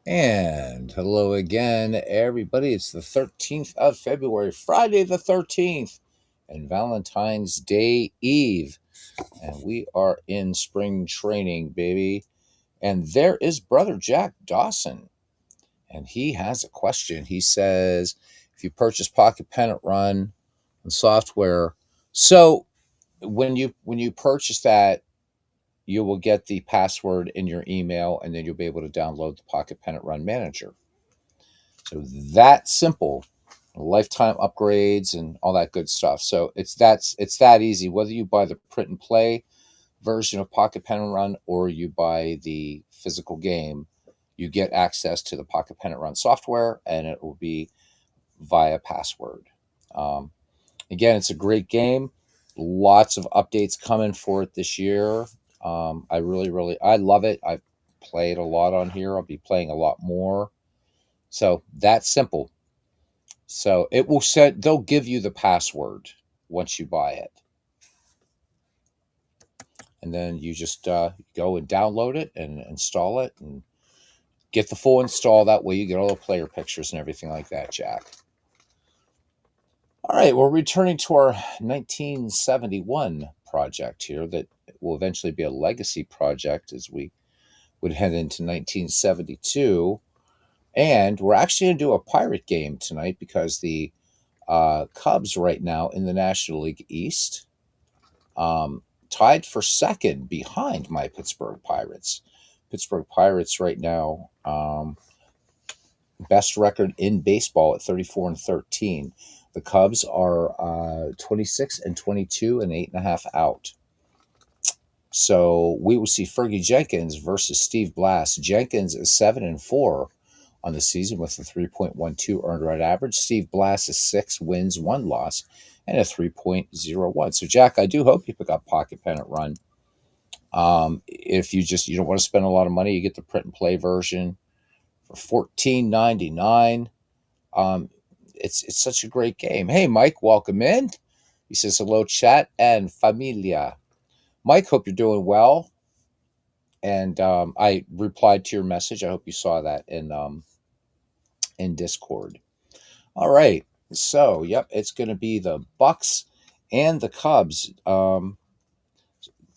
And hello again, everybody. It's the 13th of February, Friday the 13th, and Valentine's Day Eve. And we are in spring training, baby. And there is Brother Jack Dawson. And he has a question. He says, if you purchase Pocket Pennant Run and software, so when you purchase that, you will get the password in your email, and then you'll be able to download the Pocket Pennant Run Manager. So that simple, lifetime upgrades and all that good stuff. So it's that easy. Whether you buy the print and play version of Pocket Pen and Run or you buy the physical game, you get access to the Pocket Pen and Run software, and it will be via password. Um, Again, it's a great game. Lots of updates coming for it this year. I really, I love it. I've played a lot on here. I'll be playing a lot more. So that's simple. So it will set, they'll give you the password once you buy it. And then you just go and download it and install it and get the full install. That way you get all the player pictures and everything like that, Jack. All right, we're returning to our 1971 project here that will eventually be a legacy project as we would head into 1972. And we're actually going to do a pirate game tonight because the Cubs right now in the National League East, tied for second behind my Pittsburgh Pirates. Pittsburgh Pirates right now, best record in baseball at 34-13. The Cubs are 26-22 and 8.5 out. So we will see Fergie Jenkins versus Steve Blass. Jenkins is 7-4 on the season with a 3.12 earned run average. Steve Blass is 6 wins, 1 loss, and a 3.01. So, Jack, I do hope you pick up Pocket Pennant Run. If you don't want to spend a lot of money, you get the print and play version for $14.99. It's such a great game. Hey, Mike, welcome in. He says hello, chat and familia. Mike, hope you're doing well. And I replied to your message. I hope you saw that in Discord. All right. So, yep, it's going to be the Bucks and the Cubs. They're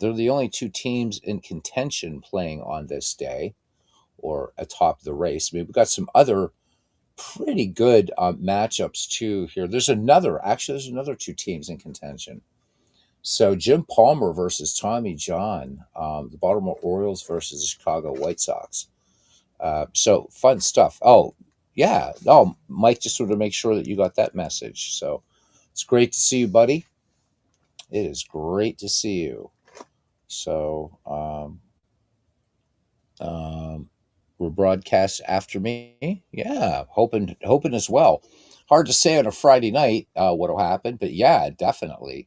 the only two teams in contention playing on this day or atop the race. I mean, we've got some other pretty good matchups too here. There's another two teams in contention. So Jim Palmer versus Tommy John, the Baltimore Orioles versus the Chicago White Sox. So fun stuff. Oh, yeah. Oh, Mike just wanted to make sure that you got that message. So it's great to see you, buddy. It is great to see you. So we're broadcast after me. Yeah, hoping as well. Hard to say on a Friday night what'll happen, but yeah, definitely.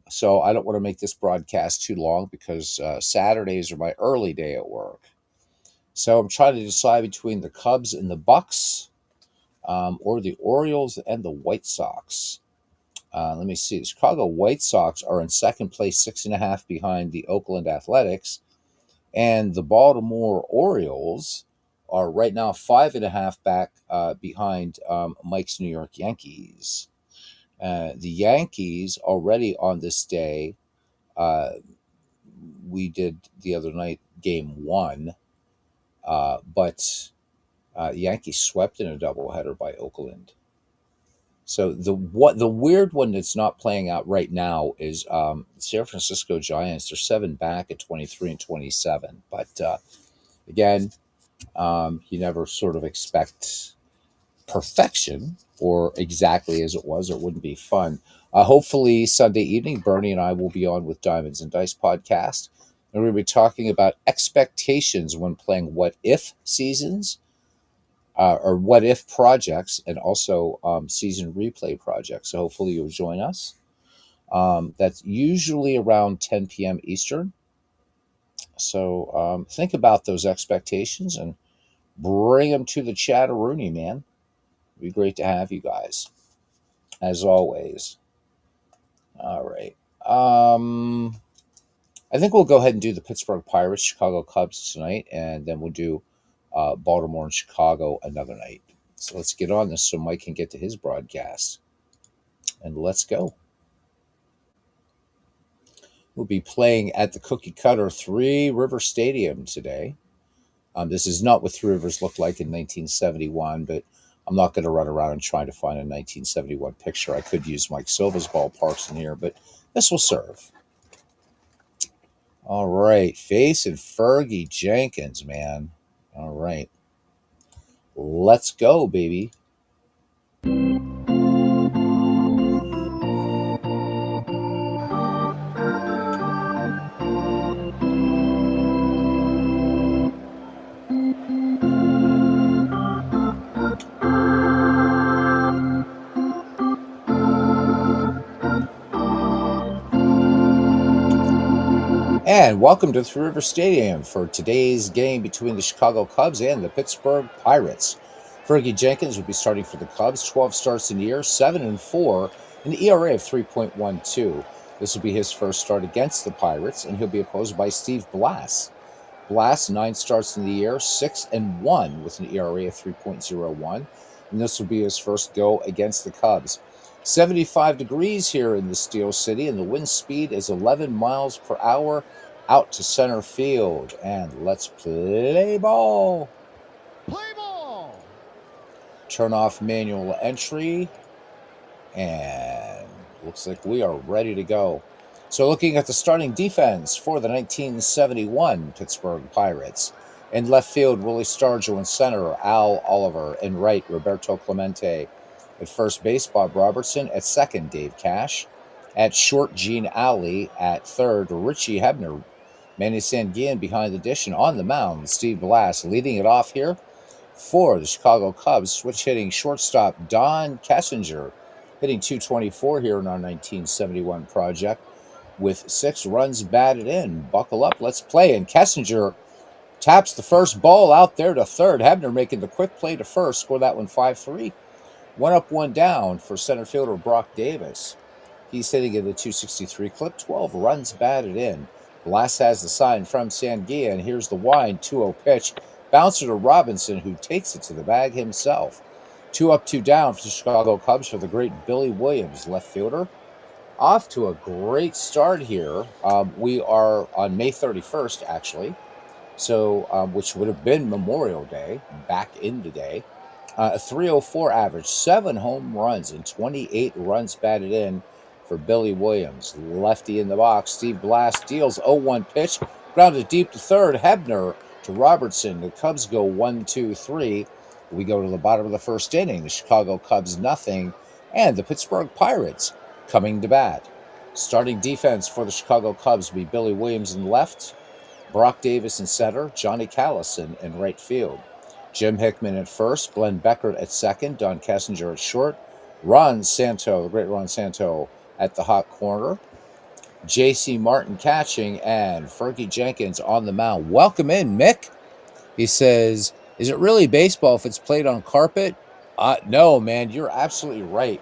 So I don't want to make this broadcast too long because Saturdays are my early day at work. So I'm trying to decide between the Cubs and the Bucks, or the Orioles and the White Sox. Let me see. The Chicago White Sox are in second place, 6.5 behind the Oakland Athletics, and the Baltimore Orioles are right now 5.5 back behind Mike's New York Yankees. The Yankees already on this day, we did the other night, game one, but the Yankees swept in a doubleheader by Oakland. So the weird one that's not playing out right now is San Francisco Giants. They're 7 back at 23-27. But again, you never sort of expect perfection or exactly as it was, or it wouldn't be fun. Hopefully Sunday evening, Bernie and I will be on with Diamonds and Dice podcast, and we're going to be talking about expectations when playing what if seasons, or what if projects, and also season replay projects. So hopefully you'll join us. That's usually around 10 p.m. Eastern. So think about those expectations and bring them to the chat-a-rooney, man. It'd be great to have you guys, as always. All right. I think we'll go ahead and do the Pittsburgh Pirates, Chicago Cubs tonight, and then we'll do Baltimore and Chicago another night. So let's get on this so Mike can get to his broadcast. And let's go. We'll be playing at the Cookie Cutter Three River Stadium today. This is not what Three Rivers looked like in 1971, but I'm not going to run around and try to find a 1971 picture. I could use Mike Silva's ballparks in here, but this will serve. All right, facing Fergie Jenkins, man. All right, let's go, baby. And welcome to Three River Stadium for today's game between the Chicago Cubs and the Pittsburgh Pirates. Fergie Jenkins will be starting for the Cubs. 12 starts in the year, 7-4, an ERA of 3.12. This will be his first start against the Pirates, and he'll be opposed by Steve Blass. Blass, 9 starts in the year, 6-1 with an ERA of 3.01, and this will be his first go against the Cubs. 75 degrees here in the Steel City, and the wind speed is 11 miles per hour out to center field. And let's play ball. Play ball. Turn off manual entry, and looks like we are ready to go. So looking at the starting defense for the 1971 Pittsburgh Pirates. In left field, Willie Stargell. In center, Al Oliver. In right, Roberto Clemente. At first base, Bob Robertson. At second, Dave Cash. At short, Gene Alley. At third, Richie Hebner. Manny Sanguillen behind the dish, and on the mound, Steve Blass leading it off here for the Chicago Cubs. Switch hitting shortstop Don Kessinger, hitting .224 here in our 1971 project with 6 runs batted in. Buckle up, let's play. And Kessinger taps the first ball out there to third. Hebner making the quick play to first, score that one 5-3. 1 up, 1 down for center fielder Brock Davis. He's hitting at a .263 clip, 12 runs batted in. Blass has the sign from Sanguillen. Here's the wind, 2-0 pitch. Bouncer to Robinson, who takes it to the bag himself. 2 up, 2 down for the Chicago Cubs for the great Billy Williams, left fielder. Off to a great start here. We are on May 31st, actually, so which would have been Memorial Day back in the day. A .304 average, 7 home runs, and 28 runs batted in for Billy Williams. Lefty in the box. Steve Blass deals 0-1 pitch. Grounded deep to third. Hebner to Robertson. The Cubs go 1-2-3. We go to the bottom of the first inning. The Chicago Cubs nothing. And the Pittsburgh Pirates coming to bat. Starting defense for the Chicago Cubs will be Billy Williams in left. Brock Davis in center. Johnny Callison in right field. Jim Hickman at first. Glenn Beckert at second. Don Kessinger at short. Ron Santo, the great Ron Santo, at the hot corner. J.C. Martin catching, and Fergie Jenkins on the mound. Welcome in, Mick. He says, is it really baseball if it's played on carpet? No, man, you're absolutely right.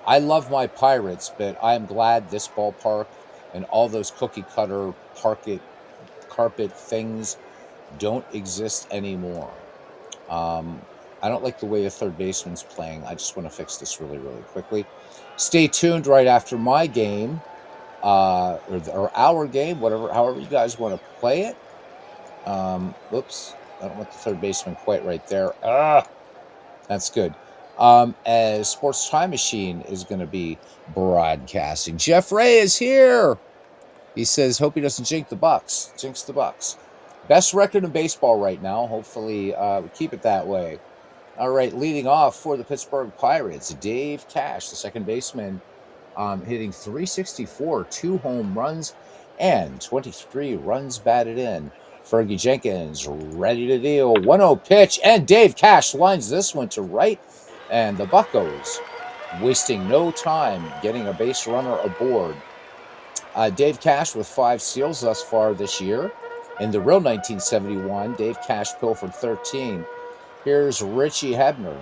I love my Pirates, but I'm glad this ballpark and all those cookie cutter carpet things don't exist anymore. I don't like the way the third baseman's playing. I just want to fix this really, really quickly. Stay tuned right after my game, or our game, however you guys want to play it. Oops, I don't want the third baseman quite right there. That's good. As Sports Time Machine is going to be broadcasting. Jeff Ray is here. He says, hope he doesn't jinx the Bucks. Best record in baseball right now. Hopefully, we keep it that way. All right, leading off for the Pittsburgh Pirates, Dave Cash, the second baseman, hitting .364, 2 home runs, and 23 runs batted in. Fergie Jenkins ready to deal. 1-0 pitch, and Dave Cash lines this one to right, and the Buccos wasting no time getting a base runner aboard. Dave Cash with 5 steals thus far this year. In the real 1971, Dave Cash pilfered 13. Here's Richie Hebner.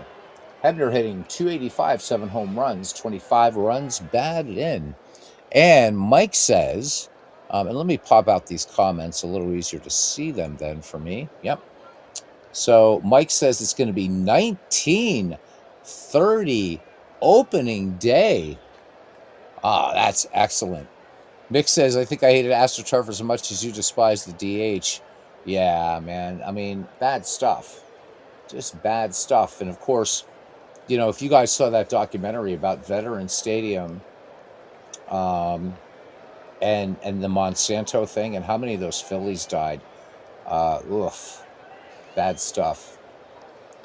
Hebner hitting .285, 7 home runs, 25 runs batted in. And Mike says, and let me pop out these comments, a little easier to see them then for me. Yep. So Mike says it's going to be 1930 opening day. Ah, that's excellent. Mick says, I think I hated AstroTurf as much as you despise the DH. Yeah, man. I mean, bad stuff. Just bad stuff. And of course, if you guys saw that documentary about Veterans Stadium, and the Monsanto thing and how many of those Phillies died. Oof, bad stuff.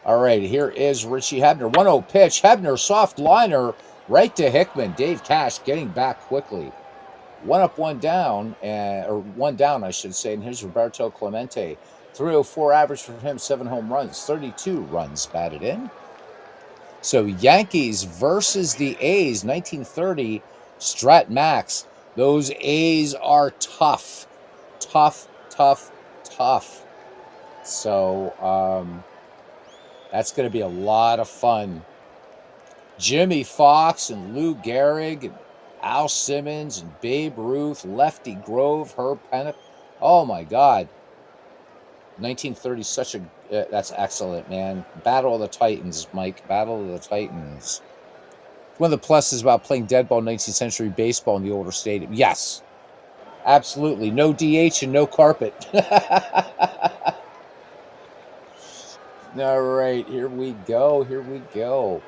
All right, here is Richie Hebner. 1-0 pitch. Hebner, soft liner, right to Hickman. Dave Cash getting back quickly. One up, one down, or one down, I should say. And here's Roberto Clemente. 304 average for him, 7 home runs, 32 runs batted in. So Yankees versus the A's, 1930, Strat Max. Those A's are tough. Tough, tough, tough. So that's going to be a lot of fun. Jimmy Fox and Lou Gehrig and Al Simmons and Babe Ruth, Lefty Grove, Herb Pennock. Oh, my God. 1930, that's excellent, man. Battle of the Titans, Mike. Battle of the Titans. One of the pluses about playing dead ball 19th century baseball in the older stadium. Yes, absolutely. No DH and no carpet. All right, here we go.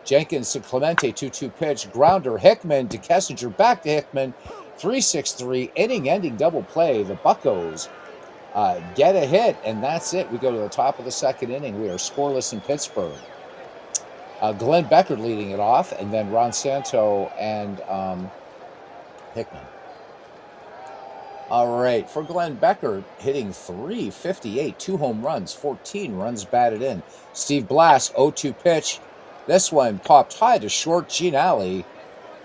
Jenkins to Clemente, 2-2 pitch. Grounder, Hickman to Kessinger, back to Hickman. 3-6-3, inning-ending double play. The Buccos get a hit, and that's it. We go to the top of the second inning. We are scoreless in Pittsburgh. Glenn Becker leading it off, and then Ron Santo and Hickman. All right, for Glenn Becker, hitting .358, 2 home runs, 14 runs batted in. Steve Blass, 0-2 pitch. This one popped high to short. Gene Alley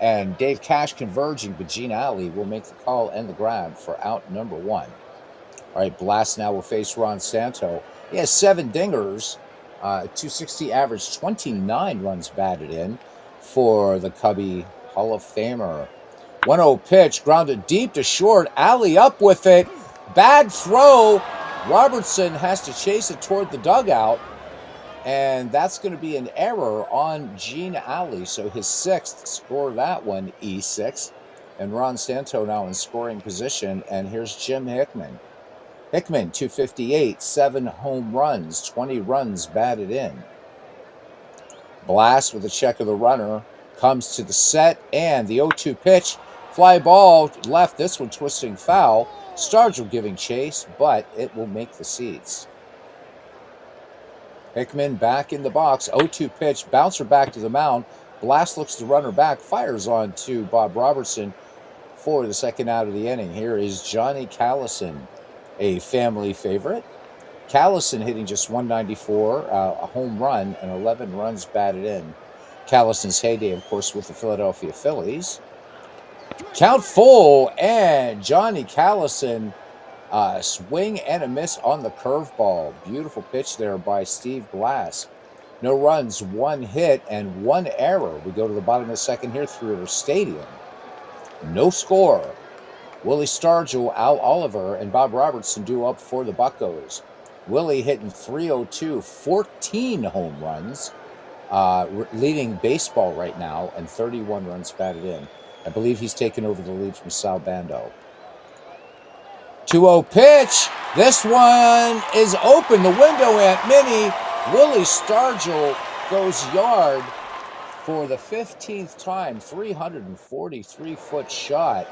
and Dave Cash converging, but Gene Alley will make the call and the grab for out number 1. All right, Blass now will face Ron Santo. He has 7 dingers. 260 average, 29 runs batted in for the Cubby Hall of Famer. 1-0 pitch, grounded deep to short. Alley up with it. Bad throw. Robertson has to chase it toward the dugout. And that's going to be an error on Gene Alley. So his 6th score that one, E6. And Ron Santo now in scoring position. And here's Jim Hickman. Hickman, 258, 7 home runs, 20 runs batted in. Blass with a check of the runner, comes to the set, and the 0-2 pitch. Fly ball left, this one twisting foul. Stargell giving chase, but it will make the seats. Hickman back in the box, 0-2 pitch, bouncer back to the mound. Blass looks the runner back, fires on to Bob Robertson for the second out of the inning. Here is Johnny Callison, a family favorite. Callison hitting just .194, a home run, and 11 runs batted in. Callison's heyday, of course, with the Philadelphia Phillies. Count full, and Johnny Callison, swing and a miss on the curveball. Beautiful pitch there by Steve Blass. No runs, 1 hit, and 1 error. We go to the bottom of the second here through the stadium. No score. Willie Stargell, Al Oliver, and Bob Robertson due up for the Buccos. Willie hitting .302, 14 home runs, leading baseball right now, and 31 runs batted in. I believe he's taken over the lead from Sal Bando. 2-0 pitch. This one is open. The window, Aunt Minnie. Willie Stargell goes yard for the 15th time. 343-foot shot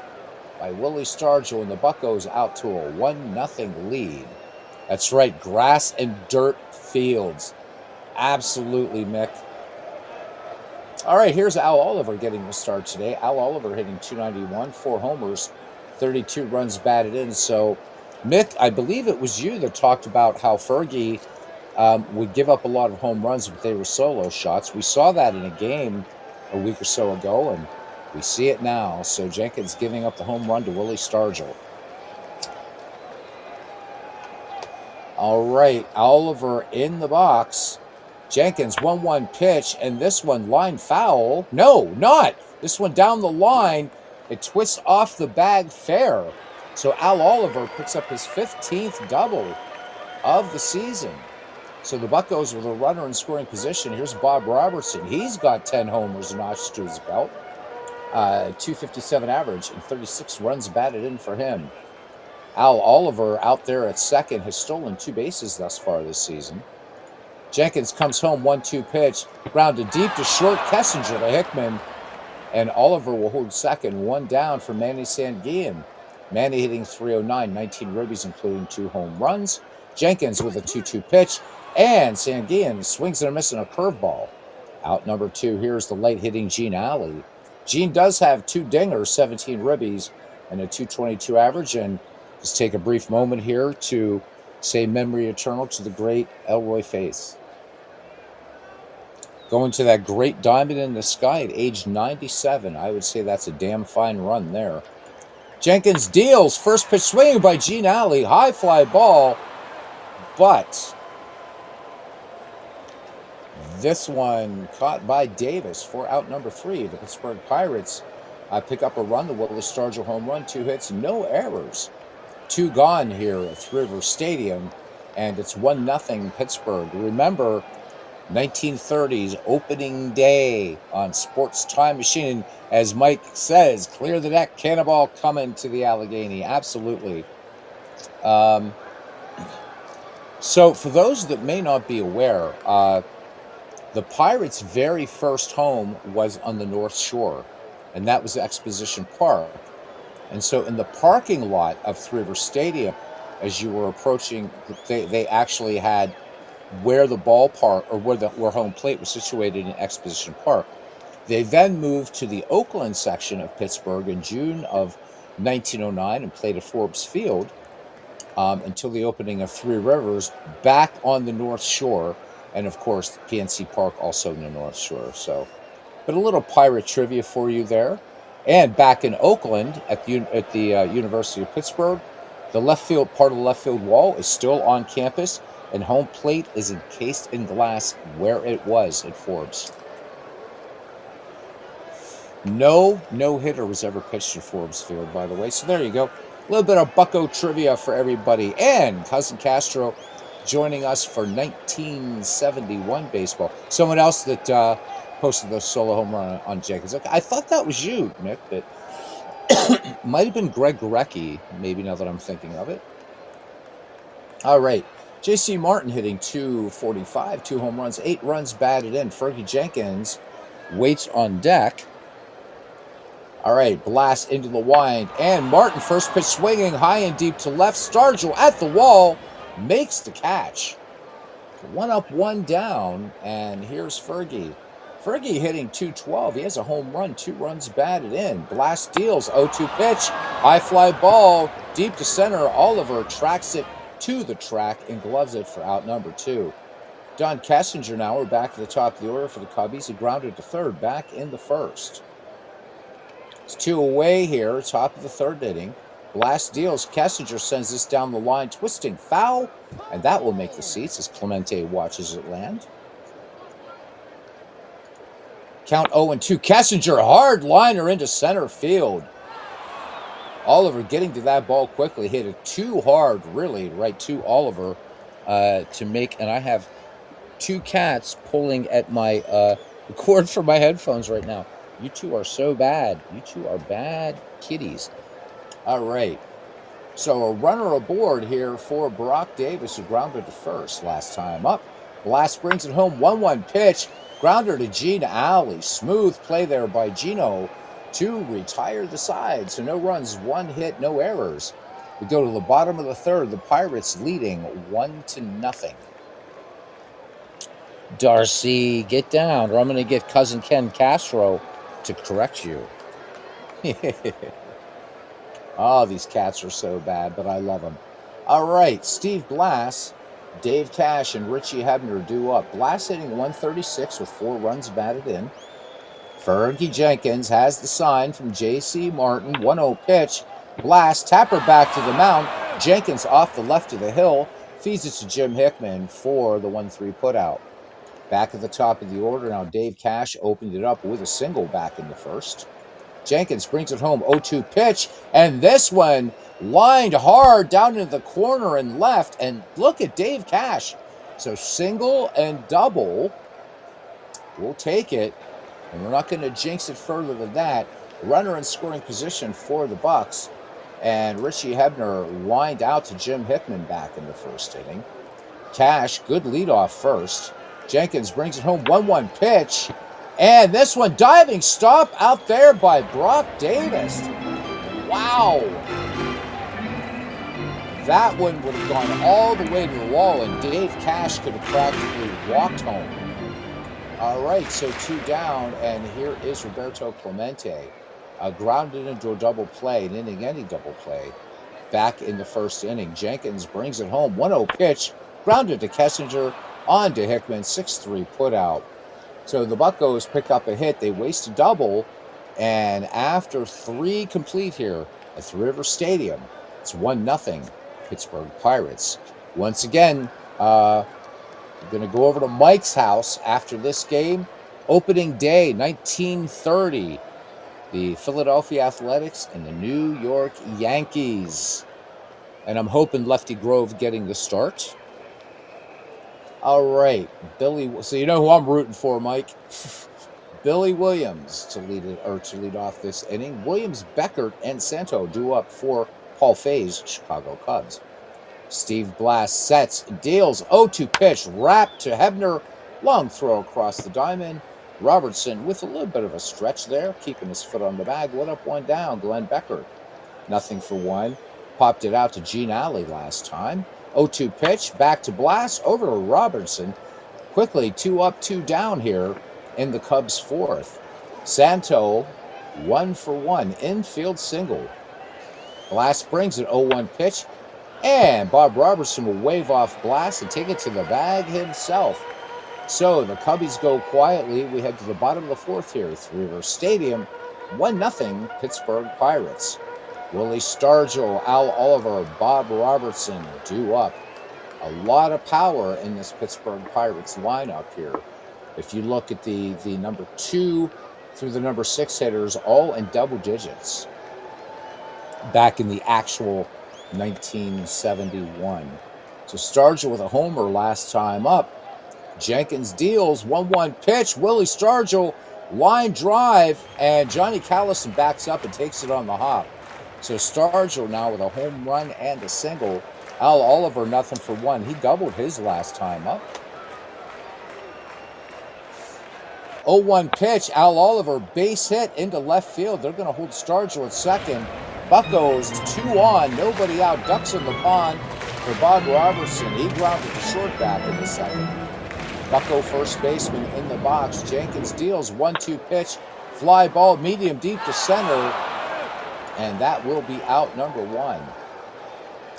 by Willie Stargell, and the Buccos out to a 1-0 lead. That's right, grass and dirt fields. Absolutely, Mick. All right, here's Al Oliver getting the start today. Al Oliver hitting .291, 4 homers, 32 runs batted in. So, Mick, I believe it was you that talked about how Fergie would give up a lot of home runs, but they were solo shots. We saw that in a game a week or so ago, and we see it now. So Jenkins giving up the home run to Willie Stargell. All right, Oliver in the box. Jenkins, 1-1 pitch, and this one line foul. No, not. This one down the line. It twists off the bag fair. So Al Oliver picks up his 15th double of the season. So the Buccos with a runner in scoring position. Here's Bob Robertson. He's got 10 homers notched to his belt. 257 average and 36 runs batted in for him. Al Oliver out there at second has stolen 2 bases thus far this season. Jenkins comes home, 1-2 pitch, grounded deep to short, Kessinger to Hickman, and Oliver will hold second, 1 down for Manny Sanguillen. Manny hitting .309, 19 ribbies, including 2 home runs. Jenkins with a 2-2 pitch, and Sanguillen swings and a miss on a curveball. Out number 2, here's the late-hitting Gene Alley. Gene does have 2 dingers, 17 ribbies, and a .222 average, and just take a brief moment here to say memory eternal to the great Elroy Faith. Going to that great diamond in the sky at age 97. I would say that's a damn fine run there. Jenkins deals. First pitch swinging by Gene Alley. High fly ball. But this one caught by Davis for out number 3. The Pittsburgh Pirates pick up a run. The Willis Stargell home run. 2 hits, no errors. 2 gone here at Three Rivers Stadium. And it's 1-0 Pittsburgh. Remember, 1930s opening day on Sports Time Machine. As Mike says, clear the deck, cannonball coming to the Allegheny. Absolutely. So for those that may not be aware, the Pirates' very first home was on the North Shore, and that was Exposition Park. And so in the parking lot of Three Rivers Stadium, as you were approaching, they actually had where the ballpark, or where home plate was situated in Exposition Park. They then moved to the Oakland section of Pittsburgh in June of 1909 and played at Forbes Field until the opening of Three Rivers back on the North Shore, and of course PNC Park also in the North Shore. So, but a little Pirate trivia for you there. And back in Oakland at the University of Pittsburgh, the left field part of the left field wall is still on campus, and home plate is encased in glass where it was at Forbes. No no-hitter was ever pitched at Forbes Field, by the way. So there you go. A little bit of Bucco trivia for everybody. And Cousin Castro joining us for 1971 baseball. Someone else that posted the solo home run on Jenkins. Okay, I thought that was you, Nick, but might have been Greg Gorecki, maybe, now that I'm thinking of it. All right. J.C. Martin hitting .245, 2 home runs, 8 runs batted in. Fergie Jenkins waits on deck. All right, blast into the wind, and Martin first pitch swinging high and deep to left. Stargell at the wall makes the catch. 1 up, 1 down, and here's Fergie. Fergie hitting .212. He has a home run, 2 runs batted in. Blast deals, 0-2 pitch, high fly ball, deep to center. Oliver tracks it to the track and gloves it for out number 2. Don Kessinger now, we're back at the top of the order for the Cubbies. He grounded to third back in the first. It's 2 away here, top of the 3rd inning. Blast deals. Kessinger sends this down the line, twisting foul, and that will make the seats as Clemente watches it land. Count 0-2. Kessinger, hard liner into center field. Oliver getting to that ball quickly, hit it too hard, really, right to Oliver to make, and I have 2 cats pulling at my the cord for my headphones right now. You two are so bad. You two are bad kitties. All right. So a runner aboard here for Brock Davis, who grounded to first last time up. Blast brings it home. 1-1 pitch. Grounder to Gene Alley. Smooth play there by Gino to retire the side. So no runs, 1 hit, no errors. We go to the bottom of the 3rd. The Pirates leading 1-0. Darcy, get down, or I'm going to get Cousin Ken Castro to correct you. Oh, these cats are so bad, but I love them. All right, Steve Blass, Dave Cash, and Richie Hebner due up. Blass hitting .136 with 4 runs batted in. Fergie Jenkins has the sign from J.C. Martin. 1-0 pitch. Blass, tapper back to the mound. Jenkins off the left of the hill. Feeds it to Jim Hickman for the 1-3 putout. Back at the top of the order now, Dave Cash opened it up with a single back in the first. Jenkins brings it home, 0-2 pitch, and this one lined hard down into the corner and left, and look at Dave Cash So single and double, we'll take it, and we're not going to jinx it further than that. Runner in scoring position for the Bucks, and Richie Hebner lined out to Jim Hickman back in the first inning. Cash, good leadoff first. Jenkins brings it home, 1-1 pitch, and this one diving stop out there by Brock Davis. Wow. That one would have gone all the way to the wall, and Dave Cash could have practically walked home. All right, so 2 down, and here is Roberto Clemente. Grounded into a double play, an inning-ending double play, back in the first inning. Jenkins brings it home, 1-0 pitch, grounded to Kessinger, on to Hickman, 6-3 put out. So the Buccos pick up a hit. They waste a double, and after 3 complete here at Three River Stadium, it's 1-0 Pittsburgh Pirates. Once again, we're going to go over to Mike's house after this game. Opening day, 1930. The Philadelphia Athletics and the New York Yankees. And I'm hoping Lefty Grove getting the start. All right, Billy. So you know who I'm rooting for, Mike? Billy Williams to lead off this inning. Williams, Beckert, and Santo due up for Paul Fay's Chicago Cubs. Steve Blass sets, deals, 0-2 pitch, wrap to Hebner, long throw across the diamond. Robertson with a little bit of a stretch there, keeping his foot on the bag. 1 up, 1 down. Glenn Beckert, 0-1. Popped it out to Gene Alley last time. 0-2 pitch, back to Blass, over to Robertson. Quickly, 2 up, 2 down here in the Cubs' fourth. Santo, 1-for-1, infield single. Blass brings it, 0-1 pitch, and Bob Robertson will wave off Blass and take it to the bag himself. So the Cubbies go quietly. We head to the bottom of the fourth here at Three River Stadium. 1-0 Pittsburgh Pirates. Willie Stargell, Al Oliver, Bob Robertson due up. A lot of power in this Pittsburgh Pirates lineup here. If you look at the number 2 through the number 6 hitters, all in double digits. Back in the actual 1971. So Stargell with a homer last time up. Jenkins deals, 1-1 pitch. Willie Stargell, line drive, and Johnny Callison backs up and takes it on the hop. So Stargell now with a home run and a single. Al Oliver, 0-for-1. He doubled his last time up. 0-1 pitch. Al Oliver, base hit into left field. They're going to hold Stargell at second. Buccos 2 on, nobody out. Ducks in the pond for Bob Robertson. He grounded to short back in the second. Bucco first baseman in the box. Jenkins deals, 1-2 pitch. Fly ball, medium deep to center. And that will be out number 1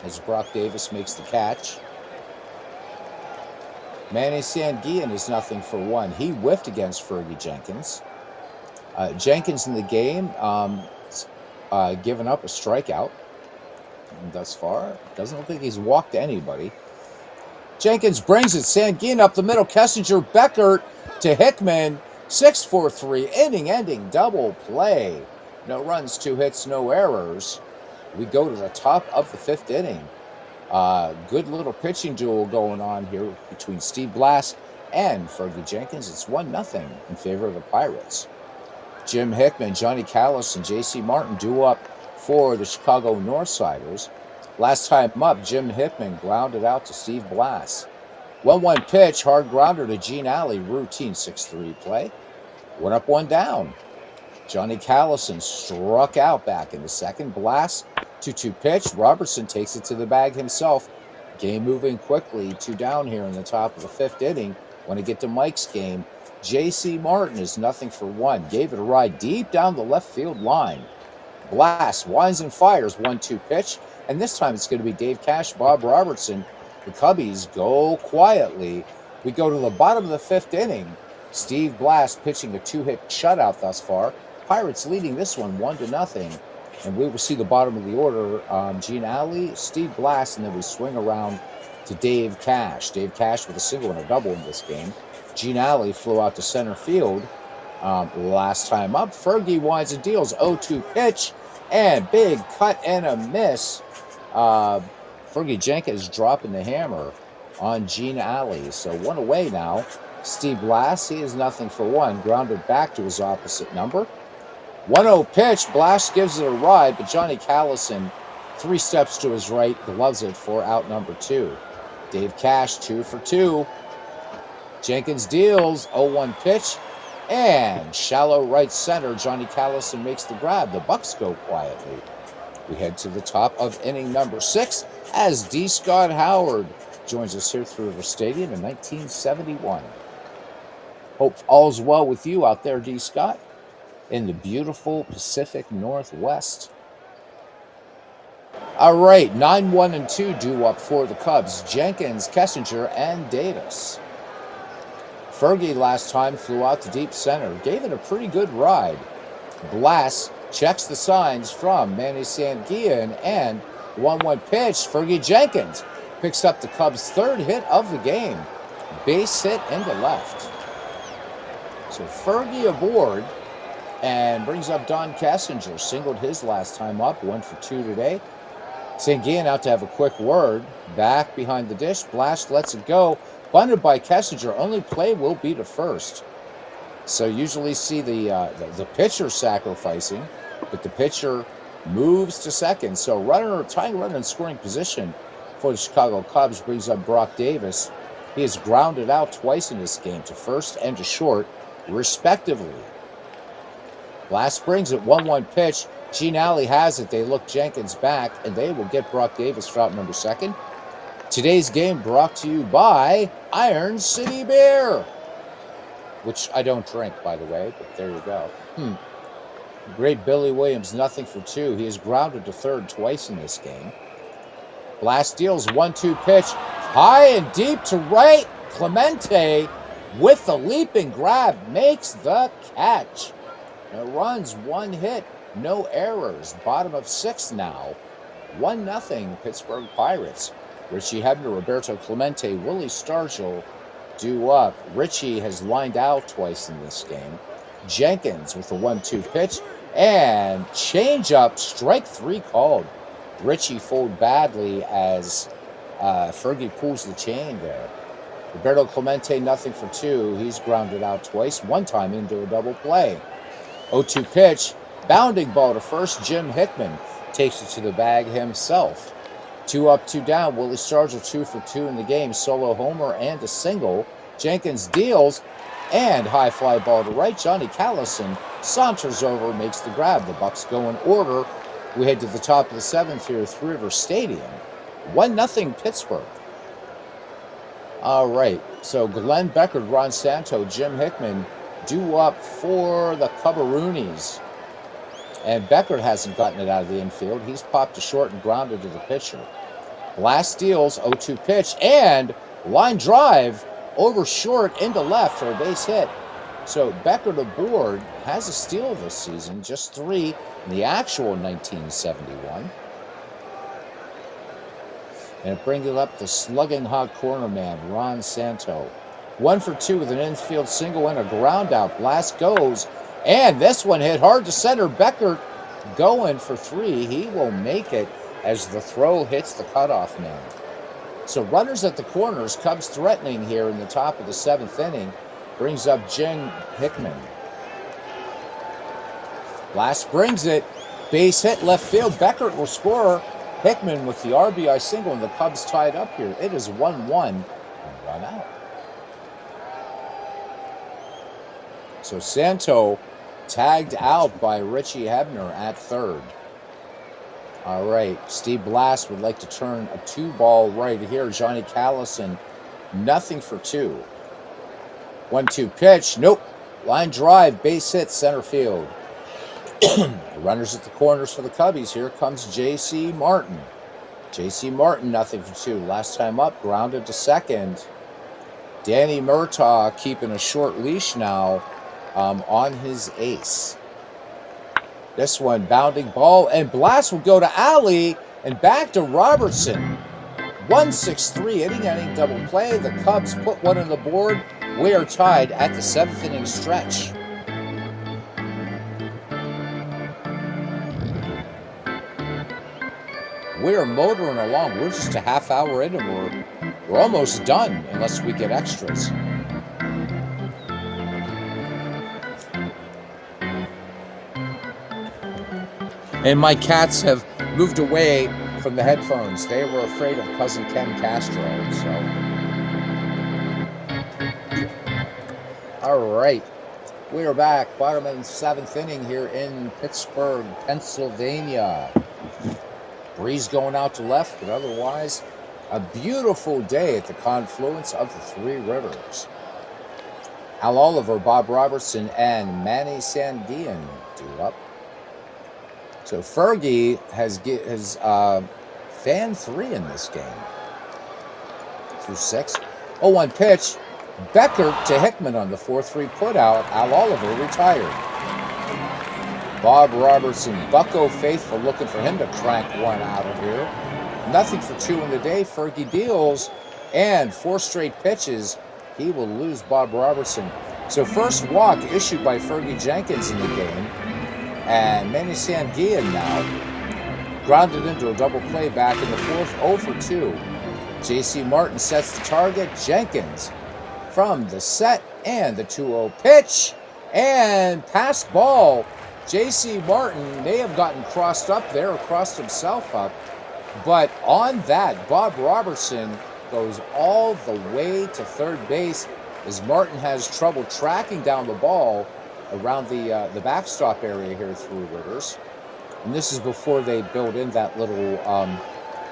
as Brock Davis makes the catch. Manny Sanguillen is 0-for-1. He whiffed against Fergie Jenkins. Jenkins in the game, given up a strikeout thus far. Doesn't look like he's walked anybody. Jenkins brings it. Sanguillen up the middle. Kessinger, Beckert to Hickman. 6-4-3, inning-ending double play. No runs, 2 hits, no errors. We go to the top of the 5th inning. Good little pitching duel going on here between Steve Blass and Fergie Jenkins. It's 1-0 in favor of the Pirates. Jim Hickman, Johnny Callis, and J.C. Martin due up for the Chicago Northsiders. Last time up, Jim Hickman grounded out to Steve Blass. 1-1 pitch, hard grounder to Gene Alley, routine 6-3 play. 1 up, 1 down. Johnny Callison struck out back in the second. Blass, 2-2 pitch. Robertson takes it to the bag himself. Game moving quickly. 2 down here in the top of the 5th inning. When we get to Mike's game, J.C. Martin is 0-for-1. Gave it a ride deep down the left field line. Blass winds and fires, 1-2 pitch. And this time it's going to be Dave Cash, Bob Robertson. The Cubbies go quietly. We go to the bottom of the 5th inning. Steve Blass pitching a 2-hit shutout thus far. Pirates leading this one 1-0. And we will see the bottom of the order. Gene Alley, Steve Blass, and then we swing around to Dave Cash. Dave Cash with a single and a double in this game. Gene Alley flew out to center field last time up. Fergie winds and deals, 0-2 pitch, and big cut and a miss. Fergie Jenkins dropping the hammer. on Gene Alley. So 1 away now. Steve Blass, he is nothing for 1. Grounded back to his opposite number. 1-0 pitch. Blass gives it a ride, but Johnny Callison, 3 steps to his right, gloves it for out number 2. Dave Cash, 2 for 2. Jenkins deals, 0-1 pitch, and shallow right center. Johnny Callison makes the grab. The Bucks go quietly. We head to the top of inning number 6 as D. Scott Howard joins us here through River Stadium in 1971. Hope all's well with you out there, D. Scott, in the beautiful Pacific Northwest. All right, 9-1-2 due up for the Cubs. Jenkins, Kessinger, and Davis. Fergie last time flew out to deep center, gave it a pretty good ride. Blass checks the signs from Manny Sanguillen, and 1-1 pitch. Fergie Jenkins picks up the Cubs' 3rd hit of the game. Base hit into left. So Fergie aboard and brings up Don Kessinger. Singled his last time up, 1 for 2 today. Sanguillen out to have a quick word. Back behind the dish. Blass lets it go. Bunted by Kessinger. Only play will be to first. So usually see the pitcher sacrificing, but the pitcher moves to second. So tying runner in scoring position for the Chicago Cubs brings up Brock Davis. He has grounded out twice in this game, to first and to short, respectively. Blass brings it, 1-1 pitch. Gene Alley has it. They look Jenkins back, and they will get Brock Davis for out number 2. Today's game brought to you by Iron City Beer, which I don't drink, by the way, but there you go. Great Billy Williams, nothing for 2. He is grounded to third twice in this game. Blass deals, 1-2 pitch. High and deep to right. Clemente with the leaping grab makes the catch. It runs 1 hit, no errors. Bottom of 6 now. 1-0 Pittsburgh Pirates. Richie Hebner, Roberto Clemente, Willie Stargell due up. Richie has lined out twice in this game. Jenkins with a 1-2 pitch and change-up, strike 3 called. Richie fooled badly as Fergie pulls the chain there. Roberto Clemente, nothing for 2. He's grounded out twice, 1 time into a double play. 0-2 pitch, bounding ball to first. Jim Hickman takes it to the bag himself. 2 up, 2 down. Willie Stargell 2 for 2 in the game. Solo homer and a single. Jenkins deals and high fly ball to right. Johnny Callison saunters over, makes the grab. The Bucks go in order. We head to the top of the 7th here at River Stadium. 1-0 Pittsburgh. All right, so Glenn Beckert, Ron Santo, Jim Hickman due up for the Cubbaroonies. And Beckert hasn't gotten it out of the infield. He's popped to short and grounded to the pitcher. Blass deals, 0-2 pitch, and line drive over short into left for a base hit. So Beckert aboard, has a steal this season, just 3 in the actual 1971. And it brings it up the slugging hot corner man, Ron Santo. 1 for 2 with an infield single and a ground out. Blass goes, and this one hit hard to center. Beckert going for 3. He will make it as the throw hits the cutoff man. So runners at the corners, Cubs threatening here in the top of the 7th inning. Brings up Jim Hickman. Blass brings it. Base hit left field. Beckert will score. Hickman with the RBI single, and the Cubs tied up here. It is 1-1 and 1 out. So Santo tagged out by Richie Hebner at third. All right, Steve Blass would like to turn a 2-ball right here. Johnny Callison, nothing for 2. 1-2 pitch, nope. Line drive, base hit, center field. Runners at the corners for the Cubbies. Here comes J.C. Martin. J.C. Martin, nothing for 2. Last time up, grounded to second. Danny Murtaugh keeping a short leash now on his ace. This one, bounding ball, and Blass will go to Alley and back to Robertson. 1-6-3, inning double play. The Cubs put one on the board. We are tied at the 7th inning stretch. We are motoring along. We're just a half hour in and we're We're almost done, unless we get extras. And my cats have moved away from the headphones. They were afraid of Cousin Ken Castro, so. All right. We are back, bottom of the 7th inning here in Pittsburgh, Pennsylvania. Breeze going out to left, but otherwise a beautiful day at the confluence of the three rivers. Al Oliver, Bob Robertson, and Manny Sanguillen due up. So Fergie has fan 3 in this game. Through 6. 0-1 pitch. Becker to Hickman on the 4-3 putout. Al Oliver retired. Bob Robertson, Bucko faithful, looking for him to crank one out of here. Nothing for 2 in the day. Fergie deals, and 4 straight pitches. He will lose Bob Robertson. So first walk issued by Fergie Jenkins in the game. And Manny Sanguillen now grounded into a double play back in the 4th, 0 for 2. J.C. Martin sets the target. Jenkins from the set, and the 2-0 pitch, and pass ball. J.C. Martin may have gotten crossed up there, or crossed himself up, but on that, Bob Robertson goes all the way to third base as Martin has trouble tracking down the ball around the backstop area here through Rivers. And this is before they built in that little,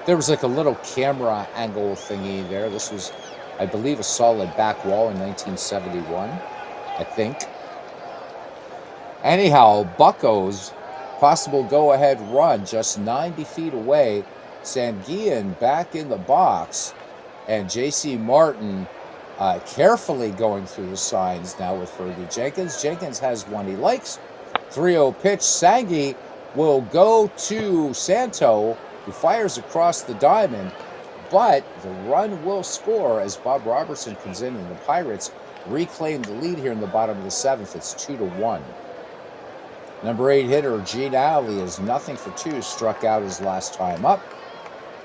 there was like a little camera angle thingy there. This was, I believe, a solid back wall in 1971, I think. Anyhow, Bucko's possible go-ahead run just 90 feet away. Sanguillen back in the box, and J.C. Martin carefully going through the signs now with Fergie Jenkins. Jenkins has one he likes. 3-0 pitch. Sangi will go to Santo, who fires across the diamond, but the run will score as Bob Robertson comes in, and the Pirates reclaim the lead here in the bottom of the 7th. It's 2-1. Number 8 hitter Gene Alley is nothing for 2, struck out his last time up.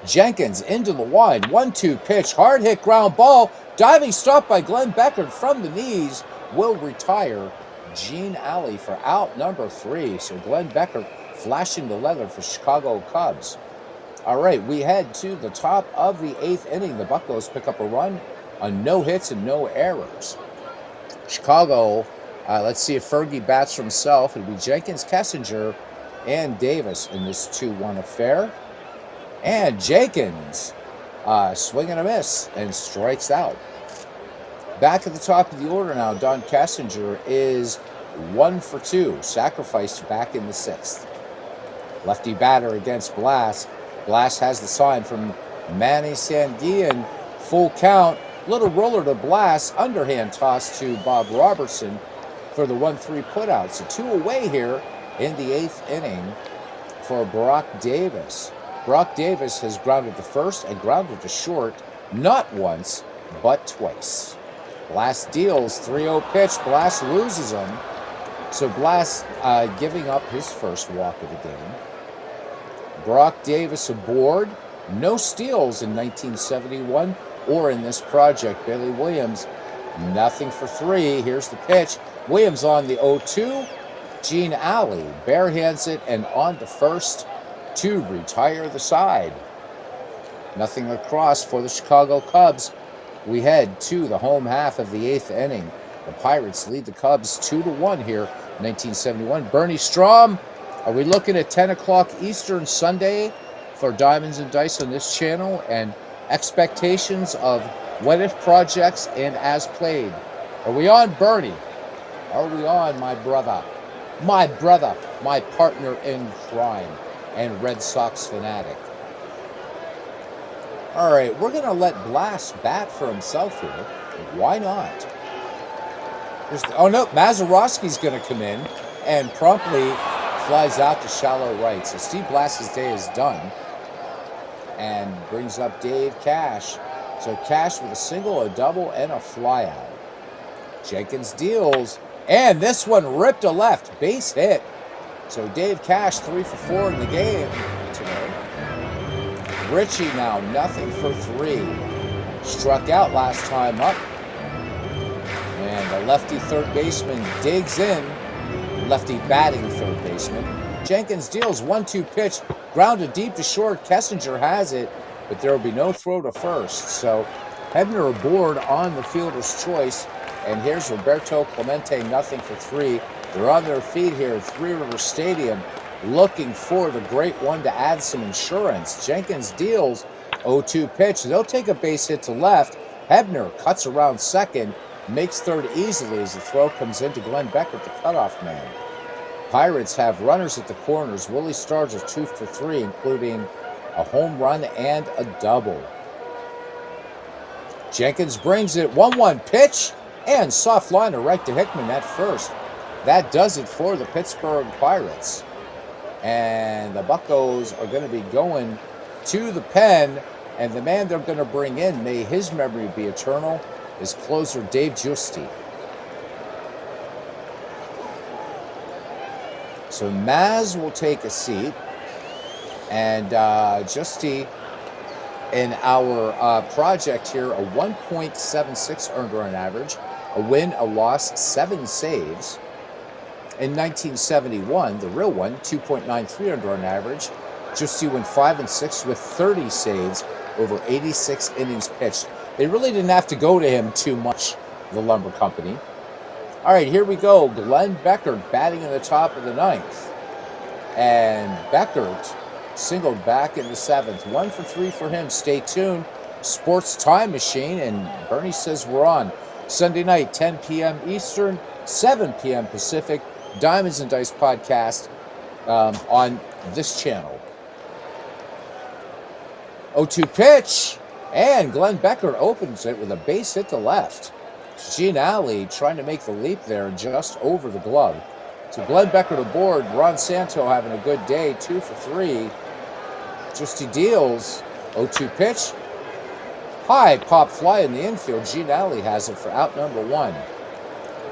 Jenkins into the line, 1-2 pitch, hard hit ground ball, diving stop by Glenn Beckert from the knees, will retire Gene Alley for out number 3. So Glenn Beckert flashing the leather for Chicago Cubs. All right, we head to the top of the 8th inning. The Buccos pick up a run on no hits and no errors. Chicago, let's see if Fergie bats for himself. It'll be Jenkins, Kessinger, and Davis in this 2-1 affair. And Jenkins, swing and a miss, and strikes out. Back at the top of the order now, Don Kessinger is 1 for 2, sacrificed back in the 6th. Lefty batter against Blass. Blass has the sign from Manny Sanguillen. Full count, little roller to Blass, underhand toss to Bob Robertson for the 1-3 putout. So 2 away here in the 8th inning for Brock Davis. Brock Davis has grounded to first and grounded to short, not once, but twice. Blass deals, 3-0 pitch. Blass loses him. So Blass giving up his first walk of the game. Brock Davis aboard. No steals in 1971 or in this project. Bailey Williams, nothing for 3. Here's the pitch. Williams on the 0-2. Gene Alley barehands it and on to first to retire the side. Nothing across for the Chicago Cubs. We head to the home half of the 8th inning. The Pirates lead the Cubs 2-1 here, 1971. Bernie Strom, are we looking at 10 o'clock Eastern Sunday for Diamonds and Dice on this channel, and expectations of what if projects and as played? Are we on, Bernie? Are we on, my brother? My brother, my partner in crime and Red Sox fanatic. All right, we're going to let Blass bat for himself here. Why not? Oh, no, Mazeroski's going to come in and promptly flies out to shallow right. So Steve Blass's day is done and brings up Dave Cash. So Cash with a single, a double, and a flyout. Jenkins deals, and this one ripped to left, base hit. So Dave Cash 3 for 4 in the game today. Richie now nothing for 3. Struck out last time up. And the lefty third baseman digs in. Lefty batting third baseman. Jenkins deals 1-2 pitch. Grounded deep to short. Kessinger has it, but there will be no throw to first. So Hebner aboard on the fielder's choice. And here's Roberto Clemente, nothing for 3. They're on their feet here at Three Rivers Stadium, looking for the great one to add some insurance. Jenkins deals 0-2 pitch. They'll take a base hit to left. Hebner cuts around second, makes third easily as the throw comes into Glenn Beckert, the cutoff man. Pirates have runners at the corners. Willie Stargell 2 for 3, including a home run and a double. Jenkins brings it 1-1 pitch and soft liner right to Hickman at first. That does it for the Pittsburgh Pirates. And the Buccos are going to be going to the pen, and the man they're going to bring in, may his memory be eternal, is closer Dave Giusti. So Maz will take a seat, and Giusti, in our project here, a 1.76 earned run average, a win, a loss, 7 saves. In 1971, the real one, 2.93 earned run average. Giusti went 5-6 with 30 saves over 86 innings pitched. They really didn't have to go to him too much, the Lumber Company. All right, here we go. Glenn Beckert batting in the top of the 9th. And Beckert singled back in the 7th. 1 for 3 for him. Stay tuned. Sports Time Machine, and Bernie says we're on. Sunday night, 10 p.m. Eastern, 7 p.m. Pacific. Diamonds and Dice podcast on this channel. 0-2 pitch, and Glenn Beckert opens it with a base hit to left. Gene Alley trying to make the leap there just over the glove. So Glenn Beckert aboard. Ron Santo having a good day, 2 for 3. Giusti deals 0-2 pitch. High pop fly in the infield. Gene Alley has it for out number 1.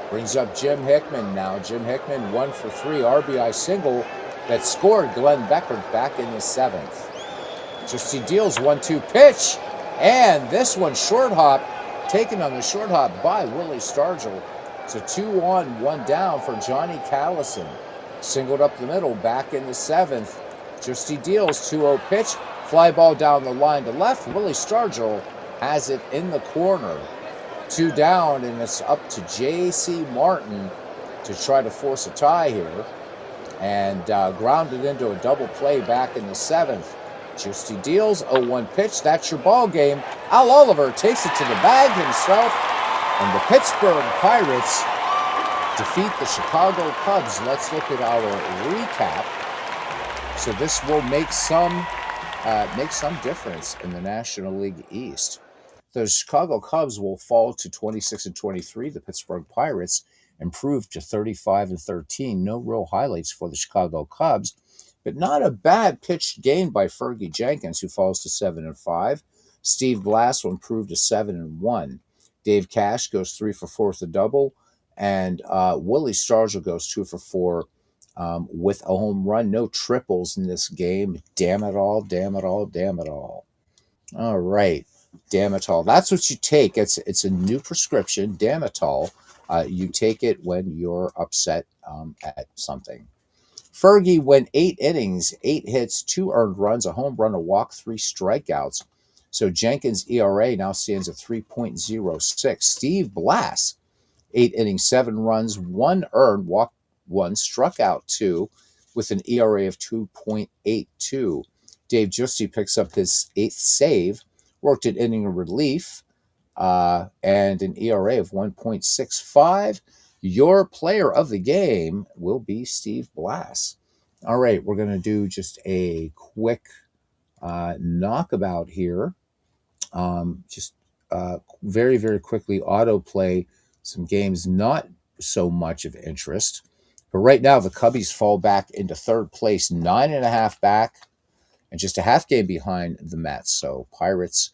Brings up Jim Hickman now. Jim Hickman 1 for 3 RBI single that scored Glenn Beckert back in the 7th. Giusti deals 1-2 pitch, and this one short hop, taken on the short hop by Willie Stargell. It's a 2 on, 1 down for Johnny Callison. Singled up the middle back in the 7th. Giusti deals 2-0 pitch, fly ball down the line to left. Willie Stargell has it in the corner. 2 down, and it's up to J.C. Martin to try to force a tie here. And grounded into a double play back in the 7th. Giusti deals 0-1 pitch. That's your ball game. Al Oliver takes it to the bag himself, and the Pittsburgh Pirates defeat the Chicago Cubs. Let's look at our recap. So this will make some difference in the National League East. The Chicago Cubs will fall to 26-23. The Pittsburgh Pirates improved to 35-13. No real highlights for the Chicago Cubs, but not a bad pitched game by Fergie Jenkins, who falls to 7-5. Steve Blass will improve to 7-1. Dave Cash goes 3 for 4 with a double, and Willie Stargell goes 2 for 4 with a home run. No triples in this game. Damn it all, damn it all, damn it all. All right. Damitol. That's what you take. It's a new prescription, Damitol. You take it when you're upset at something. Fergie went 8 innings, 8 hits, 2 earned runs, a home run, a walk, 3 strikeouts. So Jenkins' ERA now stands at 3.06. Steve Blass, 8 innings, 7 runs, 1 earned, walked 1, struck out 2, with an ERA of 2.82. Dave Giusti picks up his 8th save, worked at inning relief, and an ERA of 1.65. Your player of the game will be Steve Blass. All right, we're going to do just a quick knockabout here. Very, very quickly autoplay some games not so much of interest. But right now, the Cubbies fall back into 3rd place, 9.5 back, and just a half game behind the Mets. So Pirates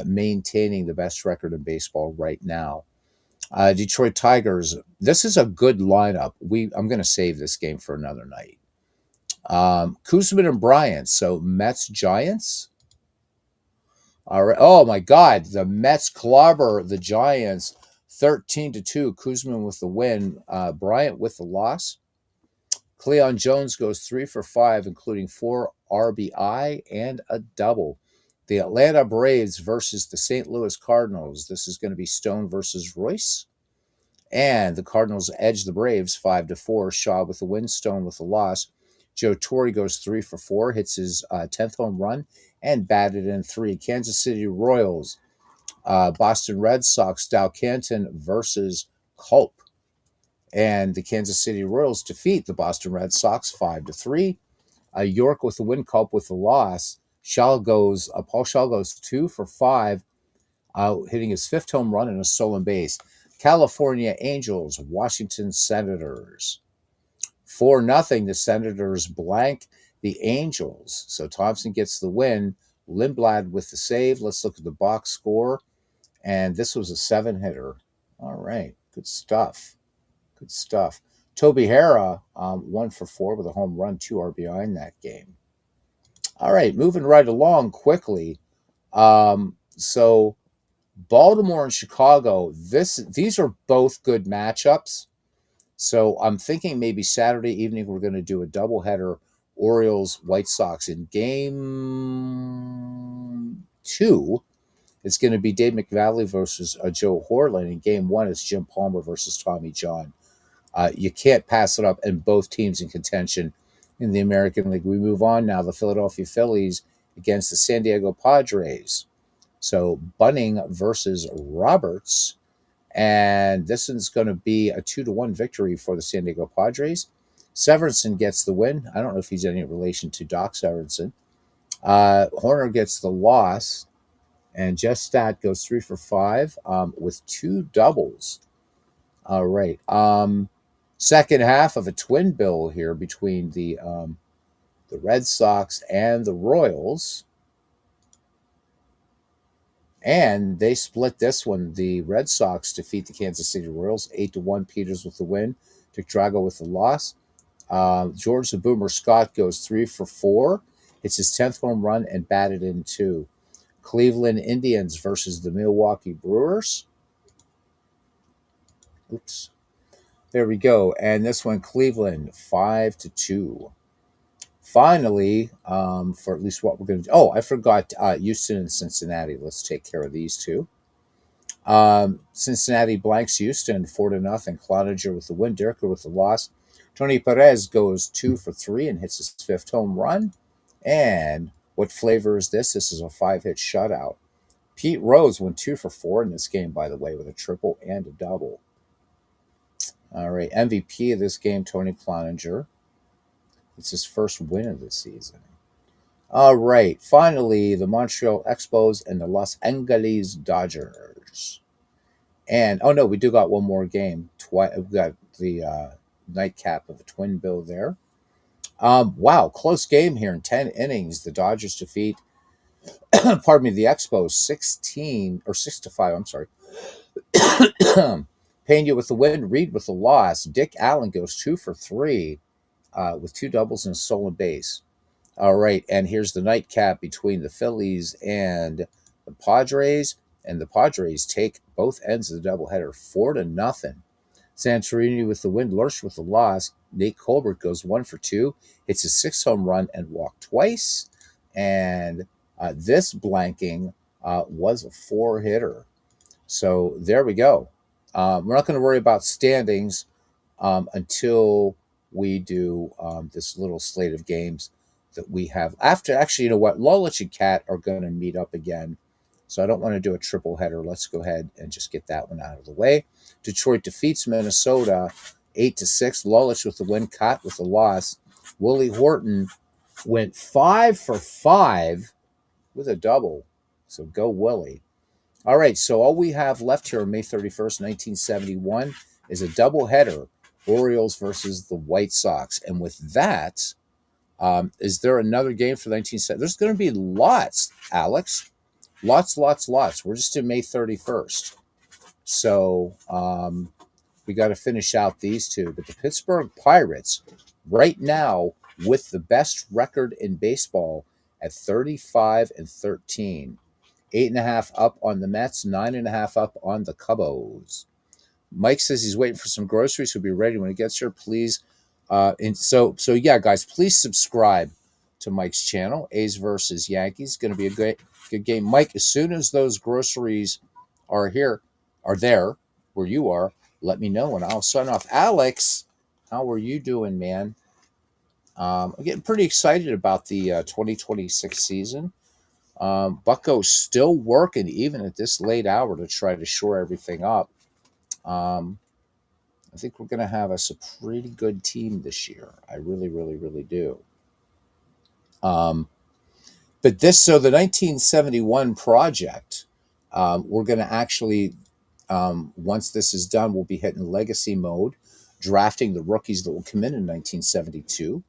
maintaining the best record in baseball right now. Detroit Tigers, this is a good lineup. I'm going to save this game for another night. Koosman and Bryant, so Mets Giants. All right. Oh my God, the Mets clobber the Giants 13-2. Kuzman with the win. Bryant with the loss. Cleon Jones goes 3 for 5, including 4 RBI and a double. The Atlanta Braves versus the St. Louis Cardinals. This is going to be Stone versus Royce. And the Cardinals edge the Braves 5-4. Shaw with the win, Stone with the loss. Joe Torre goes 3 for 4, hits his 10th home run, and batted in 3. Kansas City Royals, Boston Red Sox, Dow Canton versus Culp. And the Kansas City Royals defeat the Boston Red Sox 5-3. York with the win, Culp with the loss. Paul Shaw goes 2 for 5, hitting his 5th home run and a stolen base. California Angels, Washington Senators. 4-0, the Senators blank the Angels. So Thompson gets the win. Lindblad with the save. Let's look at the box score. And this was a 7-hitter. All right, good stuff. Good stuff. Toby Harrah, 1 for 4 with a home run, 2 RBI in that game. All right, moving right along quickly. So Baltimore and Chicago, these are both good matchups. So I'm thinking maybe Saturday evening we're going to do a doubleheader, Orioles White Sox. In game 2, it's going to be Dave McValley versus Joe Horland. In game 1, it's Jim Palmer versus Tommy John. You can't pass it up, and both teams in contention in the American League. We move on now. The Philadelphia Phillies against the San Diego Padres. So Bunning versus Roberts. And this is going to be a 2-1 victory for the San Diego Padres. Severinsen gets the win. I don't know if he's any relation to Doc Severinsen. Horner gets the loss. And Jeff Stat goes 3 for 5 with 2 doubles. All right. Second half of a twin bill here between the Red Sox and the Royals. And they split this one. The Red Sox defeat the Kansas City Royals 8-1. Peters with the win. Dick Drago with the loss. George the Boomer Scott goes 3 for 4. It's his 10th home run and batted in 2. Cleveland Indians versus the Milwaukee Brewers. Oops. There we go. And this one, Cleveland 5-2. Finally, for at least what we're going to do. Oh, I forgot Houston and Cincinnati. Let's take care of these two. Cincinnati blanks Houston 4-0. Cloninger with the win. Dirker with the loss. Tony Perez goes 2 for 3 and hits his 5th home run. And what flavor is this? This is a 5-hit shutout. Pete Rose went 2 for 4 in this game, by the way, with a triple and a double. All right, MVP of this game, Tony Cloninger. It's his first win of the season. All right, finally, the Montreal Expos and the Los Angeles Dodgers. And, oh no, we do got one more game. We've got the nightcap of a twin bill there. Wow, close game here in 10 innings. The Dodgers defeat, pardon me, the Expos 6-5, I'm sorry. Pena with the win, Reed with the loss. Dick Allen goes 2 for 3 with 2 doubles and a stolen base. All right, and here's the nightcap between the Phillies and the Padres. And the Padres take both ends of the doubleheader 4-0. Santorini with the win, Lurch with the loss. Nate Colbert goes 1 for 2, hits his 6th home run and walked twice. And this blanking was a 4-hitter. So there we go. We're not going to worry about standings until we do this little slate of games that we have. After, actually, you know what? Lolich and Cat are going to meet up again. So I don't want to do a triple header. Let's go ahead and just get that one out of the way. Detroit defeats Minnesota 8-6. Lolich with the win, Cat with the loss. Willie Horton went 5 for 5 with a double. So go Willie. All right, so all we have left here on May 31st, 1971 is a doubleheader, Orioles versus the White Sox. And with that, is there another game for 1970? There's going to be lots, Alex. Lots. We're just in May 31st. So we got to finish out these two. But the Pittsburgh Pirates, right now, with the best record in baseball at 35-13. 8.5 up on the Mets, 9.5 up on the Cubs. Mike says he's waiting for some groceries. He'll be ready when he gets here. Please, and so yeah, guys, please subscribe to Mike's channel. A's versus Yankees, going to be a good game. Mike, as soon as those groceries are there where you are, let me know and I'll sign off. Alex, how are you doing, man? I'm getting pretty excited about the 2026 season. Bucko's still working even at this late hour to try to shore everything up. I think we're going to have us a pretty good team this year. I really, really, really do. But the 1971 project, we're going to actually, once this is done, we'll be hitting legacy mode, drafting the rookies that will come in 1972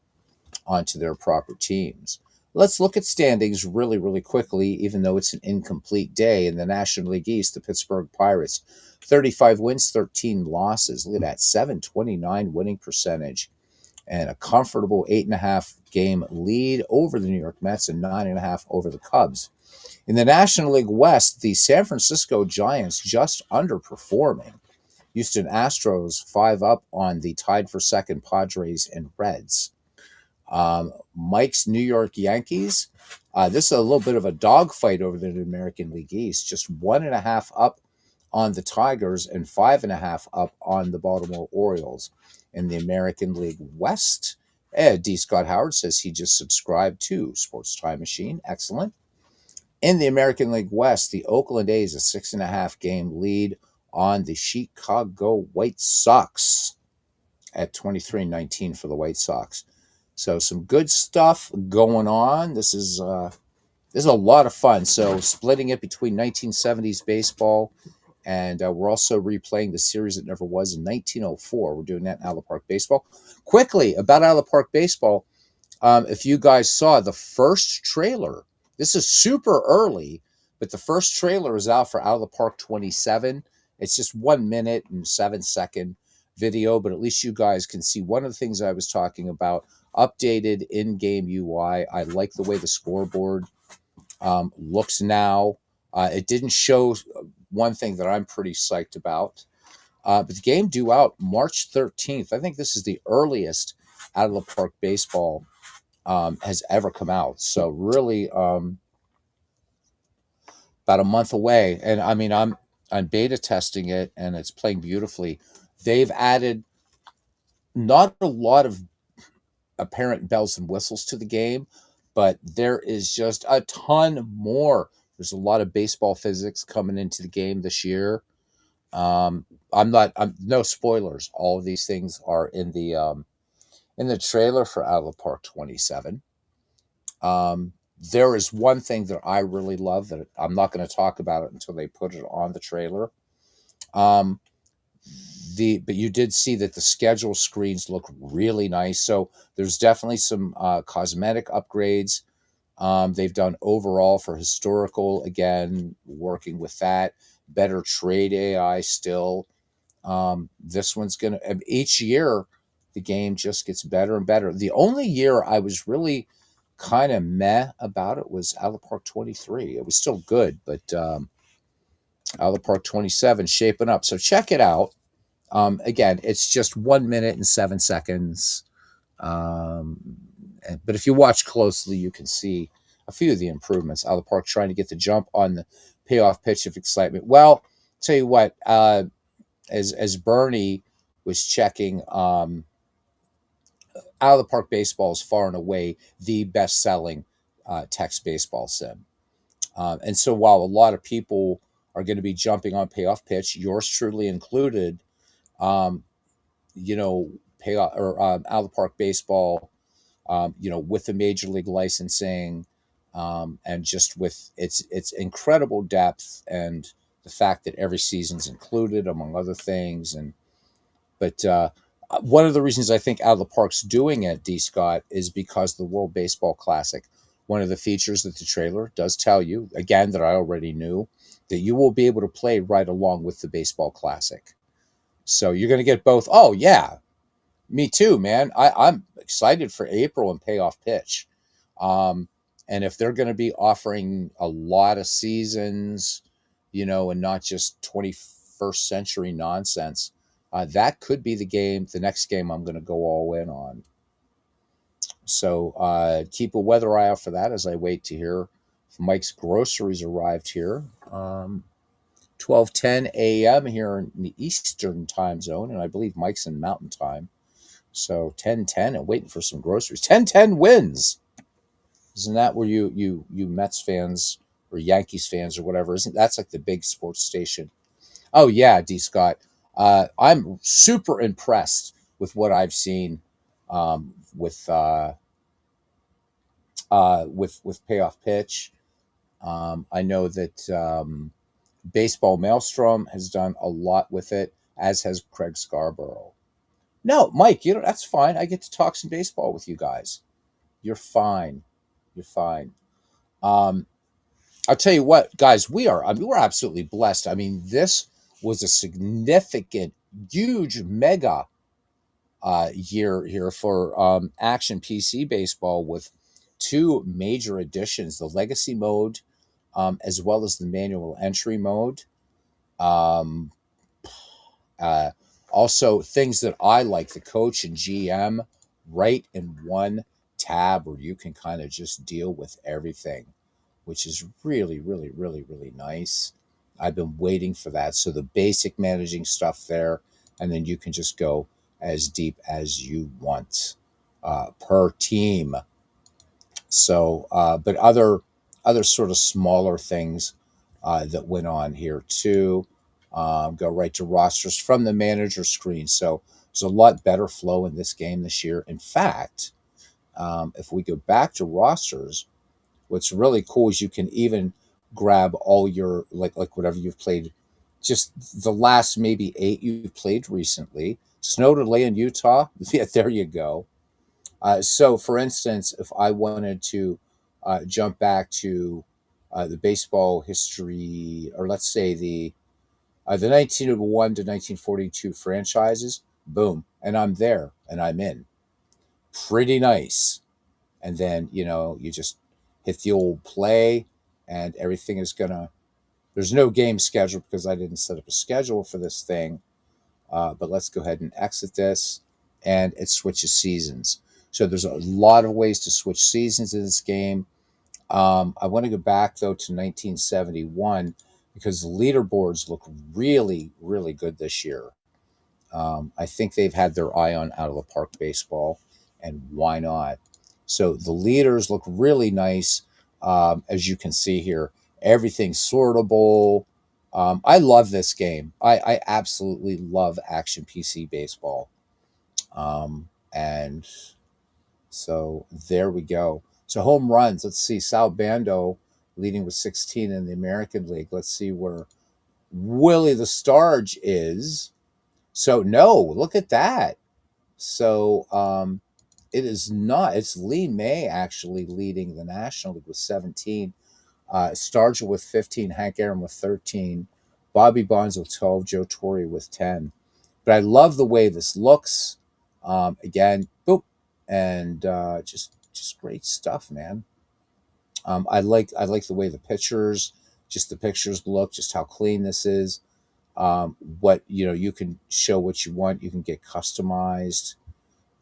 onto their proper teams. Let's look at standings really, really quickly, even though it's an incomplete day. In the National League East, the Pittsburgh Pirates, 35 wins, 13 losses. Look at that, 729 winning percentage and a comfortable 8.5 game lead over the New York Mets and 9.5 over the Cubs. In the National League West, the San Francisco Giants just underperforming. Houston Astros 5 up on the tied for second Padres and Reds. Mike's New York Yankees. This is a little bit of a dogfight over the American League East. Just 1.5 up on the Tigers and 5.5 up on the Baltimore Orioles. In the American League West, D. Scott Howard says he just subscribed to Sports Time Machine. Excellent. In the American League West, the Oakland A's a 6.5 game lead on the Chicago White Sox at 23-19 for the White Sox. So some good stuff going on. This is a lot of fun. So splitting it between 1970s baseball, and we're also replaying the series that never was in 1904. We're doing that in Out of the Park Baseball. Quickly, about Out of the Park Baseball, if you guys saw the first trailer, this is super early, but the first trailer is out for Out of the Park 27. It's just 1 minute and 7-second video, but at least you guys can see one of the things I was talking about, updated in-game UI. I like the way the scoreboard looks now. It didn't show one thing that I'm pretty psyched about. But the game due out March 13th. I think this is the earliest Out of the Park Baseball has ever come out. So really about a month away. And I mean, I'm beta testing it and it's playing beautifully. They've added not a lot of apparent bells and whistles to the game, but there is just a ton more. There's a lot of baseball physics coming into the game this year. I'm no spoilers. All of these things are in the trailer for Out of the Park 27. There is one thing that I really love that I'm not going to talk about it until they put it on the trailer. But you did see that the schedule screens look really nice. So there's definitely some cosmetic upgrades. They've done overall for historical, again, working with that. Better trade AI still. This one's going to, each year, the game just gets better and better. The only year I was really kind of meh about it was Out of the Park 23. It was still good, but Out of the Park 27 shaping up. So check it out. Again, it's just 1 minute and 7 seconds. But if you watch closely, you can see a few of the improvements. Out of the Park trying to get the jump on the payoff pitch of excitement. Well, tell you what, as Bernie was checking, Out of the Park Baseball is far and away the best-selling text baseball sim. And so while a lot of people are going to be jumping on payoff pitch, yours truly included, payoff or Out of the Park Baseball, with the major league licensing, and just with its incredible depth and the fact that every season's included, among other things. But one of the reasons I think Out of the Park's doing it, D. Scott, is because the World Baseball Classic. One of the features that the trailer does tell you, again, that I already knew, that you will be able to play right along with the Baseball Classic. So you're going to get both. Oh, yeah. Me too, man. I'm excited for April and payoff pitch. And if they're going to be offering a lot of seasons, and not just 21st century nonsense, that could be the next game I'm going to go all in on. So keep a weather eye out for that as I wait to hear if Mike's groceries arrived here. 12:10 a.m. here in the Eastern time zone, and I believe Mike's in Mountain time. So 10:10 and waiting for some groceries. 10:10 wins. Isn't that where you Mets fans or Yankees fans or whatever? Isn't that's like the big sports station? Oh yeah, D Scott. I'm super impressed with what I've seen with payoff pitch. I know that Baseball Maelstrom has done a lot with it, as has Craig Scarborough. No, Mike, that's fine. I get to talk some baseball with you guys. You're fine. You're fine. Um, I'll tell you what, guys, we're absolutely blessed. I mean, this was a significant, huge, mega year here for Action PC Baseball with two major additions: the Legacy mode, as well as the manual entry mode. Um, uh, Also, things that I like, the coach and GM, right in one tab where you can kind of just deal with everything, which is really, really, really, really nice. I've been waiting for that. So the basic managing stuff there, and then you can just go as deep as you want per team. So, but other sort of smaller things that went on here too. Go right to rosters from the manager screen. So there's a lot better flow in this game this year. In fact, if we go back to rosters, what's really cool is you can even grab all your like whatever you've played, just the last maybe 8 you've played recently. Snow delay in Utah. Yeah, there you go. So, for instance, if I wanted to jump back to the baseball history, or let's say the 1901 to 1942 franchises, boom, and I'm there and I'm in. Pretty nice. And then you just hit the old play, and everything is gonna. There's no game schedule because I didn't set up a schedule for this thing. But let's go ahead and exit this, and it switches seasons. So there's a lot of ways to switch seasons in this game. I want to go back though to 1971 because the leaderboards look really, really good this year. I think they've had their eye on out of the park baseball, and why not? So the leaders look really nice, as you can see here. Everything's sortable. I love this game. I absolutely love Action PC Baseball. And so there we go. So home runs. Let's see. Sal Bando leading with 16 in the American League. Let's see where Willie the Starge is. So no, look at that. So it is not. It's Lee May actually leading the National League with 17. Stargell with 15. Hank Aaron with 13. Bobby Bonds with 12. Joe Torre with 10. But I love the way this looks. Again, boop, and just great stuff, man. I like the way the pictures look, just how clean this is. What you can show what you want. You can get customized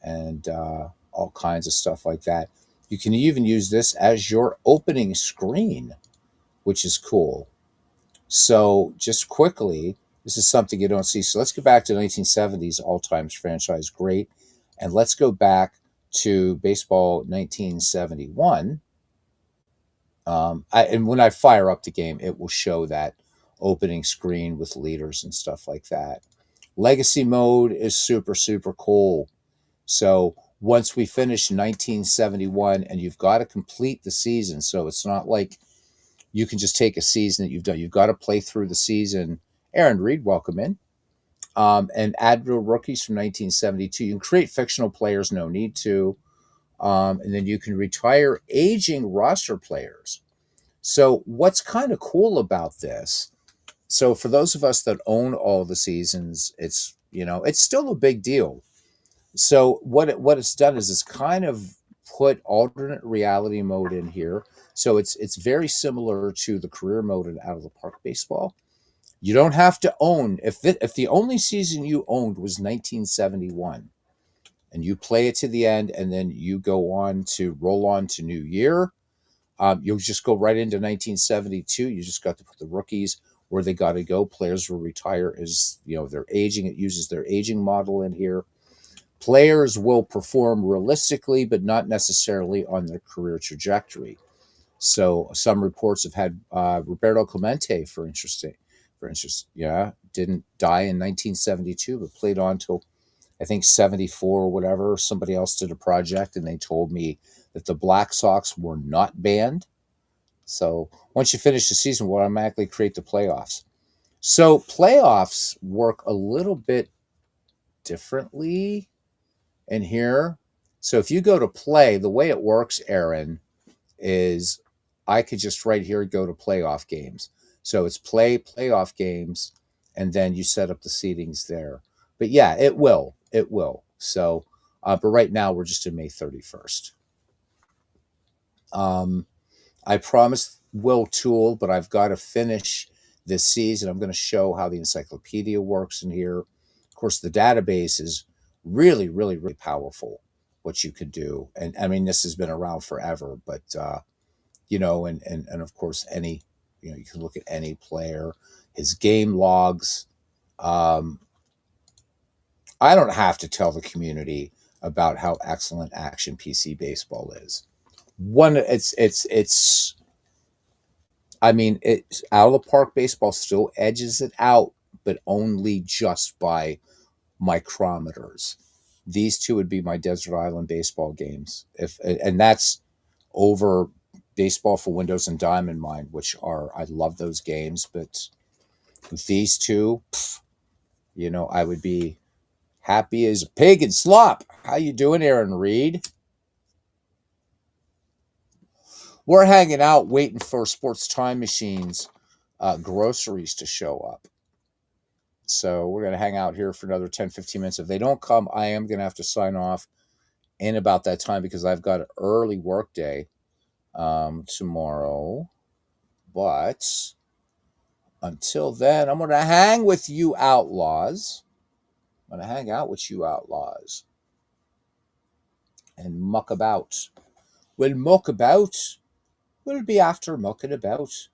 and all kinds of stuff like that. You can even use this as your opening screen, which is cool. So just quickly, this is something you don't see. So let's go back to 1970s all-times franchise great, and let's go back to baseball 1971. And when I fire up the game, it will show that opening screen with leaders and stuff like that. Legacy mode is super, super cool. So once we finish 1971, and you've got to complete the season, so it's not like you can just take a season that you've done. You've got to play through the season. Aaron Reed, welcome in. And add real rookies from 1972. You can create fictional players, no need to. And then you can retire aging roster players. So what's kind of cool about this? So for those of us that own all the seasons, it's still a big deal. So what it's done is it's kind of put alternate reality mode in here. So it's very similar to the career mode in Out of the Park Baseball. You don't have to own if the only season you owned was 1971 and you play it to the end and then you go on to roll on to New Year, you'll just go right into 1972. You just got to put the rookies where they got to go. Players will retire as they're aging. It uses their aging model in here. Players will perform realistically, but not necessarily on their career trajectory. So some reports have had Roberto Clemente, for instance, didn't die in 1972, but played on till I think 74 or whatever. Somebody else did a project, and they told me that the Black Sox were not banned. So once you finish the season, we'll automatically create the playoffs. So playoffs work a little bit differently in here. So if you go to play, the way it works, Aaron, is I could just right here go to playoff games. So it's playoff games, and then you set up the seedings there. But yeah, it will. So, but right now we're just in May 31st. I promised Will Tool, but I've got to finish this season. I'm going to show how the encyclopedia works in here. Of course, the database is really, really, really powerful, what you could do. And I mean, this has been around forever, but, and of course, you can look at any player, his game logs. I don't have to tell the community about how excellent Action PC Baseball is. It's I mean, it's Out of the Park Baseball still edges it out, but only just by micrometers. These two would be my Desert Island baseball games, and that's over Baseball for Windows and Diamond Mine, which I love those games, but with these two, I would be happy as a pig in slop. How you doing, Aaron Reed? We're hanging out waiting for Sports Time Machines groceries to show up. So we're going to hang out here for another 10, 15 minutes. If they don't come, I am going to have to sign off in about that time because I've got an early work day tomorrow. But until then, I'm going to hang with you outlaws. I'm going to hang out with you outlaws and muck about. We'll muck about. We'll be after mucking about.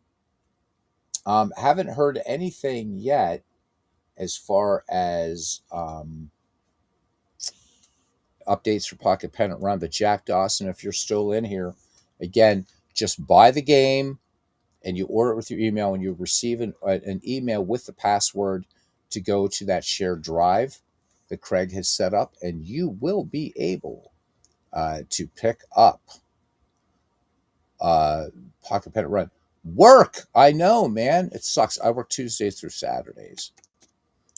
Haven't heard anything yet as far as updates for Pocket Pennant Run. But Jack Dawson, if you're still in here, again, just buy the game and you order it with your email and you receive an email with the password to go to that shared drive that Craig has set up, and you will be able to pick up Pocket Pennant Run. Work! I know, man. It sucks. I work Tuesdays through Saturdays.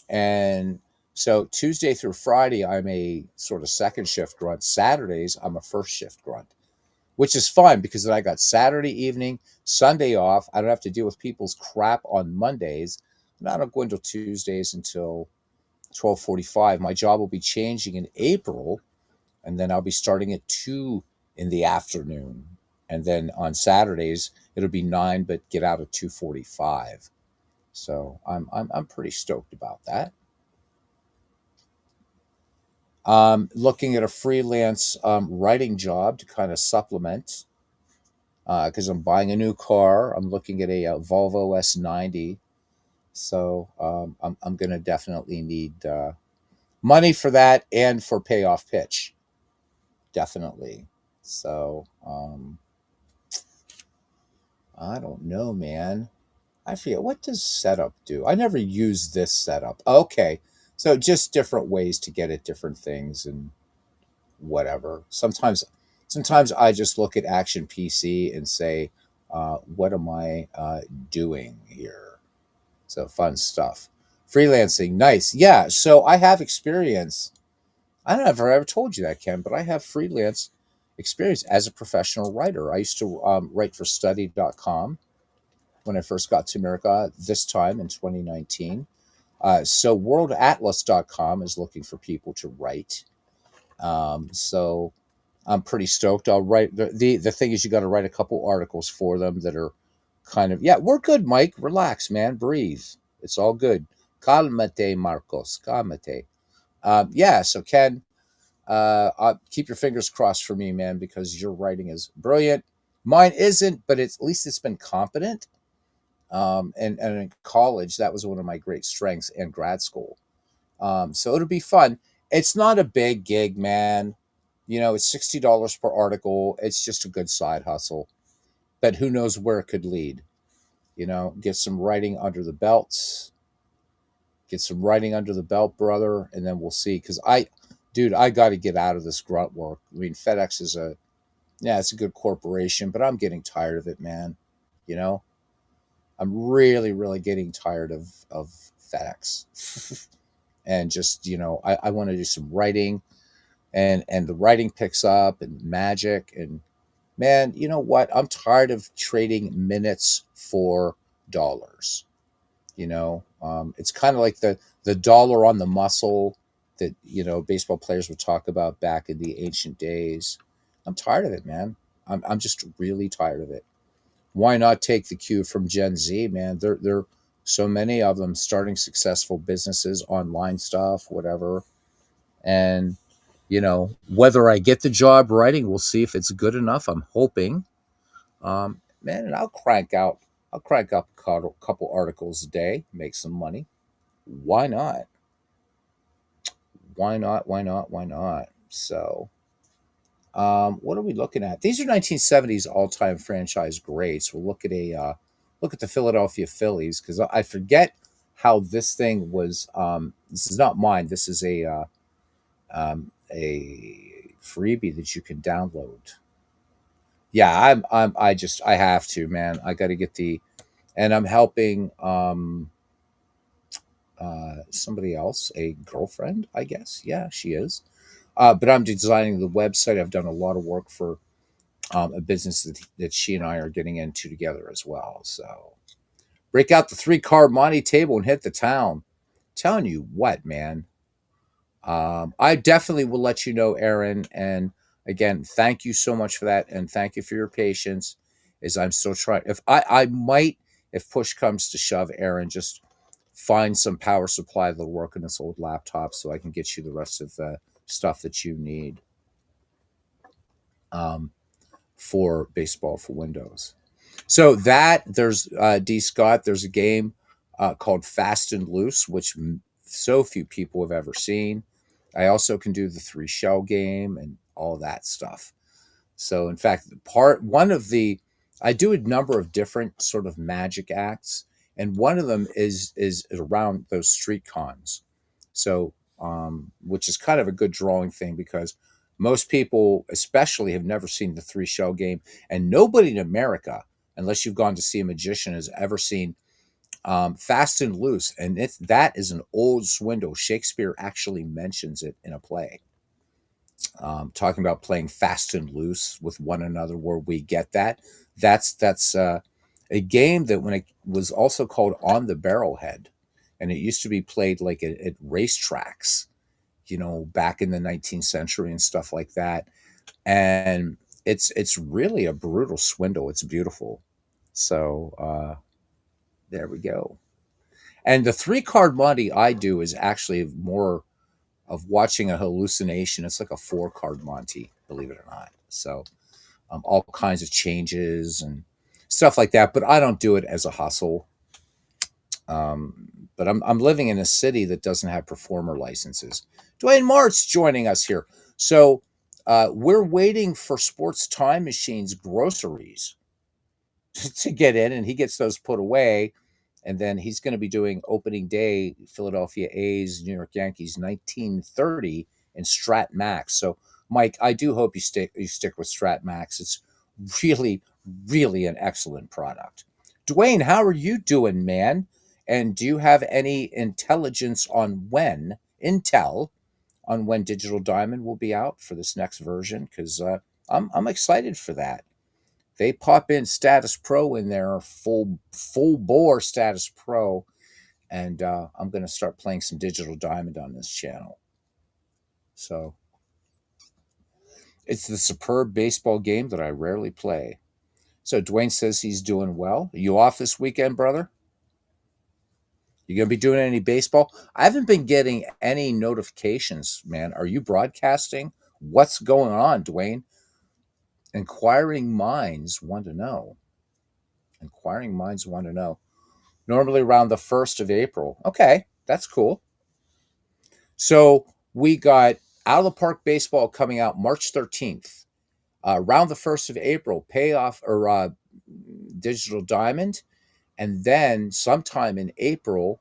And so Tuesday through Friday, I'm a sort of second shift grunt. Saturdays, I'm a first shift grunt, which is fun because then I got Saturday evening, Sunday off. I don't have to deal with people's crap on Mondays. And I don't go until Tuesdays until 12:45. My job will be changing in April, and then I'll be starting at 2 in the afternoon. And then on Saturdays, it'll be 9, but get out at 2:45. So I'm pretty stoked about that. Looking at a freelance writing job to kind of supplement because I'm buying a new car. I'm looking at a Volvo S90. So I'm going to definitely need money for that and for payoff pitch. Definitely. So I don't know, man. I forget, what does setup do? I never use this setup. Okay. So just different ways to get at different things and whatever. Sometimes I just look at Action PC and say, what am I doing here? So fun stuff. Freelancing, nice. Yeah, so I have experience. I don't know if I ever told you that, Ken, but I have freelance experience as a professional writer. I used to write for study.com when I first got to America this time in 2019. So worldatlas.com is looking for people to write. So I'm pretty stoked. I'll write the thing is you got to write a couple articles for them that are kind of, yeah, we're good, Mike. Relax, man. Breathe. It's all good. Calmate, Marcos. Calmate. Yeah. So Ken, keep your fingers crossed for me, man, because your writing is brilliant. Mine isn't, but at least it's been competent. And in college, that was one of my great strengths, and grad school. So it'll be fun. It's not a big gig, man. It's $60 per article. It's just a good side hustle. But who knows where it could lead? Get some writing under the belts. Get some writing under the belt, brother, and then we'll see. Because dude, I got to get out of this grunt work. I mean, FedEx is yeah, it's a good corporation, but I'm getting tired of it, man. You know, I'm really, really getting tired of FedEx. And just, I want to do some writing, and the writing picks up, and magic. And man, you know what? I'm tired of trading minutes for dollars. It's kind of like the dollar on the muscle that baseball players would talk about back in the ancient days. I'm tired of it, man. I'm just really tired of it. Why not take the cue from Gen Z, man? There so many of them starting successful businesses, online stuff, whatever. And whether I get the job writing, we'll see if it's good enough. I'm hoping. Man, and I'll crank up a couple articles a day, make some money. Why not? Why not? Why not? Why not? So, what are we looking at? These are 1970s all-time franchise greats. We'll look at the Philadelphia Phillies, because I forget how this thing was. This is not mine. This is a freebie that you can download. Yeah, I have to, man. I got to get and I'm helping somebody else, a girlfriend, I guess. Yeah, she is. But I'm designing the website. I've done a lot of work for a business that she and I are getting into together as well. So break out the 3-card Monte table and hit the town. Telling you what, man. I definitely will let you know, Aaron. And again, thank you so much for that, and thank you for your patience. As I'm still trying, if I might, if push comes to shove, Aaron, just find some power supply that'll work on this old laptop, so I can get you the rest of the stuff that you need um, for baseball for Windows. So there's D Scott. There's a game called Fast and Loose, which so few people have ever seen. I also can do the 3 shell game and all that stuff. So in fact, one of the I do a number of different sort of magic acts, and one of them is around those street cons. So which is kind of a good drawing thing, because most people, especially, have never seen the 3 shell game, and nobody in America, unless you've gone to see a magician, has ever seen Fast and Loose. And that is an old swindle. Shakespeare actually mentions it in a play, talking about playing fast and loose with one another, where we get that. That's a game that, when it was also called On the Barrelhead, and it used to be played like at racetracks, back in the 19th century and stuff like that. And it's really a brutal swindle. It's beautiful. So there we go. And the 3-card Monte I do is actually more of watching a hallucination. It's like a 4-card Monte, believe it or not. So all kinds of changes and stuff like that. But I don't do it as a hustle. But I'm living in a city that doesn't have performer licenses. Dwayne Martz joining us here. So we're waiting for Sports Time Machine's groceries to get in, and he gets those put away. And then he's going to be doing opening day, Philadelphia A's, New York Yankees, 1930 in Strat Max. So, Mike, I do hope you stick with Strat Max. It's really, really an excellent product. Dwayne, how are you doing, man? And do you have any intel on when Digital Diamond will be out for this next version? Because I'm excited for that. They pop in Status Pro in there, full bore Status Pro, and I'm going to start playing some Digital Diamond on this channel. So It's the superb baseball game that I rarely play. So Dwayne says he's doing well. Are you off this weekend, brother? You gonna be doing any baseball? I haven't been getting any notifications, man. Are you broadcasting? What's going on, Dwayne? Inquiring minds want to know. Inquiring minds want to know. Normally around the 1st of April. Okay, that's cool. So we got Out of the Park Baseball coming out March 13th. Around the 1st of April, Payoff or Digital Diamond. And then sometime in April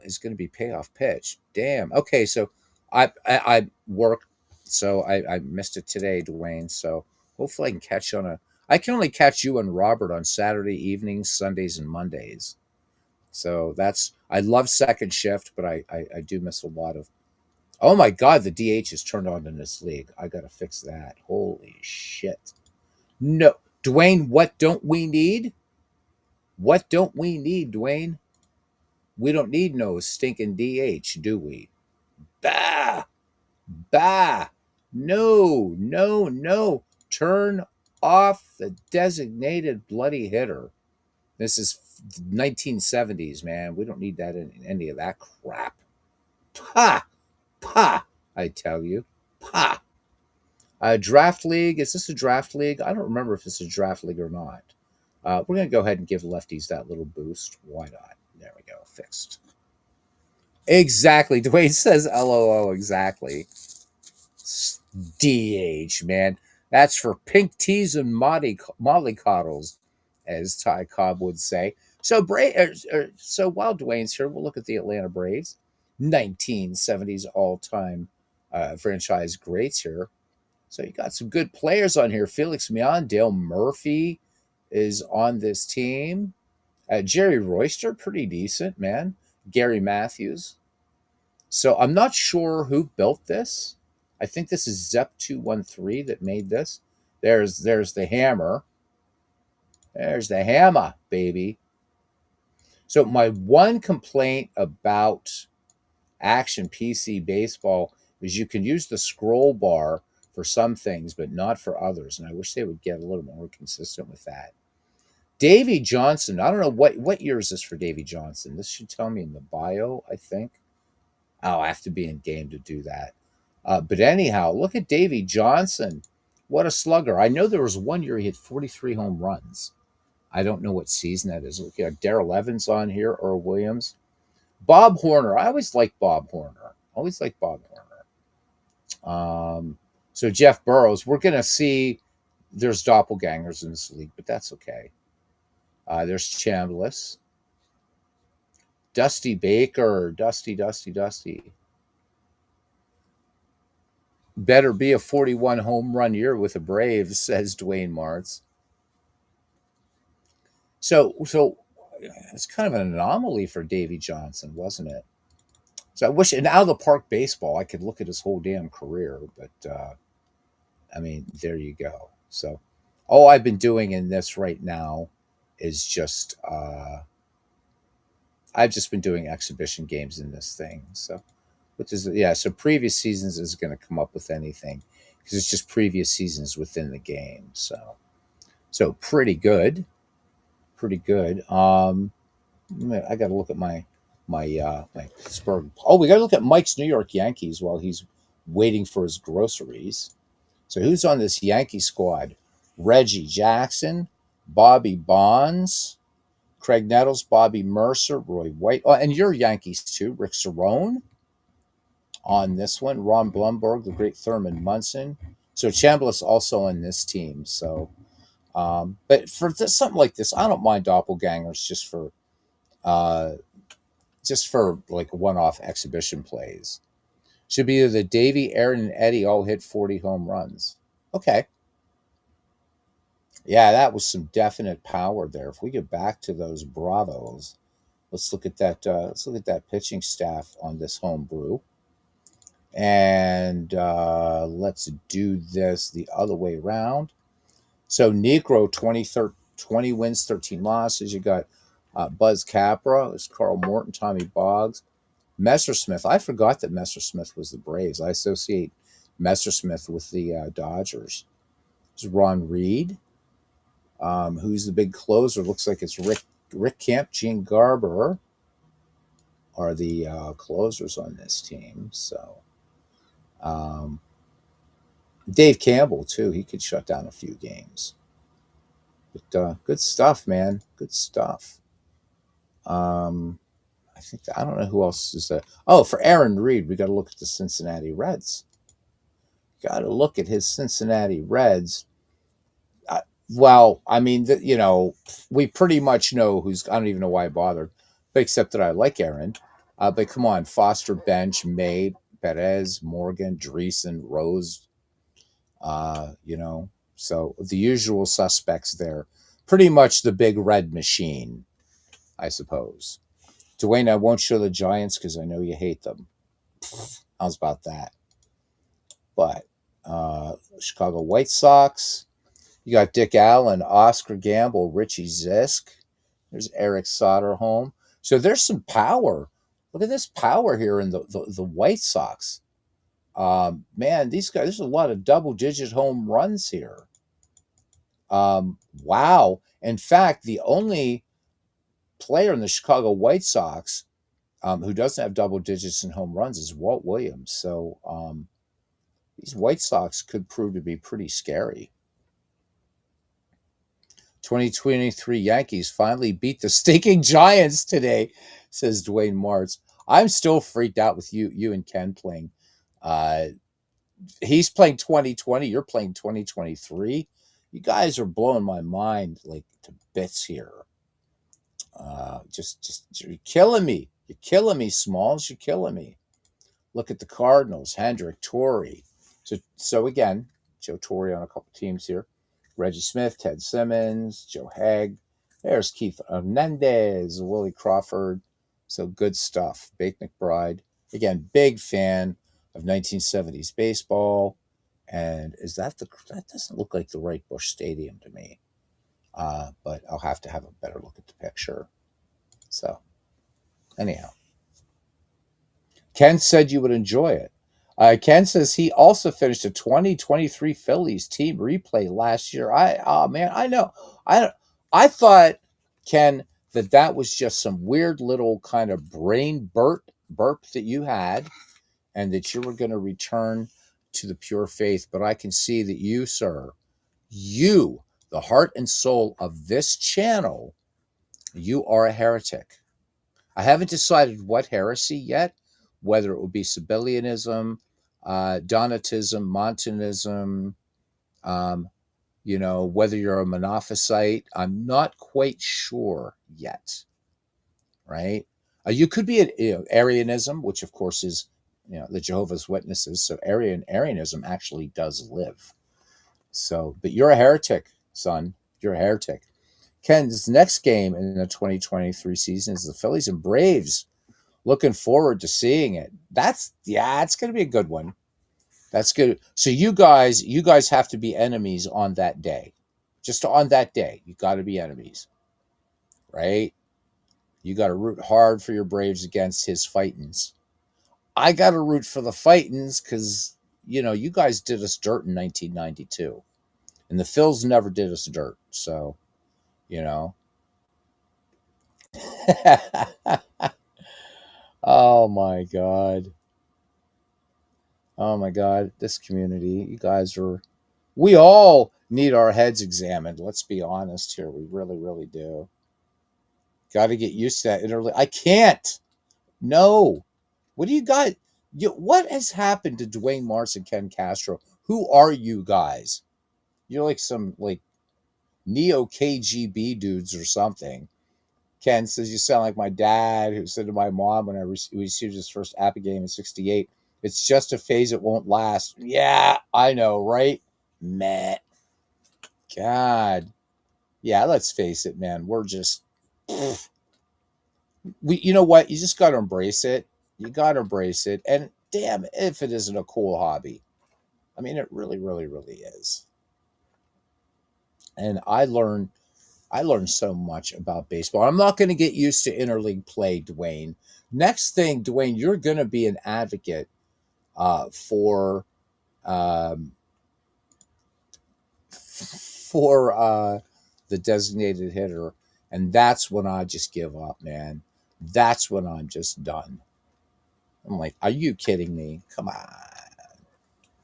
is going to be Payoff Pitch. Damn. Okay, so I work, so I missed it today, Dwayne. So hopefully I can catch you on a. I can only catch you and Robert on Saturday evenings, Sundays, and Mondays. So that's I love second shift, but I do miss a lot of. Oh my God, the DH is turned on in this league. I gotta fix that. Holy shit! No, Dwayne, what don't we need? What don't we need, Dwayne? We don't need no stinking DH, do we? Bah! Bah! No, no, no. Turn off the designated bloody hitter. This is 1970s, man. We don't need that in any of that crap. Pa! Pa! I tell you. Pa! Draft league. Is this a draft league? I don't remember if it's a draft league or not. We're going to go ahead and give lefties that little boost. Why not? There we go. Fixed. Exactly. Dwayne says LOL. Exactly. DH, man. That's for pink teas and mollycoddles, as Ty Cobb would say. So while Dwayne's here, we'll look at the Atlanta Braves. 1970s all-time franchise greats here. So you got some good players on here. Felix Mian, Dale Murphy is on this team. Jerry Royster, pretty decent, man. Gary Matthews. So I'm not sure who built this. I think this is Zep213 that made this. There's the hammer. There's the hammer, baby. So my one complaint about Action PC Baseball is you can use the scroll bar for some things, but not for others. And I wish they would get a little more consistent with that. Davey Johnson. I don't know what year is this for Davey Johnson. This should tell me in the bio, I think. Oh, I have to be in game to do that. But anyhow, look at Davey Johnson. What a slugger. I know there was one year he hit 43 home runs. I don't know what season that is. Look at Darrell Evans on here, Earl Williams. Bob Horner. I always like Bob Horner. Always like Bob Horner. So Jeff Burrows. We're going to see there's doppelgangers in this league, but that's okay. There's Chambliss. Dusty Baker. Dusty. Better be a 41 home run year with the Braves, says Dwayne Martz. So it's kind of an anomaly for Davey Johnson, wasn't it? So I wish, and out of the park baseball, I could look at his whole damn career, but I mean, there you go. So all I've been doing in this right now is just I've just been doing exhibition games in this thing. So which is so previous seasons is going to come up with anything because it's just previous seasons within the game. So pretty good. I got to look at my Pittsburgh. Oh, we got to look at Mike's New York Yankees while he's waiting for his groceries. So who's on this Yankee squad? Reggie Jackson, Bobby Bonds, Craig Nettles, Bobby Mercer, Roy White. Oh, and your Yankees too. Rick Cerrone on this one. Ron Blumberg, the great Thurman Munson. So Chambliss also on this team. So, but for something like this, I don't mind doppelgangers just for like one-off exhibition plays. Should be either the Davey, Aaron, and Eddie all hit 40 home runs. Okay. Yeah, that was some definite power there. If we get back to those Bravos, let's look at that. Let's look at that pitching staff on this home brew, and let's do this the other way around. So Negro 20 wins, 13 losses. You got Buzz Capra, there's Carl Morton, Tommy Boggs, Messersmith. I forgot that Messersmith was the Braves. I associate Messersmith with the Dodgers. There's Ron Reed, who's the big closer. Looks like it's Rick Camp, Gene Garber are the closers on this team. So um, Dave Campbell too. He could shut down a few games. But good stuff, man. Good stuff. Um, I don't know who else is there. Oh, for Aaron Reed, we got to look at the Cincinnati Reds. Got to look at his Cincinnati Reds. Well, I mean, we pretty much know who's. I don't even know why I bothered, but except that I like Aaron. But come on, Foster, Bench, May, Perez, Morgan, Dreesen, Rose. So the usual suspects there. Pretty much the big red machine, I suppose. Dwayne, I won't show the Giants because I know you hate them. How's about that? But Chicago White Sox. You got Dick Allen, Oscar Gamble, Richie Zisk. There's Eric Soderholm. So there's some power. Look at this power here in the White Sox. Man, these guys, there's a lot of double-digit home runs here. Wow. In fact, the only player in the Chicago White Sox who doesn't have double digits in home runs is Walt Williams. So these White Sox could prove to be pretty scary. 2023 Yankees finally beat the stinking Giants today, says Dwayne Martz. I'm still freaked out with you and Ken playing. He's playing 2020. You're playing 2023. You guys are blowing my mind like to bits here. Just you're killing me. You're killing me, Smalls. You're killing me. Look at the Cardinals. Hendrick, Torrey. So again, Joe Torre on a couple teams here. Reggie Smith, Ted Simmons, Joe Haig. There's Keith Hernandez, Willie Crawford. So good stuff. Bake McBride. Again, big fan of 1970s baseball. And that doesn't look like the Wright Bush Stadium to me. But I'll have to have a better look at the picture. So anyhow, Ken said you would enjoy it. Ken says he also finished a 2023 Phillies team replay last year. I know. I thought, Ken, that was just some weird little kind of brain burp that you had, and that you were going to return to the pure faith. But I can see that you, sir, you, the heart and soul of this channel, you are a heretic. I haven't decided what heresy yet, whether it would be Sabellianism, Donatism, Montanism, whether you're a Monophysite. I'm not quite sure yet, right? You could be an Arianism, which of course is, the Jehovah's Witnesses. So Arianism actually does live. So, but you're a heretic, son. You're a heretic. Ken's next game in the 2023 season is the Phillies and Braves. Looking forward to seeing it. It's going to be a good one. That's good. So you guys have to be enemies on that day. Just on that day, you got to be enemies, right? You got to root hard for your Braves against his Fightins. I got to root for the Fightins because, you guys did us dirt in 1992. And the Phils never did us dirt. So, Oh my God. Oh my God. This community, you guys we all need our heads examined. Let's be honest here. We really, really do. Got to get used to that. I can't. No. What do you got? What has happened to Dwayne Martz and Ken Castro? Who are you guys? You're like some neo KGB dudes or something. Ken says you sound like my dad, who said to my mom when I received his first Appy game in '68, "It's just a phase; it won't last." Yeah, I know, right? Meh. God. Yeah, let's face it, man. We're just you know what? You just got to embrace it. You got to embrace it. And damn, if it isn't a cool hobby. I mean, it really, really, really is. And I learned so much about baseball. I'm not going to get used to interleague play, Dwayne. Next thing, Dwayne, you're going to be an advocate for um, for the designated hitter, and that's when I just give up, man. That's when I'm just done. I'm like, are you kidding me? Come on,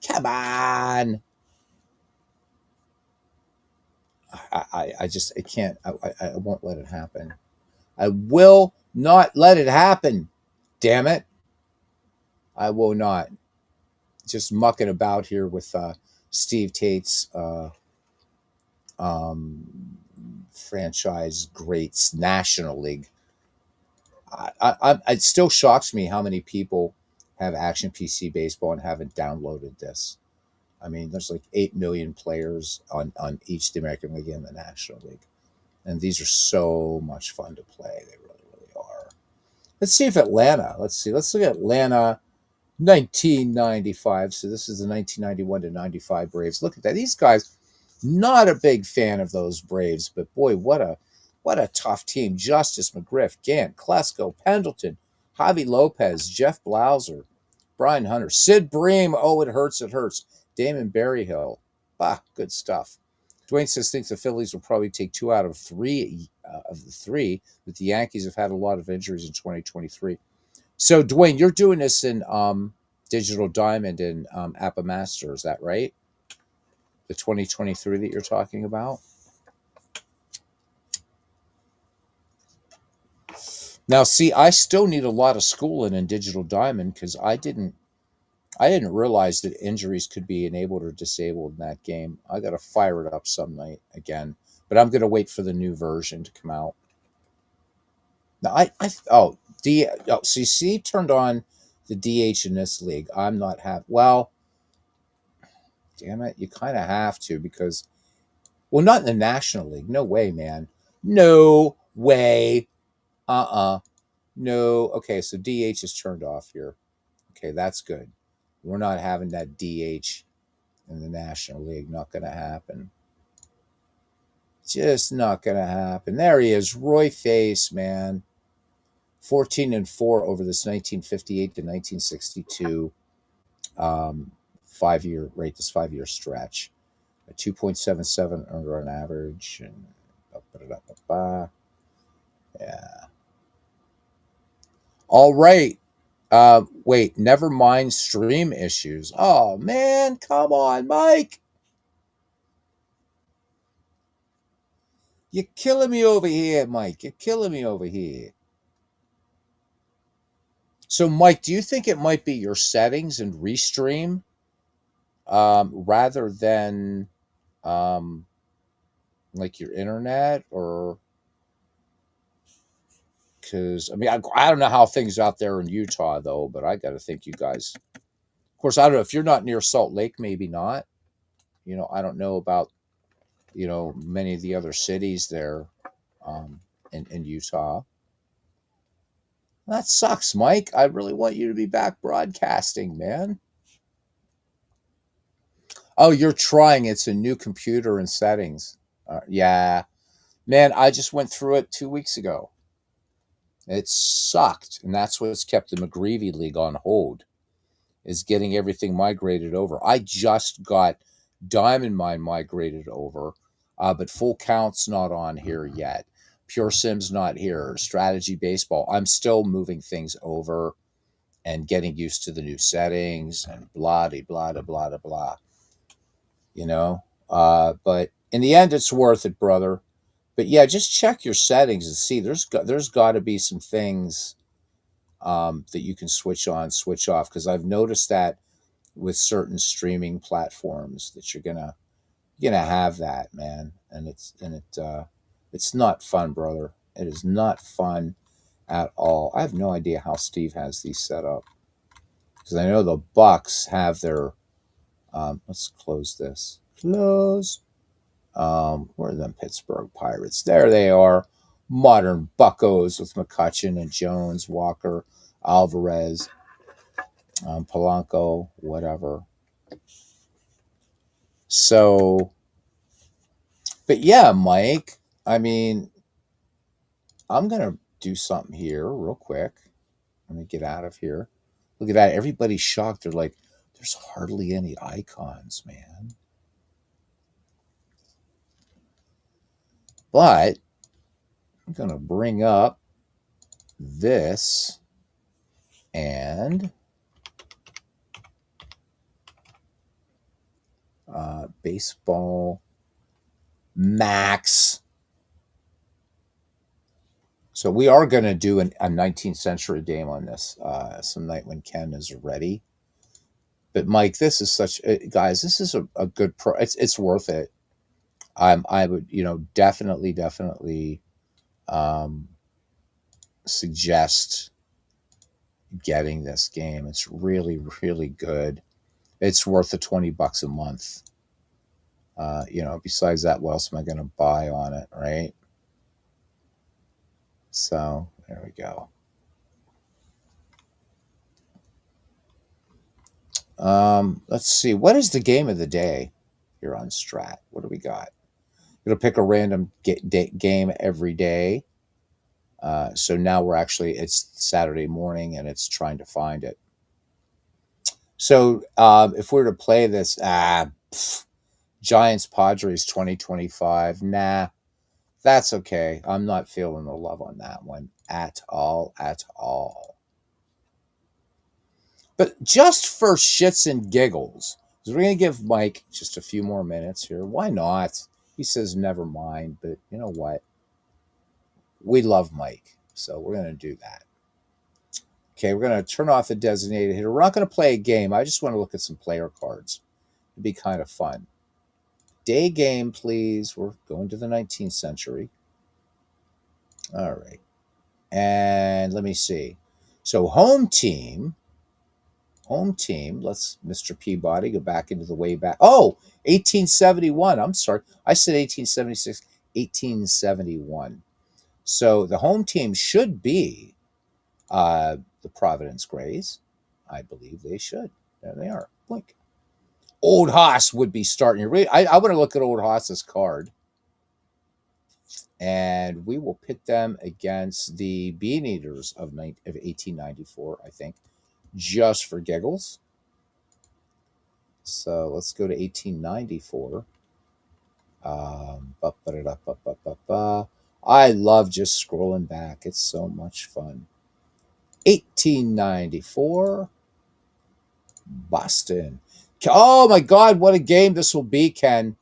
come on. I can't. I won't let it happen. I will not let it happen. Damn it. I will not. Just mucking about here with Steve Tate's um, franchise greats National League. It still shocks me how many people have Action PC Baseball and haven't downloaded this. I mean, there's like 8 million players on each the American League and the National League. And these are so much fun to play. They really, really are. Let's see if Atlanta, let's see. Let's look at Atlanta 1995. So this is the 1991 to 95 Braves. Look at that. These guys, not a big fan of those Braves, but boy, what a tough team. Justice, McGriff, Gant, Klesko, Pendleton, Javi Lopez, Jeff Blauser, Brian Hunter, Sid Bream. Oh, it hurts, it hurts. Damon Berryhill. Bah, good stuff. Dwayne says thinks the Phillies will probably take 2 out of 3 of the 3, but the Yankees have had a lot of injuries in 2023. So, Dwayne, you're doing this in Digital Diamond and Appamaster, is that right? The 2023 that you're talking about? Now, see, I still need a lot of schooling in Digital Diamond because I didn't realize that injuries could be enabled or disabled in that game. I got to fire it up some night again, but I'm going to wait for the new version to come out. Now, so you see, turned on the DH in this league. I'm not happy. Well, damn it, you kind of have to because, well, not in the National League. No way, man. No way. No. Okay, so DH is turned off here. Okay, that's good. We're not having that DH in the National League. Not going to happen. Just not going to happen. There he is, Roy Face, man. 14-4 over this 1958 to 1962 um, 5-year rate. This 5-year stretch, a 2.77 earned run average, and yeah. All right. Wait, never mind stream issues. Oh man, come on, Mike. You're killing me over here, Mike. You're killing me over here. So, Mike, do you think it might be your settings and restream rather than um, like your internet? Or because, I mean, I don't know how things out there in Utah, though, but I got to think you guys, of course, I don't know if you're not near Salt Lake, maybe not. I don't know about, many of the other cities there um, in Utah. That sucks, Mike. I really want you to be back broadcasting, man. Oh, you're trying. It's a new computer and settings. Yeah. Man, I just went through it 2 weeks ago. It sucked. And that's what's kept the McGreevy League on hold, is getting everything migrated over. I just got Diamond Mine migrated over, but Full Count's not on here yet. Pure Sim's not here. Strategy Baseball. I'm still moving things over and getting used to the new settings and blah, blah, blah, blah, blah. But in the end, it's worth it, brother. But yeah, just check your settings and see. There's got to be some things that you can switch on, switch off, because I've noticed that with certain streaming platforms that you're gonna have that, man, and it's not fun, brother. It is not fun at all. I have no idea how Steve has these set up because I know the Bucks have their. Let's close this. Close. Where are them Pittsburgh Pirates? There they are. Modern Buccos with McCutcheon and Jones, Walker, Alvarez, Polanco, whatever. So, but yeah, Mike, I mean, I'm going to do something here real quick. Let me get out of here. Look at that. Everybody's shocked. They're like, There's hardly any icons, man. But I'm going to bring up this and baseball max. So we are going to do a 19th century game on this some night when Ken is ready. But Mike, this is such guys. This is a good pro. It's worth it. I would definitely um, suggest getting this game. It's really good. It's worth the $20 a month. Besides that, what else am I going to buy on it, right? So there we go. Let's see. What is the game of the day here on Strat? What do we got? It'll pick a random game every day. So now it's Saturday morning and it's trying to find it. So if we were to play this, Giants Padres 2025, nah, that's okay. I'm not feeling the love on that one at all, at all. But just for shits and giggles, because we're going to give Mike just a few more minutes here. Why not? He says never mind, but you know what? We love Mike, so we're going to do that. Okay, we're going to turn off the designated hitter. We're not going to play a game. I just want to look at some player cards. It'd be kind of fun. Day game, please. We're going to the 19th century. All right. And let me see. So home team, let's, Mr. Peabody, go back into the way back. Oh, 1871. I'm sorry. I said 1876, 1871. So the home team should be the Providence Grays. I believe they should. There they are. Blink. Old Haas would be starting. I want to look at Old Haas's card. And we will pit them against the Bean Eaters of 1894, I think, just for giggles. So let's go to 1894. I love just scrolling back. It's so much fun. 1894, Boston. Oh my God, what a game this will be, Ken.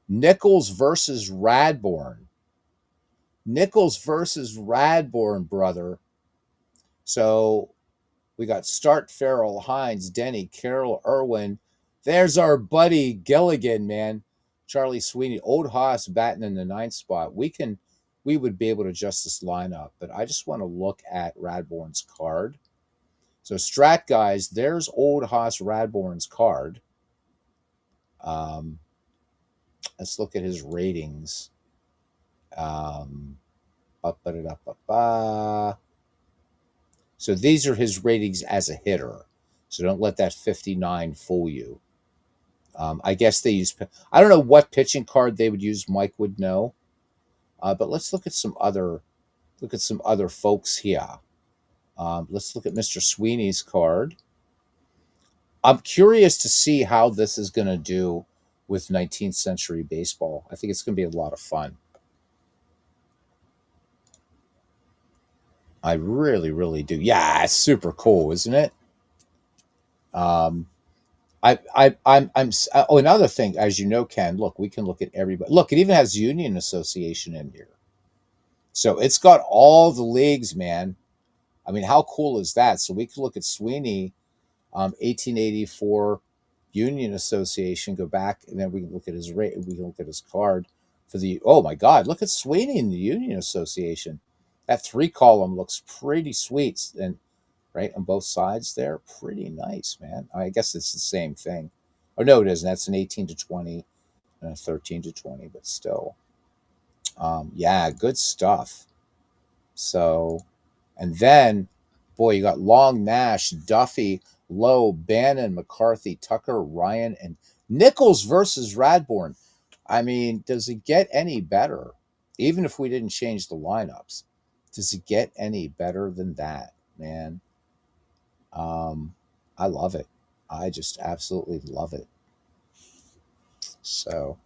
Nichols versus Radbourn. Nichols versus Radbourn, brother. So we got Start, Farrell, Hines, Denny, Carroll, Irwin. There's our buddy Gilligan, man. Charlie Sweeney, Old Haas batting in the 9th spot. We would be able to adjust this lineup, but I just want to look at Radbourn's card. So Strat guys, there's Old Haas Radbourn's card. Let's look at his ratings. So these are his ratings as a hitter. So don't let that 59 fool you. I guess they use. I don't know what pitching card they would use. Mike would know. But let's look at some other folks here. Let's look at Mr. Sweeney's card. I'm curious to see how this is going to do with 19th century baseball. I think it's going to be a lot of fun. I really do. Yeah, it's super cool, isn't it? I'm. Oh, another thing, as you know, Ken. Look, we can look at everybody. Look, it even has Union Association in here, so it's got all the leagues, man. I mean, how cool is that? So we can look at Sweeney, 1884 Union Association. Go back, and then we can look at his rate. We can look at his card for the. Oh my God! Look at Sweeney in the Union Association. That 3-column looks pretty sweet, and right on both sides there, pretty nice, man. I guess it's the same thing. Oh no, it isn't. That's an 18 to 20 and a 13 to 20, but still, yeah, good stuff. So, and then, boy, you got Long, Nash, Duffy, Lowe, Bannon, McCarthy, Tucker, Ryan, and Nichols versus Radbourn. I mean, does it get any better? Even if we didn't change the lineups, does it get any better than that, man? I love it. I just absolutely love it. So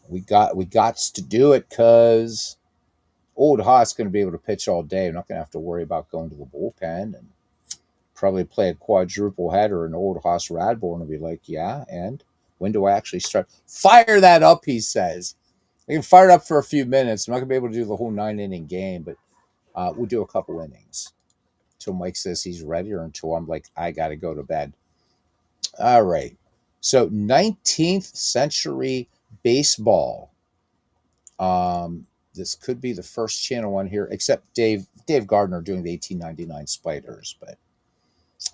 we got to do it because old Haas going to be able to pitch all day. I'm not going to have to worry about going to the bullpen and probably play a quadruple header. And old Haas Radborn will be like, yeah, and when do I actually start? Fire that up, he says. I can fire it up for a few minutes. I'm not going to be able to do the whole 9 inning game, but we'll do a couple innings until Mike says he's ready or until I'm like, I got to go to bed. All right. So 19th century baseball. This could be the first channel on here, except Dave Gardner doing the 1899 Spiders. But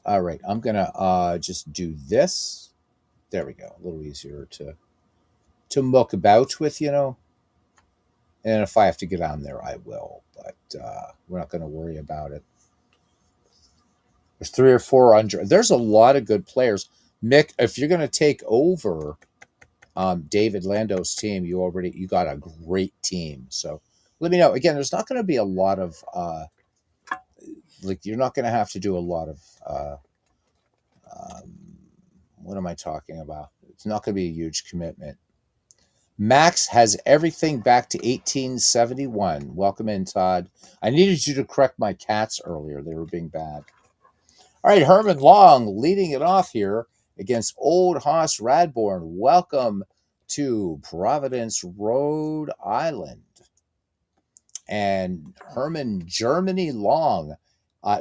all right, I'm gonna just do this. There we go. A little easier to muck about with, And if I have to get on there, I will. But we're not going to worry about it. There's 3 or 4 under. There's a lot of good players. Mick, if you're going to take over David Lando's team, you got a great team. So let me know. Again, there's not going to be a lot of you're not going to have to do a lot of um, what am I talking about? It's not going to be a huge commitment. Max has everything back to 1871. Welcome in, Todd. I needed you to correct my cats earlier. They were being bad. All right, Herman Long leading it off here against Old Haas Radborn. Welcome to Providence, Rhode Island. And Herman Germany Long.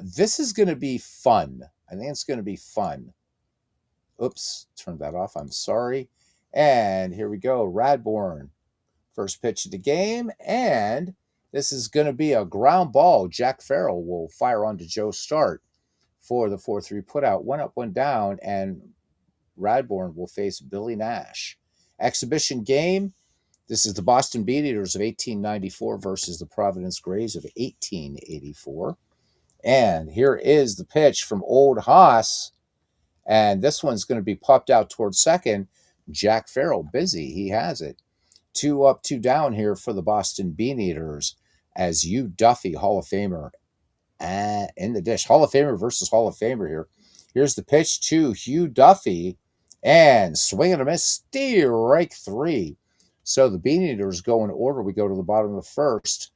This is going to be fun. I think it's going to be fun. Oops, turned that off. I'm sorry. And here we go. Radborn. First pitch of the game. And this is going to be a ground ball. Jack Farrell will fire on to Joe Start for the 4-3 putout. 1 up, 1 down. And Radborn will face Billy Nash. Exhibition game. This is the Boston Bean Eaters of 1894 versus the Providence Grays of 1884. And here is the pitch from Old Haas. And this one's going to be popped out towards second. Jack Farrell busy. He has it. 2 up, 2 down here for the Boston Bean Eaters as Hugh Duffy, Hall of Famer, in the dish. Hall of Famer versus Hall of Famer here. Here's the pitch to Hugh Duffy. And swing and a miss. Strike 3. So the Bean Eaters go in order. We go to the bottom of the first.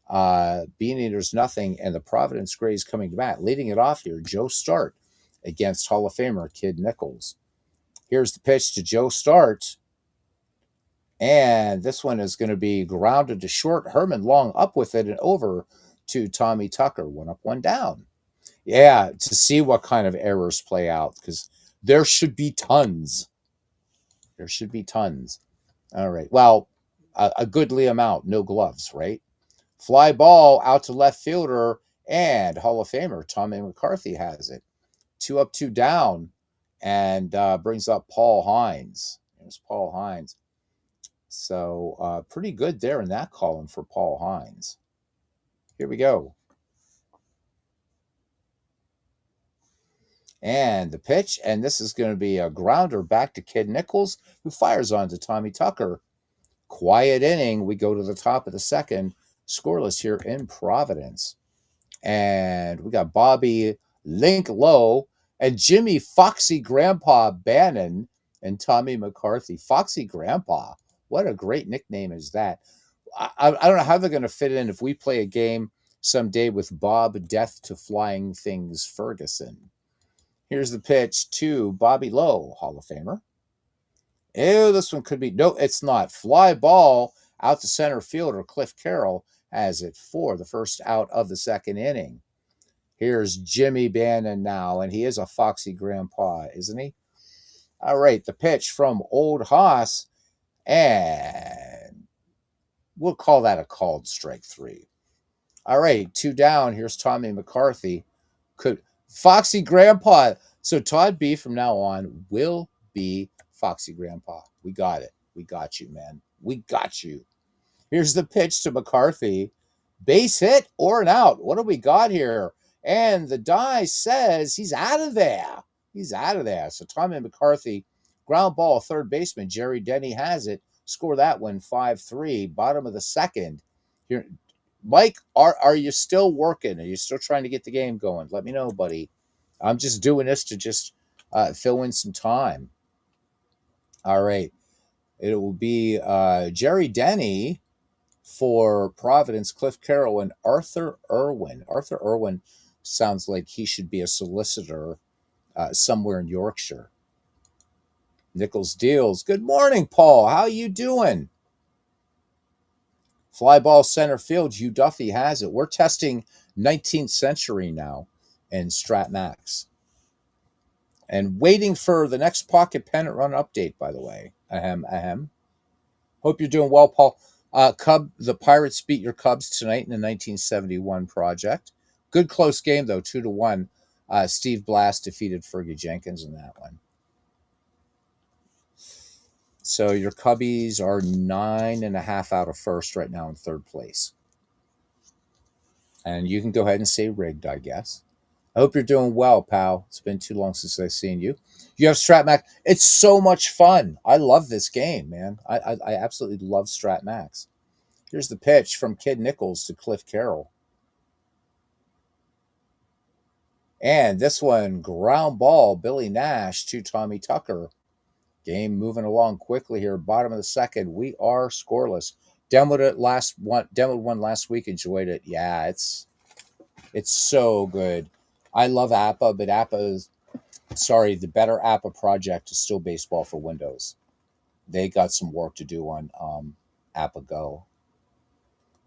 Bean Eaters nothing, and the Providence Grays coming to bat. Leading it off here, Joe Start against Hall of Famer Kid Nichols. Here's the pitch to Joe Start. And this one is going to be grounded to short. Herman Long up with it and over to Tommy Tucker. 1 up, 1 down. Yeah, to see what kind of errors play out, because there should be tons. There should be tons. All right. Well, a goodly amount. No gloves, right? Fly ball out to left fielder, and Hall of Famer Tommy McCarthy has it. 2 up, 2 down, and brings up Paul Hines. There's Paul Hines. So pretty good there in that column for Paul Hines. Here we go. And the pitch, and this is going to be a grounder back to Kid Nichols, who fires on to Tommy Tucker. Quiet inning. We go to the top of the second. Scoreless here in Providence. And we got Bobby Link Low and Jimmy Foxy Grandpa Bannon and Tommy McCarthy. Foxy Grandpa. What a great nickname is that. I don't know how they're going to fit in if we play a game someday with Bob Death to Flying Things Ferguson. Here's the pitch to Bobby Lowe, Hall of Famer. Ew, this one could be. No, it's not. Fly ball out to center fielder. Cliff Carroll has it for the first out of the second inning. Here's Jimmy Bannon now, and he is a foxy grandpa, isn't he? All right, the pitch from Old Haas, and we'll call that a called strike 3. All right, 2 down. Here's Tommy McCarthy. Foxy Grandpa. So Todd B from now on will be Foxy Grandpa. We got it. We got you, man. We got you. Here's the pitch to McCarthy. Base hit or an out. What do we got here? And the die says he's out of there. He's out of there. So Tommy McCarthy, ground ball, third baseman. Jerry Denny has it. Score that one 5-3. Bottom of the second. Here, Mike, are you still working? Are you still trying to get the game going? Let me know, buddy. I'm just doing this to just fill in some time. All right. It will be Jerry Denny for Providence, Cliff Carroll, and Arthur Irwin. Arthur Irwin sounds like he should be a solicitor somewhere in Yorkshire. Nichols Deals. Good morning, Paul. How you doing? Fly ball center field. Hugh Duffy has it. We're testing 19th century now in Strat Max. And waiting for the next pocket pennant run update, by the way. Ahem. Hope you're doing well, Paul. The Pirates beat your Cubs tonight in the 1971 project. Good close game, though, 2-1. Steve Blass defeated Fergie Jenkins in that one. So your Cubbies are 9.5 out of first right now in third place. And you can go ahead and say rigged, I guess. I hope you're doing well, pal. It's been too long since I've seen you. You have Strat Max. It's so much fun. I love this game, man. I absolutely love Strat Max. Here's the pitch from Kid Nichols to Cliff Carroll. And this one, ground ball, Billy Nash to Tommy Tucker. Game moving along quickly here. Bottom of the second. We are scoreless. Demoed one last week. Enjoyed it. Yeah, it's so good. I love APA, but the better APA project is still Baseball for Windows. They got some work to do on APA Go.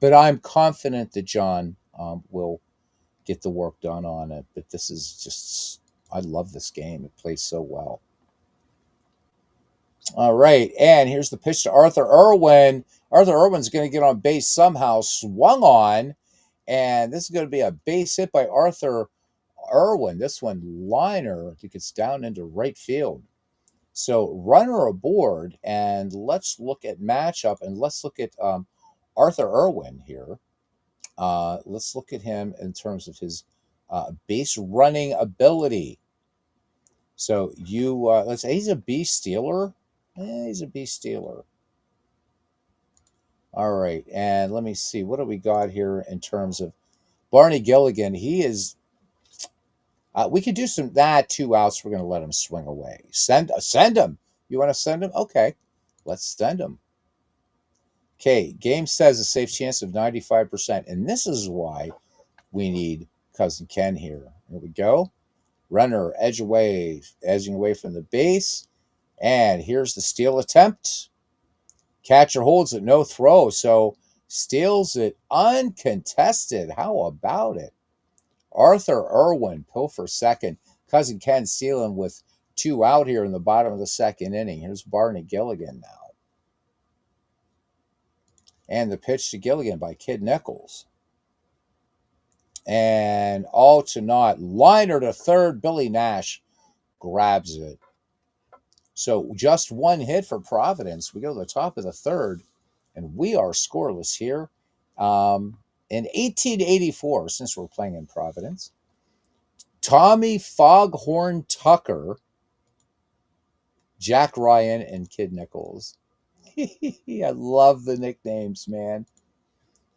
But I'm confident that John will get the work done on it. But this is just, I love this game. It plays so well. All right, and here's the pitch to Arthur Irwin. Arthur Irwin's going to get on base somehow, swung on, and this is going to be a base hit by Arthur Irwin. This one, liner, that gets down into right field. So runner aboard, and let's look at matchup, and let's look at Arthur Irwin here. Let's look at him in terms of his base running ability. So let's say he's a base stealer. He's a base stealer. All right, and let me see. What do we got here in terms of Barney Gilligan? He is. We could do some 2 outs. We're going to let him swing away. Send him. You want to send him? Okay, let's send him. Okay, game says a safe chance of 95%, and this is why we need Cousin Ken here. Here we go. Runner edging away from the base. And here's the steal attempt. Catcher holds it, no throw. So steals it uncontested. How about it? Arthur Irwin, pull for second. Cousin Ken stealing with 2 out here in the bottom of the second inning. Here's Barney Gilligan now. And the pitch to Gilligan by Kid Nichols. And all to naught. Liner to third. Billy Nash grabs it. So just 1 hit for Providence. We go to the top of the third, and we are scoreless here. In 1884, since we're playing in Providence, Tommy Foghorn Tucker, Jack Ryan, and Kid Nichols. I love the nicknames, man.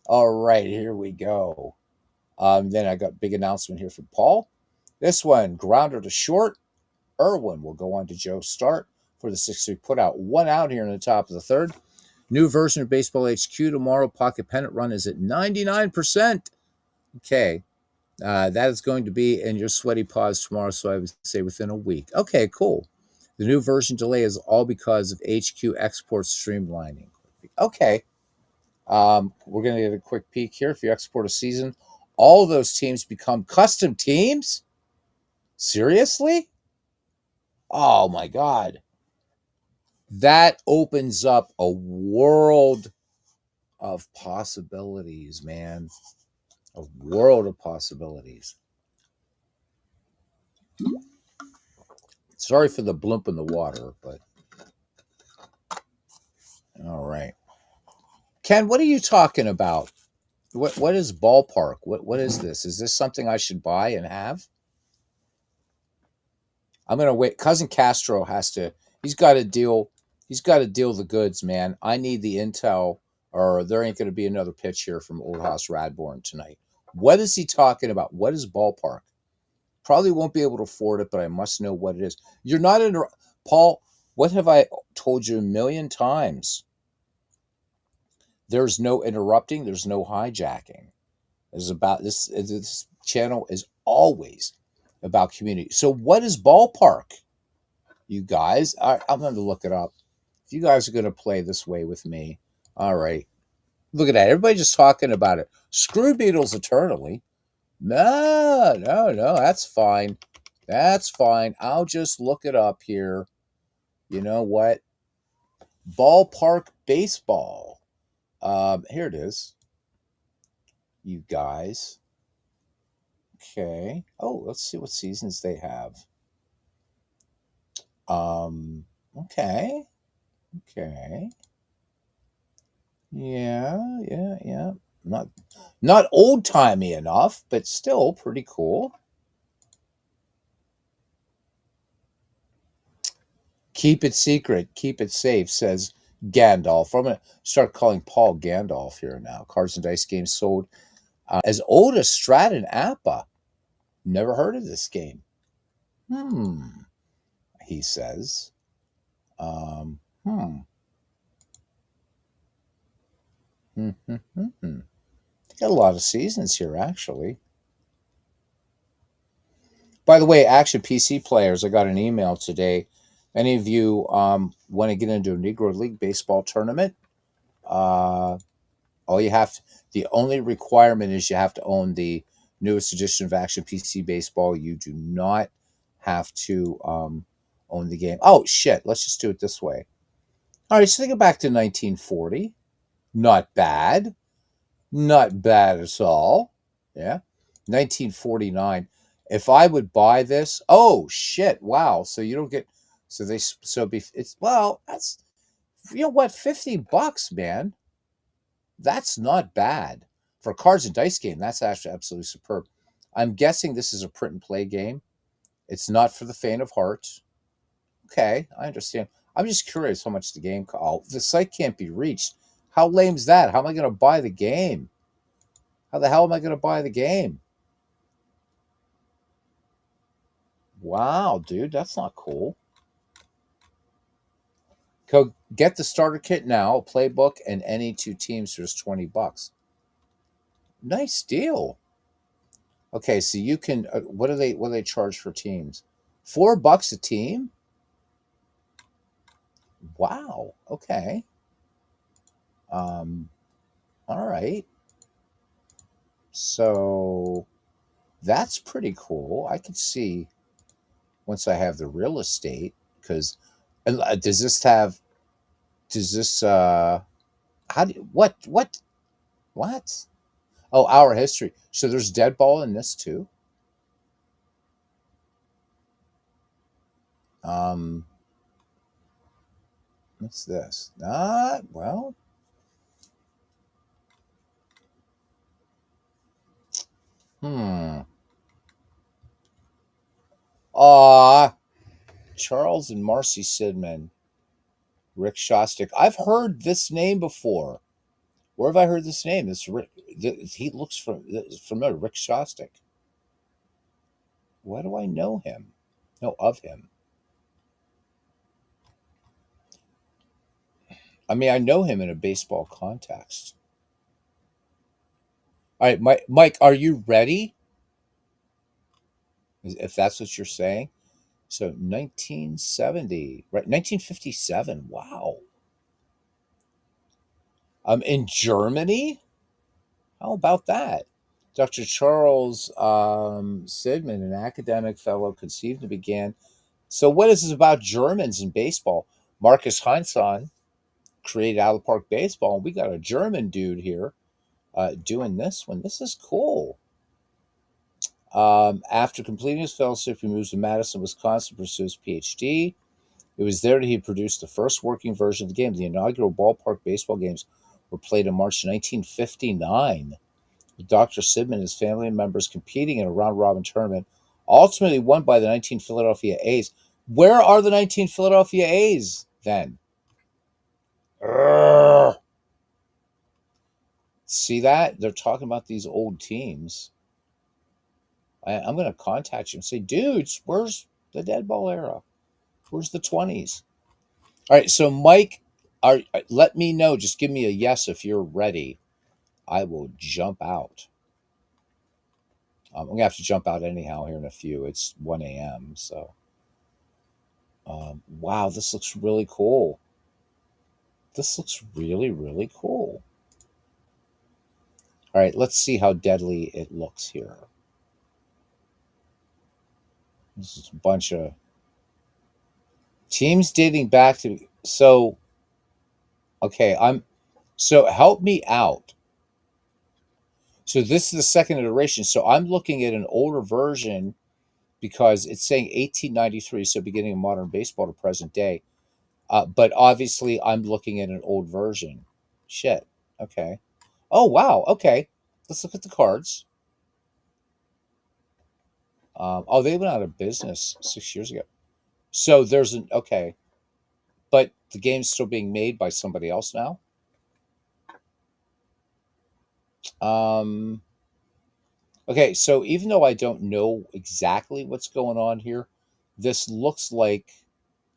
All right, here we go. Then I got big announcement here from Paul. This one, grounder to short. Irwin will go on to Joe Start for the 6-3 put out. 1 out here in the top of the third. New version of Baseball HQ tomorrow. Pocket pennant run is at 99%. Okay. That is going to be in your sweaty paws tomorrow, so I would say within a week. Okay, cool. The new version delay is all because of HQ export streamlining. Okay. We're going to get a quick peek here. If you export a season, all of those teams become custom teams? Seriously? Oh, my God. That opens up a world of possibilities, man. A world of possibilities. Sorry for the bloop in the water, but all right. Ken, what are you talking about? What is ballpark? What is this? Is this something I should buy and have? I'm gonna wait. Cousin Castro he's got to deal the goods, man. I need the intel, or there ain't gonna be another pitch here from Old House Radborn tonight. What is he talking about? What is ballpark? Probably won't be able to afford it, but I must know what it is. You're not Paul. What have I told you a million times? There's no interrupting. There's no hijacking. It's about this. This channel is always about community. So, what is ballpark? You guys, I'm going to look it up. If you guys are going to play this way with me, all right. Look at that. Everybody just talking about it. Screw Beatles eternally. No, no, no. That's fine. That's fine. I'll just look it up here. You know what? Ballpark baseball. Here it is. You guys. Okay. Oh, let's see what seasons they have. Um, okay. Okay. Yeah, yeah, yeah. Not not old timey enough, but still pretty cool. Keep it secret, keep it safe, says Gandalf. I'm gonna start calling Paul Gandalf here now. Cards and dice games sold as old as Stratton Appa. Never heard of this game. Hmm, he says. Hmm. Hmm, hmm, hmm, hmm. Got a lot of seasons here, actually. By the way, Action PC players, I got an email today. Any of you want to get into a Negro League baseball tournament? Uh, all you have to, the only requirement is you have to own the newest edition of Action PC Baseball. You do not have to own the game. Oh, shit. Let's just do it this way. All right, so think back to 1940. Not bad. Not bad at all. Yeah. 1949. If I would buy this, oh shit, wow. So you don't get so they so be it's well, that's you know what, $50, man. That's not bad. For a cards and dice game, that's actually absolutely superb. I'm guessing this is a print and play game. It's not for the faint of heart. Okay, I understand. I'm just curious how much the game oh, the site can't be reached. How lame's that? How am I gonna buy the game? How the hell am I gonna buy the game? Wow, dude, that's not cool. Go get the starter kit now, a playbook, and any two teams for just $20. Nice deal. Okay, so you can. What do they charge for teams? $4 a team. Wow. Okay. Um. All right. So that's pretty cool. I could see once I have the real estate because does this have? Does this? How do? What? Oh, our history. So there's dead ball in this too. Um, what's this? Well. Hmm. Ah, Charles and Marcy Sidman, Rick Shostak. I've heard this name before. Where have I heard this name? This Rick. He looks familiar. Rick Shostak. Why do I know him? Know of him? I mean, I know him in a baseball context. All right, Mike, are you ready? If that's what you're saying. So 1970, right? 1957. Wow. In Germany. How about that? Dr. Charles Sidman, an academic fellow, conceived and began. So, what is this about Germans in baseball? Marcus Heinsohn created Out of the Park Baseball, and we got a German dude here doing this one. This is cool. After completing his fellowship, he moves to Madison, Wisconsin, to pursue his PhD. It was there that he produced the first working version of the game. The inaugural ballpark baseball games were played in March 1959. With Dr. Sidman and his family members competing in a round robin tournament, ultimately won by the 19 Philadelphia A's. Where are the 19 Philadelphia A's then? Urgh. See that? They're talking about these old teams. I'm going to contact you and say, dudes, where's the dead ball era? Where's the 20s? All right, so Mike, let me know. Just give me a yes if you're ready. I will jump out. I'm going to have to jump out anyhow here in a few. It's 1 a.m. So, wow, this looks really cool. This looks really, really cool. All right, let's see how deadly it looks here. This is a bunch of teams dating back to. So, okay, so help me out. So this is the second iteration. So I'm looking at an older version because it's saying 1893, so beginning of modern baseball to present day. But obviously, I'm looking at an old version. Shit. Okay. Oh wow. Okay. Let's look at the cards. Oh, they went out of business 6 years ago. So there's an okay, but the game's still being made by somebody else now. Um, okay, so even though I don't know exactly what's going on here, this looks like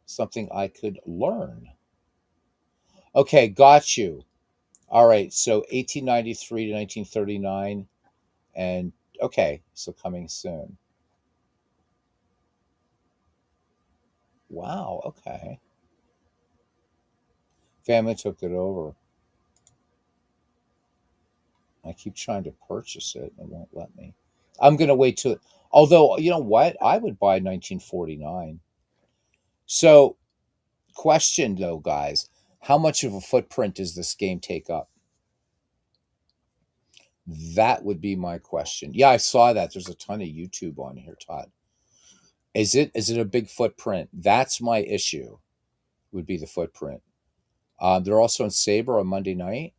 something I could learn. Okay, got you. All right, so 1893 to 1939, and okay, so coming soon. Wow, okay. Family took it over. I keep trying to purchase it and it won't let me. I'm going to wait till, although, you know what? I would buy 1949. So, question though, guys, how much of a footprint does this game take up? That would be my question. Yeah, I saw that. There's a ton of YouTube on here, Todd. Is it a big footprint? That's my issue. Would be the footprint. They're also in Sabre on Monday night.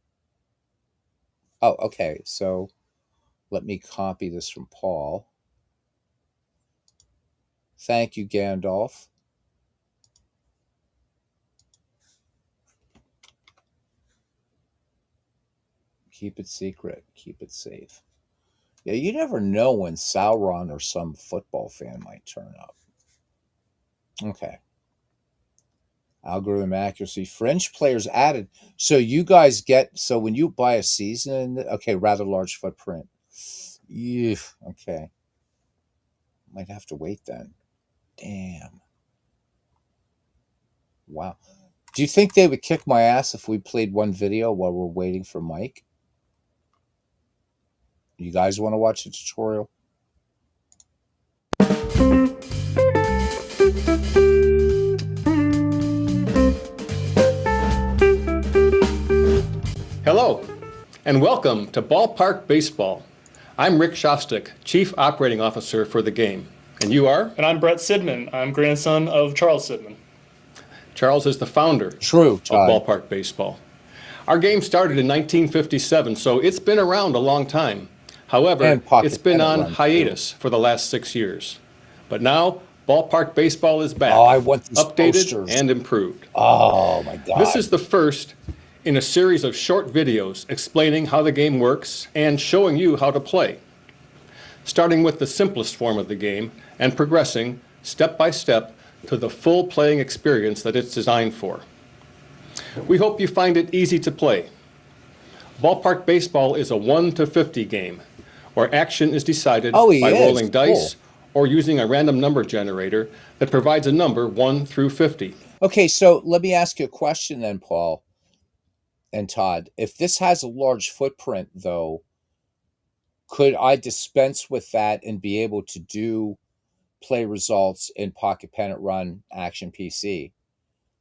Oh, okay. So let me copy this from Paul. Thank you, Gandalf. Keep it secret. Keep it safe. Yeah, you never know when Sauron or some football fan might turn up. Okay. Algorithm accuracy. Fringe players added. So you guys get, so when you buy a season, okay, rather large footprint. Yeah, okay. Might have to wait then. Damn. Wow. Do you think they would kick my ass if we played one video while we're waiting for Mike? You guys want to watch the tutorial? Hello, and welcome to Ballpark Baseball. I'm Rick Shostak, Chief Operating Officer for the game. And you are? And I'm Brett Sidman. I'm grandson of Charles Sidman. Charles is the founder True, of Todd. Ballpark Baseball. Our game started in 1957, so it's been around a long time. However, And Pocket it's been Pennant on Run, too. hiatus for the last 6 years. But now, Ballpark Baseball is back, Oh, I want these updated posters. and improved. Oh my God. This is the first in a series of short videos explaining how the game works and showing you how to play. Starting with the simplest form of the game and progressing step by step to the full playing experience that it's designed for. We hope you find it easy to play. Ballpark Baseball is a 1 to 50 game where action is decided by rolling dice or using a random number generator that provides a number 1 through 50. Okay, so let me ask you a question then, Paul and Todd. If this has a large footprint, though, could I dispense with that and be able to do play results in Pocket Pennant Run Action PC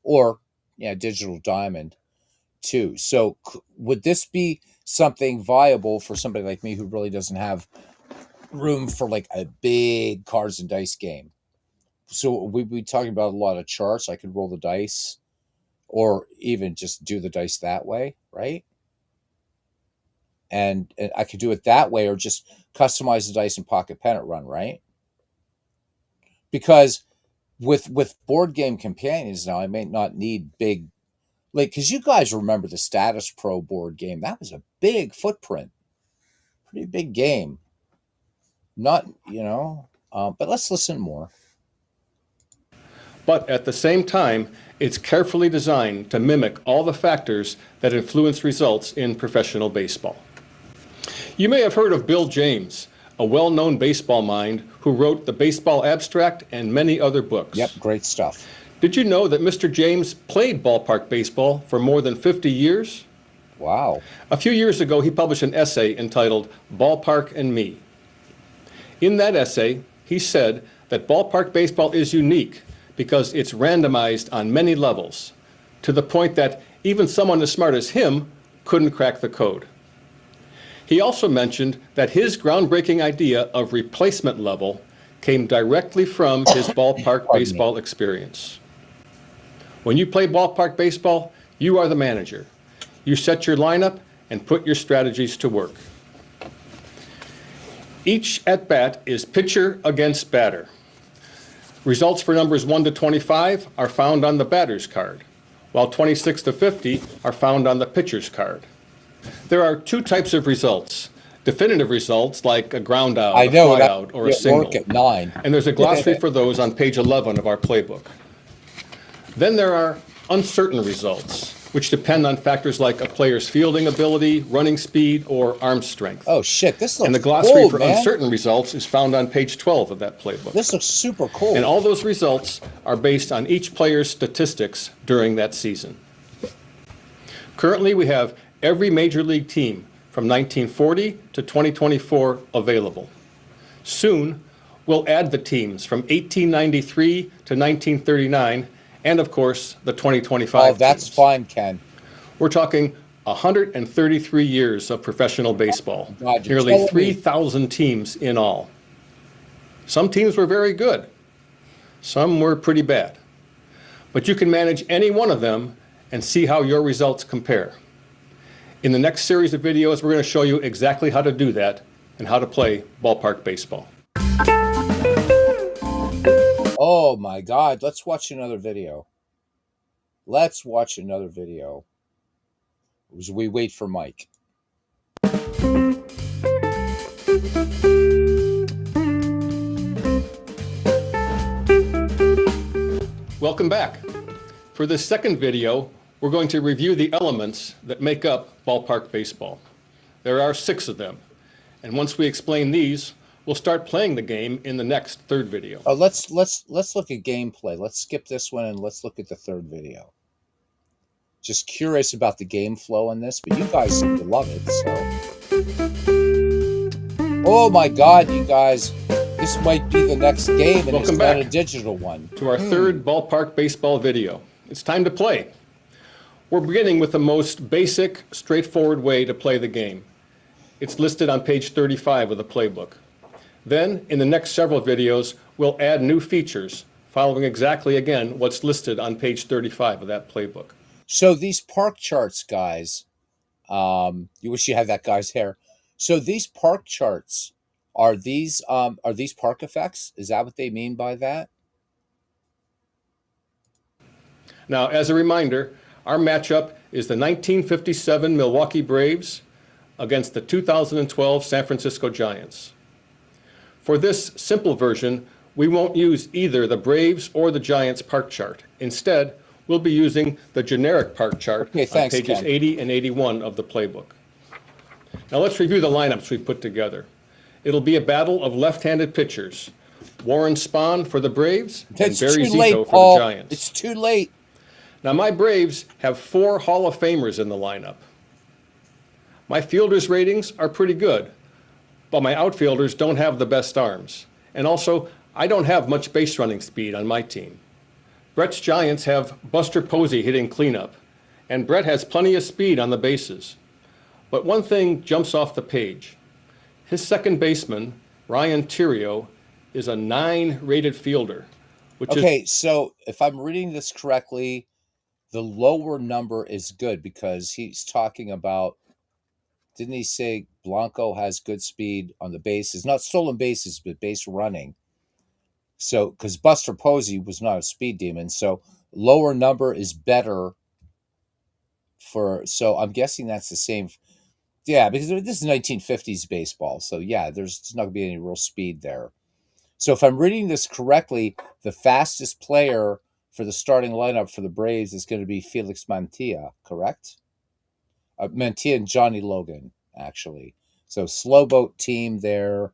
or Digital Diamond too? So would this be something viable for somebody like me who really doesn't have room for like a big cards and dice game? So we'd be talking about a lot of charts. I could roll the dice or even just do the dice that way, right? And I could do it that way or just customize the dice in Pocket Pennant Run, right? Because with board game companions now, I may not need big, like, because you guys remember the Status Pro board game. That was a big footprint, pretty big game. Not, but let's listen more. But at the same time, it's carefully designed to mimic all the factors that influence results in professional baseball. You may have heard of Bill James, a well-known baseball mind who wrote the Baseball Abstract and many other books. Yep, great stuff. Did you know that Mr. James played ballpark baseball for more than 50 years? Wow. A few years ago, he published an essay entitled Ballpark and Me. In that essay, he said that ballpark baseball is unique because it's randomized on many levels, to the point that even someone as smart as him couldn't crack the code. He also mentioned that his groundbreaking idea of replacement level came directly from his ballpark baseball experience. When you play ballpark baseball, you are the manager. You set your lineup and put your strategies to work. Each at-bat is pitcher against batter. Results for numbers 1 to 25 are found on the batter's card, while 26 to 50 are found on the pitcher's card. There are two types of results: definitive results like a ground out, a fly out, or a single. Work at 9. And there's a glossary for those on page 11 of our playbook. Then there are uncertain results, which depend on factors like a player's fielding ability, running speed, or arm strength. Oh shit, this looks And the glossary cool, for man. uncertain results is found on page 12 of that playbook. This looks super cool. And all those results are based on each player's statistics during that season. Currently, we have every major league team from 1940 to 2024 available. Soon, we'll add the teams from 1893 to 1939, and of course, the 2025 Oh, that's teams. fine, Ken. We're talking 133 years of professional baseball, God, you're nearly telling me. 3,000 teams in all. Some teams were very good. Some were pretty bad. But you can manage any one of them and see how your results compare. In the next series of videos, we're going to show you exactly how to do that and how to play ballpark baseball. Oh my God, let's watch another video. Let's watch another video as we wait for Mike. Welcome back. For this second video, we're going to review the elements that make up ballpark baseball. There are 6 of them, and once we explain these, we'll start playing the game in the next third video. Let's look at gameplay. Let's skip this one and let's look at the third video. Just curious about the game flow on this, but you guys seem to love it, so. Oh my God, you guys. This might be the next game, and Welcome it's not back a digital one. to our third ballpark baseball video. It's time to play. We're beginning with the most basic, straightforward way to play the game. It's listed on page 35 of the playbook. Then, in the next several videos, we'll add new features, following exactly, again, what's listed on page 35 of that playbook. So these park charts, guys, you wish you had that guy's hair. So these park charts, are these park effects? Is that what they mean by that? Now, as a reminder, our matchup is the 1957 Milwaukee Braves against the 2012 San Francisco Giants. For this simple version, we won't use either the Braves or the Giants park chart. Instead, we'll be using the generic park chart Okay, thanks, on pages Ken. 80 and 81 of the playbook. Now let's review the lineups we've put together. It'll be a battle of left-handed pitchers. Warren Spahn for the Braves and It's Barry too late, Zito for Paul. the Giants. It's too late. Now, my Braves have 4 Hall of Famers in the lineup. My fielders' ratings are pretty good, but my outfielders don't have the best arms. And also, I don't have much base running speed on my team. Brett's Giants have Buster Posey hitting cleanup, and Brett has plenty of speed on the bases. But one thing jumps off the page. His second baseman, Ryan Theriot, is a 9 rated fielder, which is Okay, so if I'm reading this correctly, the lower number is good because he's talking about, didn't he say Blanco has good speed on the bases? Not stolen bases, but base running. So, because Buster Posey was not a speed demon, so lower number is better for, so I'm guessing that's the same. Yeah, because this is 1950s baseball, so yeah, there's not going to be any real speed there. So if I'm reading this correctly, the fastest player for the starting lineup for the Braves is going to be Felix Mantilla, correct? Mantilla and Johnny Logan, actually. So slow boat team there.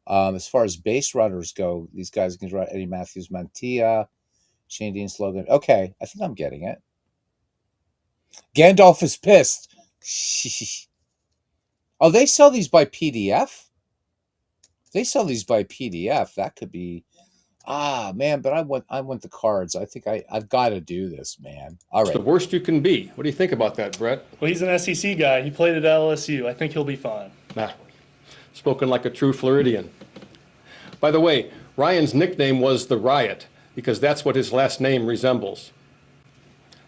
As far as base runners go, these guys can run Eddie Matthews, Mantilla, Shane Dean, Logan. Okay, I think I'm getting it. Gandalf is pissed. Oh, they sell these by PDF? They sell these by PDF. That could be man, but I want the cards. I think I've got to do this, man. All It's the right. worst you can be. What do you think about that, Brett? Well, he's an SEC guy. He played at LSU. I think he'll be fine. Nah, spoken like a true Floridian. By the way, Ryan's nickname was the Riot because that's what his last name resembles.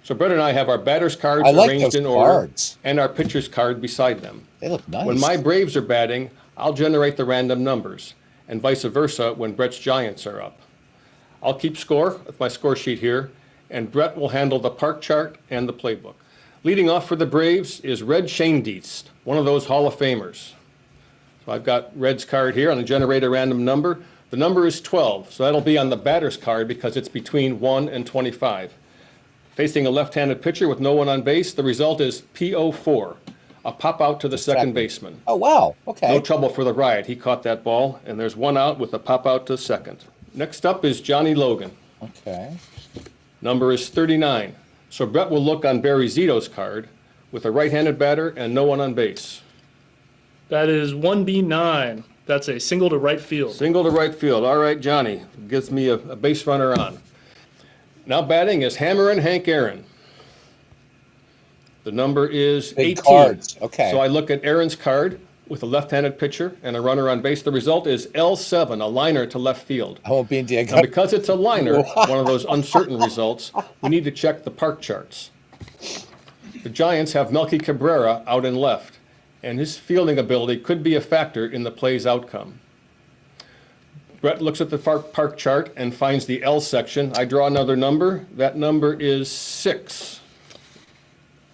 So Brett and I have our batter's cards I like arranged those in order cards. and our pitcher's card beside them. They look nice. When my Braves are batting, I'll generate the random numbers, and vice versa when Brett's Giants are up. I'll keep score with my score sheet here, and Brett will handle the park chart and the playbook. Leading off for the Braves is Red Schoendienst, one of those Hall of Famers. So I've got Red's card here. I'm going to generate a random number. The number is 12, so that'll be on the batter's card because it's between 1 and 25. Facing a left-handed pitcher with no one on base, the result is PO4, a pop out to the second baseman. Oh, wow. Okay. No trouble for the Riot. He caught that ball, and there's one out with a pop out to second. Next up is Johnny Logan. Okay. Number is 39. So Brett will look on Barry Zito's card with a right-handed batter and no one on base. That is 1B9. That's a single to right field. Single to right field. All right, Johnny. Gives me a base runner on. Now batting is Hammerin' Hank Aaron. The number is Big 18. cards. Okay. So I look at Aaron's card with a left-handed pitcher and a runner on base. The result is L7, a liner to left field. I won't be in Now, because it's a liner, one of those uncertain results, we need to check the park charts. The Giants have Melky Cabrera out in left, and his fielding ability could be a factor in the play's outcome. Brett looks at the park chart and finds the L section. I draw another number. That number is 6.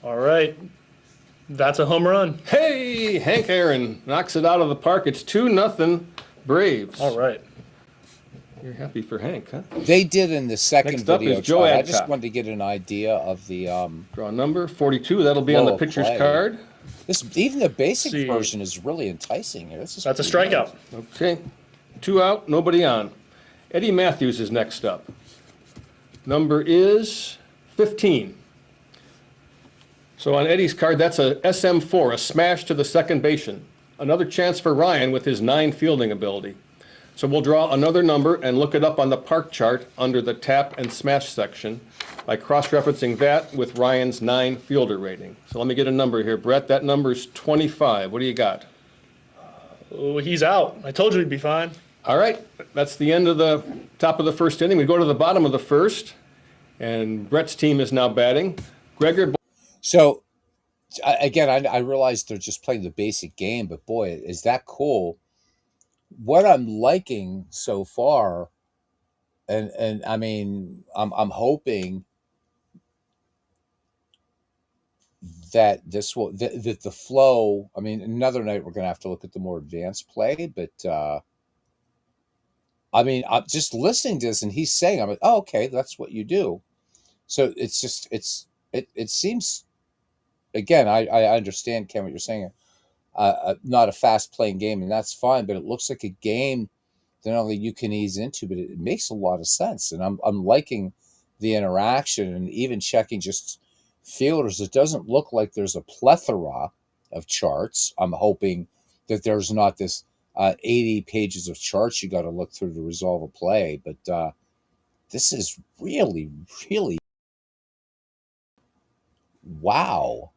All right. That's a home run. Hey, Hank Aaron knocks it out of the park. It's 2-0 Braves. All right. You're happy for Hank, huh? They did in the second Next up video. is Joe I just Adcock. wanted to get an idea of the Draw a number, 42. That'll be on the Flow of pitcher's play. card. this. Even the basic See. version is really enticing here. This is That's a pretty strikeout. Okay. 2 out, nobody on. Eddie Matthews is next up. Number is 15. So on Eddie's card, that's a SM4, a smash to the second baseman. Another chance for Ryan with his 9 fielding ability. So we'll draw another number and look it up on the park chart under the tap and smash section by cross-referencing that with Ryan's 9 fielder rating. So let me get a number here, Brett. That number is 25. What do you got? Oh, he's out. I told you he'd be fine. All right, that's the end of the top of the first inning. We go to the bottom of the first, and Brett's team is now batting. Gregor. So, again, I realize they're just playing the basic game, but boy, is that cool. What I'm liking so far, and I mean, I'm hoping that this will, that the flow, I mean, another night we're going to have to look at the more advanced play, but I mean, I'm just listening to this and he's saying, I'm like, oh, okay, that's what you do. So it's just, it seems, again, I understand, Ken, what you're saying. Not a fast playing game, and that's fine, but it looks like a game that not only you can ease into, but it makes a lot of sense. And I'm liking the interaction and even checking just fielders. It doesn't look like there's a plethora of charts. I'm hoping that there's not this 80 pages of charts you got to look through to resolve a play. But this is really, really, wow.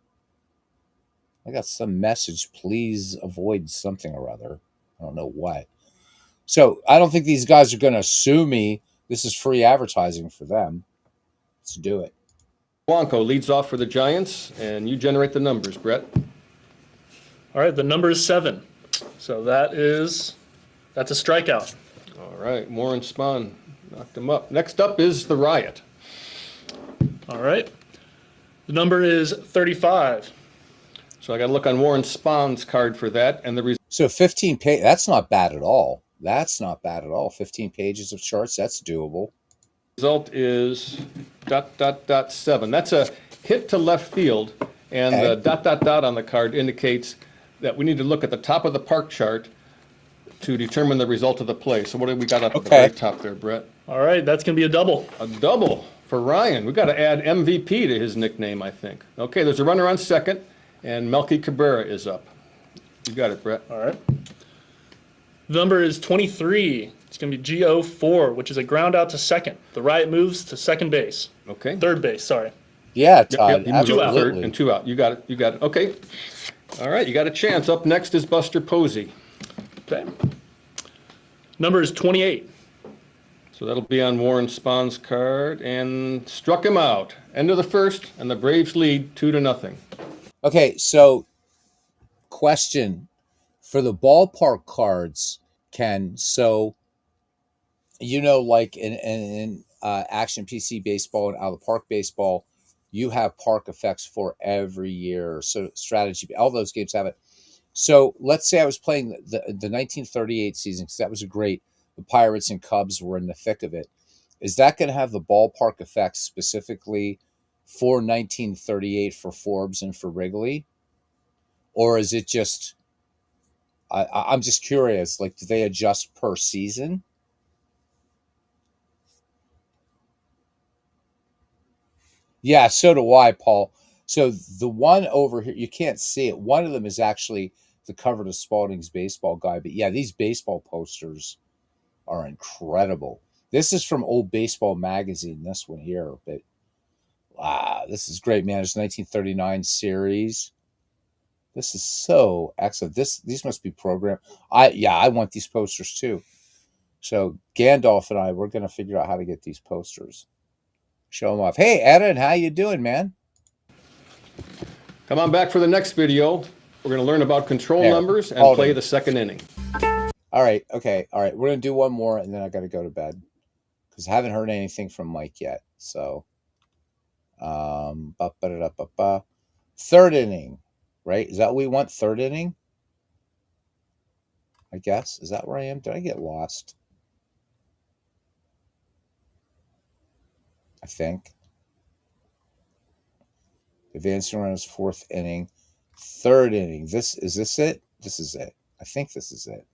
I got some message, please avoid something or other. I don't know what. So I don't think these guys are going to sue me. This is free advertising for them. Let's do it. Blanco leads off for the Giants, and you generate the numbers, Brett. All right, the number is 7. So that's a strikeout. All right, Warren Spahn knocked him up. Next up is the Riot. All right. The number is 35. So I got to look on Warren Spahn's card for that, and the So 15 page, that's not bad at all. That's not bad at all. 15 pages of charts, that's doable. result is ... 7. That's a hit to left field, and Okay. the ... on the card indicates that we need to look at the top of the park chart to determine the result of the play. So what do we got up at the Okay. very top there, Brett? All right, that's going to be a double. A double for Ryan. We got to add MVP to his nickname, I think. Okay, there's a runner on second, and Melky Cabrera is up. You got it, Brett. All right. The number is 23. It's going to be GO4, which is a ground out to second. The Riot moves to second base. Okay. Third base, sorry. Yeah, Yep, Todd, he moves up to third absolutely. and 2 out. You got it. You got it. Okay. All right, you got a chance. Up next is Buster Posey. Okay. Number is 28. So that'll be on Warren Spahn's card, and struck him out. End of the first, and the Braves lead 2-0. Okay, so question for the ballpark cards, Ken. So, like in Action PC baseball and out of the park baseball, you have park effects for every year. So strategy, all those games have it. So let's say I was playing the 1938 season, because that was great. The Pirates and Cubs were in the thick of it. Is that going to have the ballpark effects specifically for 1938 for Forbes and for Wrigley? Or is it just, I'm just curious, like, do they adjust per season? Yeah, so do I, Paul. So the one over here, you can't see it. One of them is actually the cover to Spalding's Baseball Guide. But yeah, these baseball posters are incredible. This is from Old Baseball Magazine, this one here. But wow, this is great, man. It's 1939 series. This is so excellent. These must be programmed. I want these posters too. So Gandalf and I, we're going to figure out how to get these posters. Show them off. Hey, Aaron, how you doing, man? Come on back for the next video. We're going to learn about control There, numbers and hold play it. the second inning. All right, okay, all right. We're going to do one more, and then I got to go to bed because I haven't heard anything from Mike yet. So, third inning, right? Is that what we want? Third inning? I guess. Is that where I am? Did I get lost? I think. Advancing runners, fourth inning. Third inning. Is this it? This is it. I think this is it.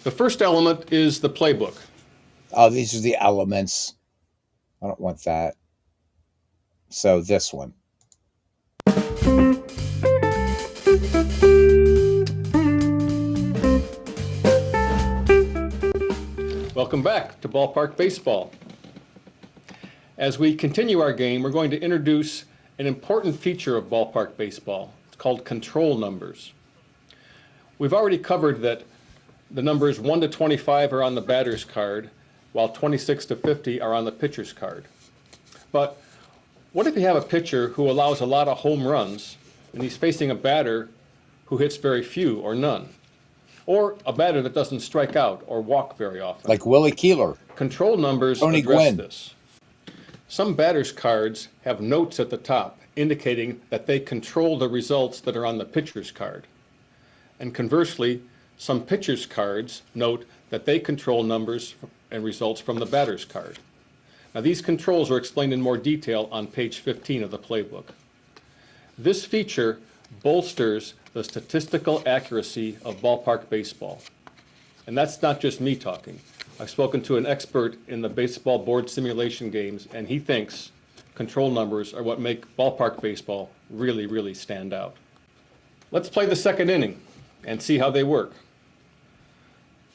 The first element is the playbook. Oh, these are the elements. I don't want that. So this one. Welcome back to Ballpark Baseball. As we continue our game, we're going to introduce an important feature of Ballpark Baseball. It's called control numbers. We've already covered that the numbers 1 to 25 are on the batter's card, while 26 to 50 are on the pitcher's card. But what if you have a pitcher who allows a lot of home runs, and he's facing a batter who hits very few or none? Or a batter that doesn't strike out or walk very often? Like Willie Keeler. Control numbers Tony address Gwynn. this. Some batters' cards have notes at the top indicating that they control the results that are on the pitcher's card. And conversely, some pitchers' cards note that they control numbers and results from the batter's card. Now, these controls are explained in more detail on page 15 of the playbook. This feature bolsters the statistical accuracy of ballpark baseball. And that's not just me talking. I've spoken to an expert in the baseball board simulation games, and he thinks control numbers are what make ballpark baseball really, really stand out. Let's play the second inning and see how they work.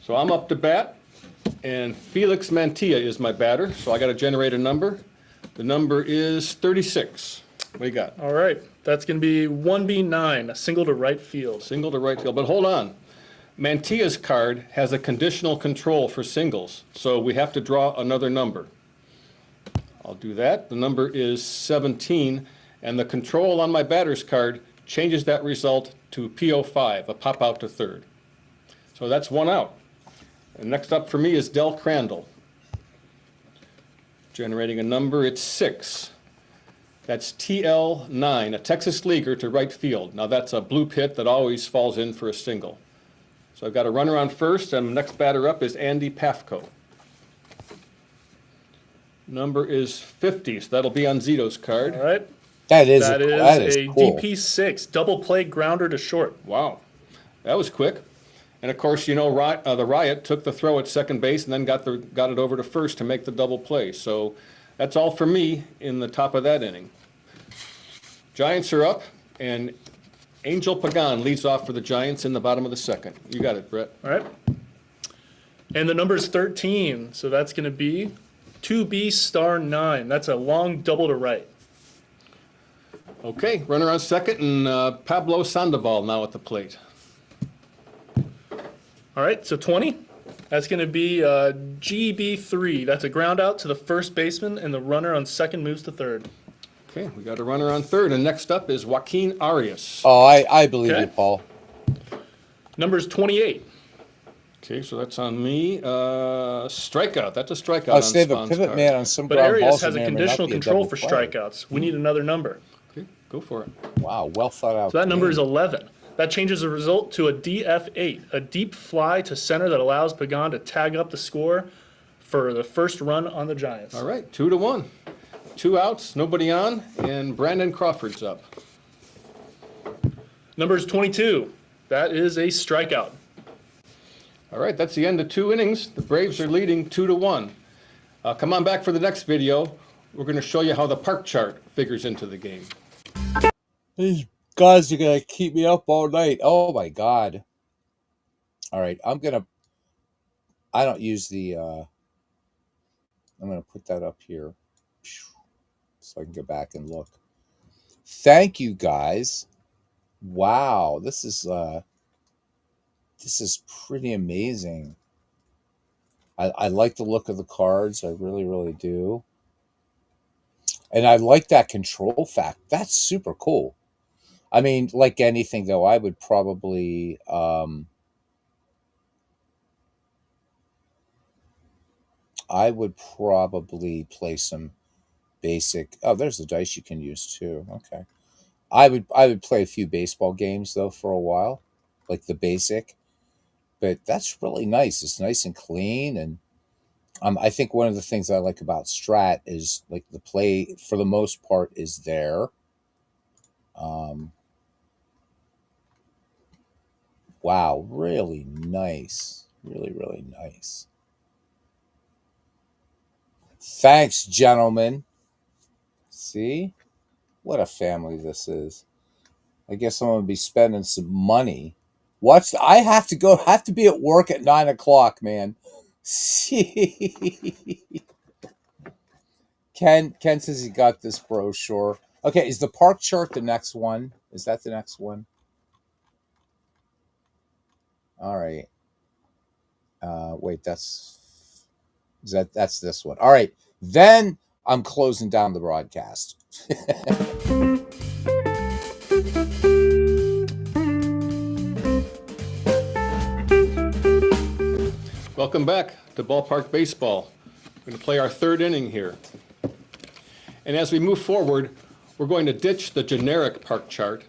So I'm up to bat, and Felix Mantilla is my batter, so I got to generate a number. The number is 36. What do you got? All right, that's going to be 1B9, a single to right field. Single to right field, but hold on. Mantilla's card has a conditional control for singles, so we have to draw another number. I'll do that. The number is 17, and the control on my batter's card changes that result to PO5, a pop out to third. So that's one out. And next up for me is Del Crandall. Generating a number, it's 6. That's TL9, a Texas leaguer to right field. Now that's a blue pit that always falls in for a single. So I've got a runner on first, and the next batter up is Andy Pafko. Number is 50, so that'll be on Zito's card. All right. That is That is a cool. DP6 double play grounder to short. Wow, that was quick. And of course, you know, the Riot took the throw at second base and then got it over to first to make the double play. So that's all for me in the top of that inning. Giants are up, and Angel Pagan leads off for the Giants in the bottom of the second. You got it, Brett. All right. And the number is 13, so that's going to be 2B*9. That's a long double to right. Okay, runner on second, and Pablo Sandoval now at the plate. All right, so 20. That's going to be GB3. That's a ground out to the first baseman, and the runner on second moves to third. Okay, we got a runner on third, and next up is Joaquin Arias. Oh, I believe Okay. you, Paul. Number's 28. Okay, so that's on me. Strikeout. That's a strikeout Oh, on so they have a Spawn's pivot card. man on some But ground Arias balls. has a and may or may not conditional be a control double for play. strikeouts. We need another number. Okay, go for it. Wow, well thought out. So that number game. is 11. That changes the result to a DF8, a deep fly to center that allows Pagan to tag up the score for the first run on the Giants. All right, 2-1. 2 outs, nobody on, and Brandon Crawford's up. Number's 22. That is a strikeout. All right, that's the end of 2 innings. The Braves are leading 2-1. Come on back for the next video. We're going to show you how the park chart figures into the game. These guys are gonna keep me up all night. Oh my god. All right, I don't use the I'm gonna put that up here so I can go back and look. Thank you guys. Wow, this is pretty amazing. I like the look of the cards. I really, really do. And I like that control fact. That's super cool. I mean, like anything though, I would probably play some basic. Oh, there's the dice you can use too. Okay. I would play a few baseball games though for a while, like the basic. But that's really nice. It's nice and clean, and I think one of the things I like about Strat is like the play for the most part is there. Wow, really nice. Really, really nice. Thanks, gentlemen. See? What a family this is. I guess I'm going to be spending some money. I have to be at work at 9 o'clock, man. Ken says he got this brochure. Okay, is the park chart the next one? Is that the next one? All right. Wait, that's this one. All right. Then I'm closing down the broadcast. Welcome back to Ballpark Baseball. We're going to play our third inning here. And as we move forward, we're going to ditch the generic park chart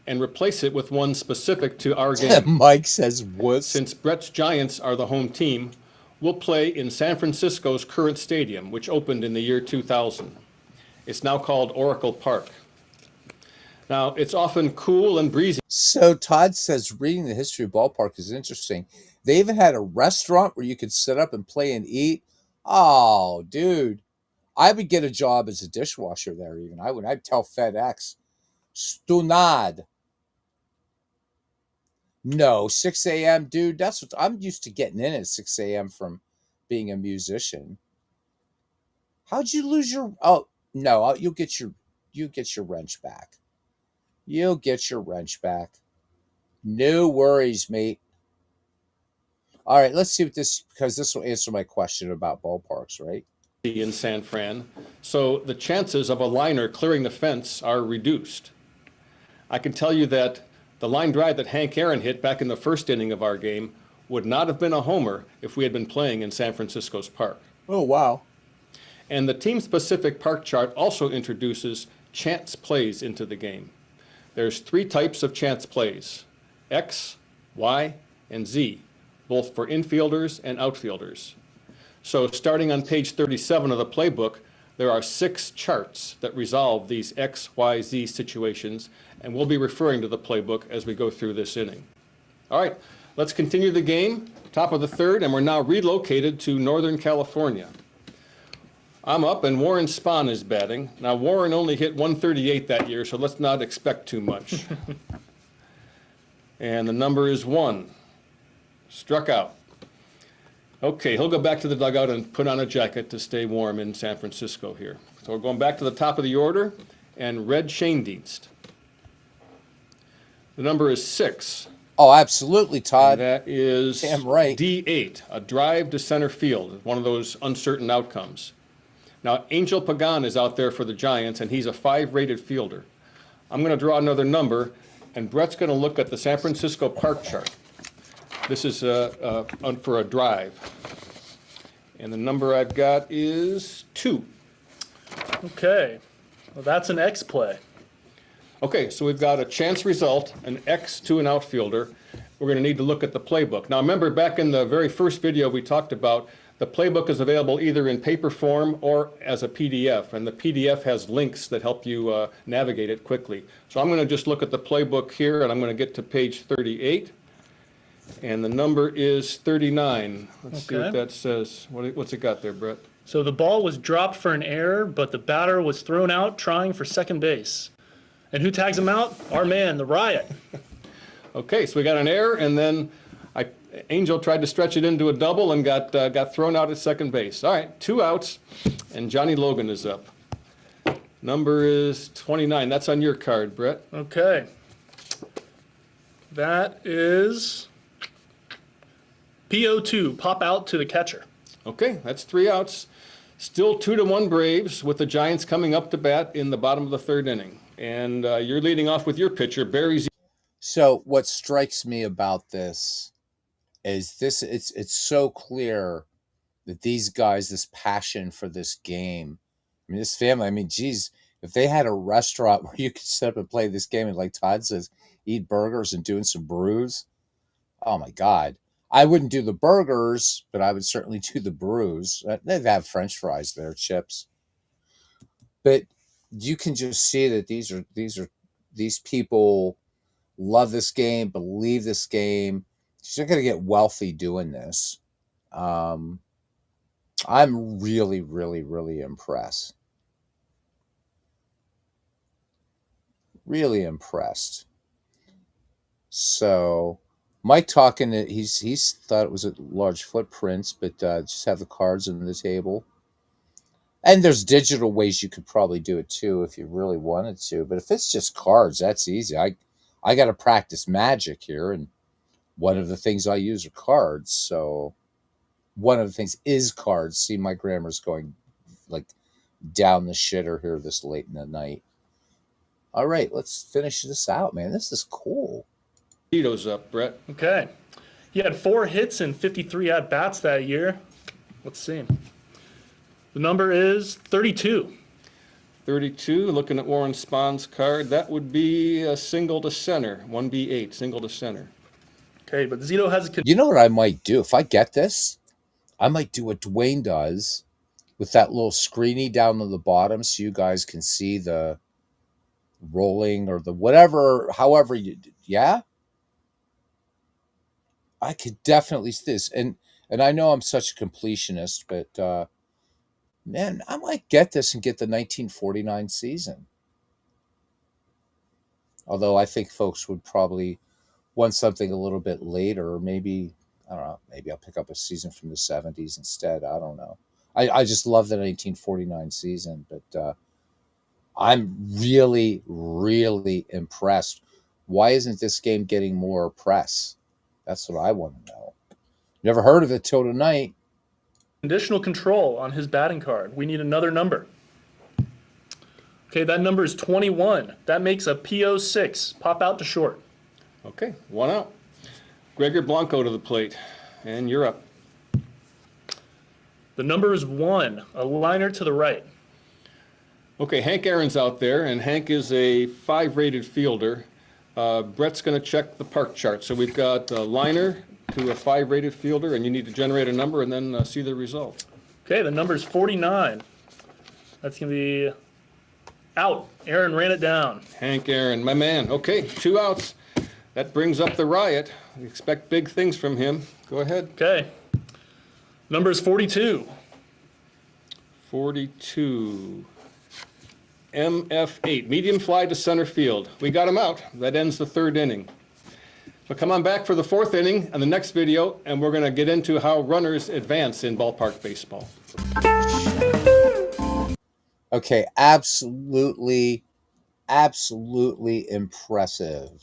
and replace it with one specific to our game. Mike says wuss. Since Brett's Giants are the home team, we'll play in San Francisco's current stadium, which opened in the year 2000. It's now called Oracle Park. Now, it's often cool and breezy. So Todd says reading the history of ballpark is interesting. They even had a restaurant where you could sit up and play and eat. Oh, dude. I would get a job as a dishwasher there even. I'd tell FedEx. Stunad. No, 6 a.m., dude. That's what I'm used to getting in at 6 a.m. from being a musician. How'd you lose your? Oh no, you'll get your wrench back. You'll get your wrench back. No worries, mate. All right, let's see what because this will answer my question about ballparks, right? In San Fran, so the chances of a liner clearing the fence are reduced. I can tell you that the line drive that Hank Aaron hit back in the first inning of our game would not have been a homer if we had been playing in San Francisco's park. Oh, wow. And the team-specific park chart also introduces chance plays into the game. There's 3 types of chance plays: X, Y, and Z, both for infielders and outfielders. So starting on page 37 of the playbook, there are 6 charts that resolve these X, Y, Z situations, and we'll be referring to the playbook as we go through this inning. All right, let's continue the game. Top of the 3rd, and we're now relocated to Northern California. I'm up, and Warren Spahn is batting. Now, Warren only hit 138 that year, so let's not expect too much. And the number is 1. Struck out. Okay, he'll go back to the dugout and put on a jacket to stay warm in San Francisco here. So we're going back to the top of the order, and Red Schoendienst. The number is 6. Oh, absolutely, Todd. And that is Damn right. D8, a drive to center field, one of those uncertain outcomes. Now, Angel Pagan is out there for the Giants, and he's a 5-rated fielder. I'm going to draw another number, and Brett's going to look at the San Francisco park chart. This is for a drive. And the number I've got is 2. Okay. Well, that's an X play. Okay, so we've got a chance result, an X to an outfielder. We're going to need to look at the playbook. Now, remember back in the very first video we talked about, the playbook is available either in paper form or as a PDF, and the PDF has links that help you navigate it quickly. So I'm going to just look at the playbook here, and I'm going to get to page 38. And the number is 39. Let's see what that says. What's it got there, Brett? So the ball was dropped for an error, but the batter was thrown out trying for second base. And who tags him out? Our man, the Riot. Okay, so we got an error, and then Angel tried to stretch it into a double and got thrown out at second base. All right, 2 outs, and Johnny Logan is up. Number is 29. That's on your card, Brett. Okay. That is PO2, pop out to the catcher. Okay, that's 3 outs. Still 2-1 Braves, with the Giants coming up to bat in the bottom of the 3rd inning. And you're leading off with your pitcher, Barry Z. So what strikes me about this is it's so clear that these guys, this passion for this game, I mean, this family, I mean, geez, if they had a restaurant where you could sit up and play this game and, like Todd says, eat burgers and doing some brews, oh my God. I wouldn't do the burgers, but I would certainly do the brews. They'd have French fries there, chips. But you can just see that these people love this game, believe this game. You're going to get wealthy doing this. I'm really, really, really impressed. Really impressed. So Mike talking that he's thought it was a large footprints, but just have the cards on the table. And there's digital ways you could probably do it too if you really wanted to. But if it's just cards, that's easy. I got to practice magic here, and one of the things I use are cards. So one of the things is cards. See, my grammar's going like down the shitter here this late in the night. All right, let's finish this out, man. This is cool. Tito's up, Brett. Okay. He had 4 hits and 53 at-bats that year. Let's see. The number is 32. 32, looking at Warren Spahn's card, that would be a single to center, 1B8, single to center. Okay, but Zito has a... You know what I might do? If I get this, I might do what Dwayne does with that little screeny down on the bottom so you guys can see the rolling or the whatever, however you... Yeah? I could definitely see this. And I know I'm such a completionist, but... man, I might get this and get the 1949 season. Although I think folks would probably want something a little bit later. Maybe, I don't know, maybe I'll pick up a season from the 70s instead. I don't know. I just love the 1949 season, but I'm really, really impressed. Why isn't this game getting more press? That's what I want to know. Never heard of it till tonight. Conditional control on his batting card. We need another number. Okay, that number is 21. That makes a PO6. Pop out to short. Okay, 1 out. Gregor Blanco to the plate, and you're up. The number is 1. A liner to the right. Okay, Hank Aaron's out there, and Hank is a 5-rated fielder. Brett's going to check the park chart. So we've got a liner to a 5-rated fielder, and you need to generate a number and then see the result. Okay, the number's 49. That's going to be out. Aaron ran it down. Hank Aaron, my man. Okay, 2 outs. That brings up the riot. We expect big things from him. Go ahead. Okay. Number's 42. 42. MF8, medium fly to center field. We got him out. That ends the 3rd inning. So come on back for the 4th inning and the next video, and we're going to get into how runners advance in ballpark baseball. Okay, absolutely impressive.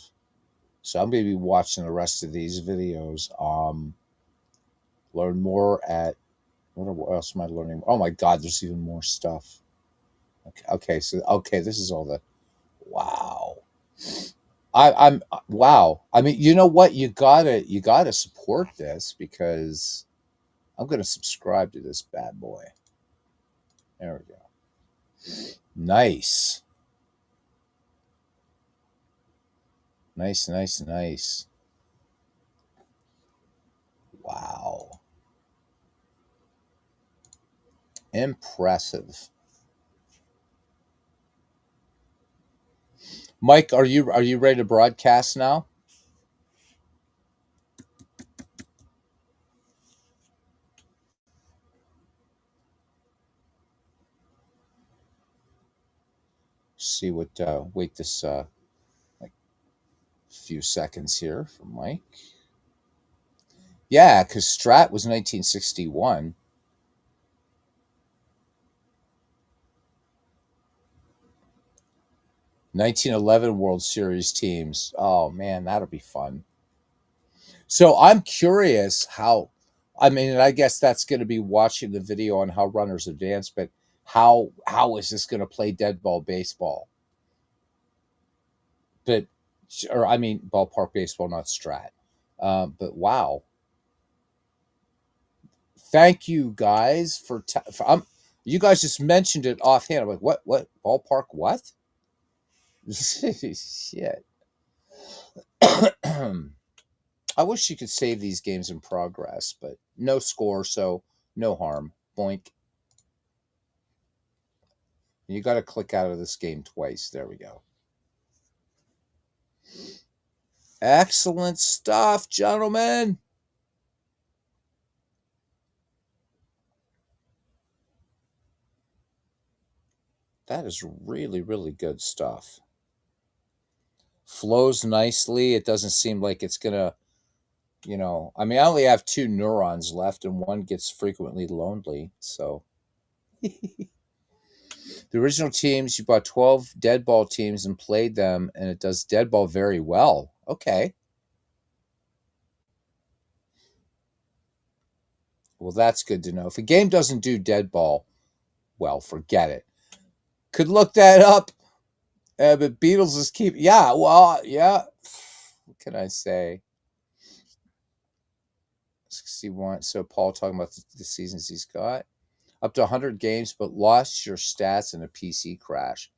So I'm going to be watching the rest of these videos. Learn more at, what else am I learning? Oh my God, there's even more stuff. Okay, this is all the, wow. I'm wow. I mean, you know what? You gotta support this, because I'm gonna subscribe to this bad boy. There we go. Nice. Nice. Wow. Impressive. Mike, are you ready to broadcast now? See what wait this like few seconds here for Mike. Yeah, because Strat was 1961. (1911) World Series teams. Oh man, that'll be fun. So I'm curious how, I mean, I guess that's going to be watching the video on how runners advance, but how is this going to play dead ball baseball? But, or I mean, ballpark baseball, not Strat. But wow. Thank you guys for you guys just mentioned it offhand. I'm like, what ballpark? What? Shit. I wish you could save these games in progress, but no score, so no harm. Boink. You got to click out of this game twice. There we go. Excellent stuff, gentlemen. That is really, really good stuff. Flows nicely. It doesn't seem like it's going to, I mean, I only have 2 neurons left, and one gets frequently lonely, so. The original teams, you bought 12 dead ball teams and played them, and it does dead ball very well. Okay. Well, that's good to know. If a game doesn't do dead ball, well, forget it. Could look that up. But Beatles is yeah, well, yeah. What can I say? 61. So Paul talking about the seasons he's got. Up to 100 games, but lost your stats in a PC crash.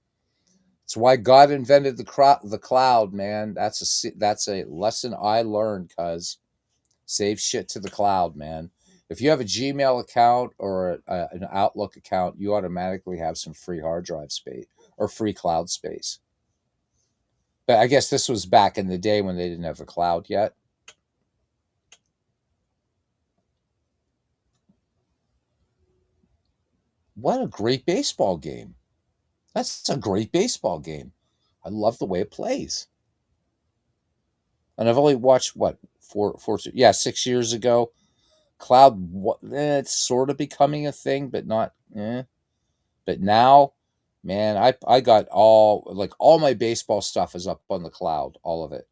That's why God invented the cloud, man. That's a lesson I learned, cuz save shit to the cloud, man. If you have a Gmail account or an Outlook account, you automatically have some free hard drive space or free cloud space. But I guess this was back in the day when they didn't have a cloud yet. What a great baseball game. That's a great baseball game. I love the way it plays. And I've only watched, 6 years ago. Cloud, it's sort of becoming a thing, but not, But now, man, I got all my baseball stuff is up on the cloud, all of it.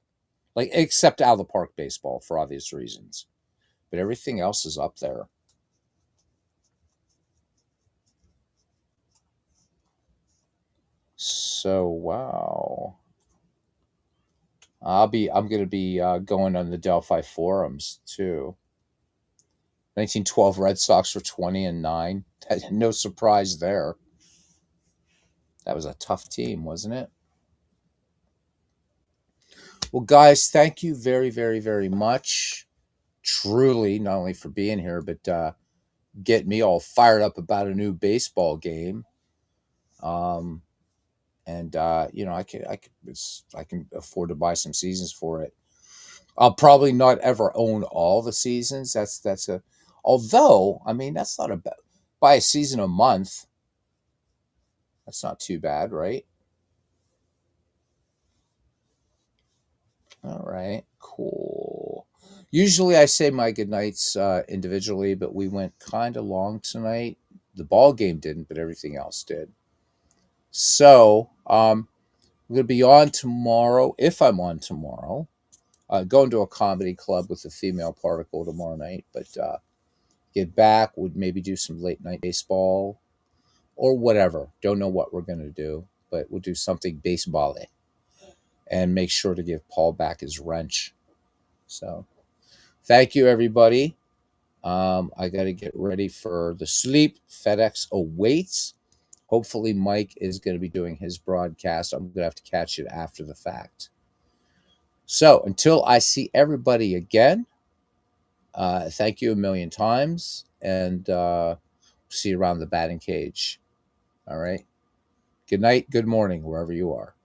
Like, except out of the park baseball for obvious reasons. But everything else is up there. So, wow. I'm going to be going on the Delphi forums too. 1912 Red Sox were 20-9. No surprise there. That was a tough team, wasn't it? Well, guys, thank you very, very, very much. Truly, not only for being here, but getting me all fired up about a new baseball game. And I can afford to buy some seasons for it. I'll probably not ever own all the seasons. Although, I mean, that's not buy a season a month. That's not too bad, right? All right, cool. Usually I say my goodnights individually, but we went kind of long tonight. The ball game didn't, but everything else did. So, I'm going to be on tomorrow, if I'm on tomorrow. Going to a comedy club with the female particle tomorrow night, but get back, would maybe do some late night baseball or whatever. Don't know what we're going to do, but we'll do something baseball-y and make sure to give Paul back his wrench. So thank you, everybody. I got to get ready for the sleep. FedEx awaits. Hopefully Mike is going to be doing his broadcast. I'm going to have to catch it after the fact. So until I see everybody again, thank you a million times, and see you around the batting cage. All right. Good night, good morning, wherever you are.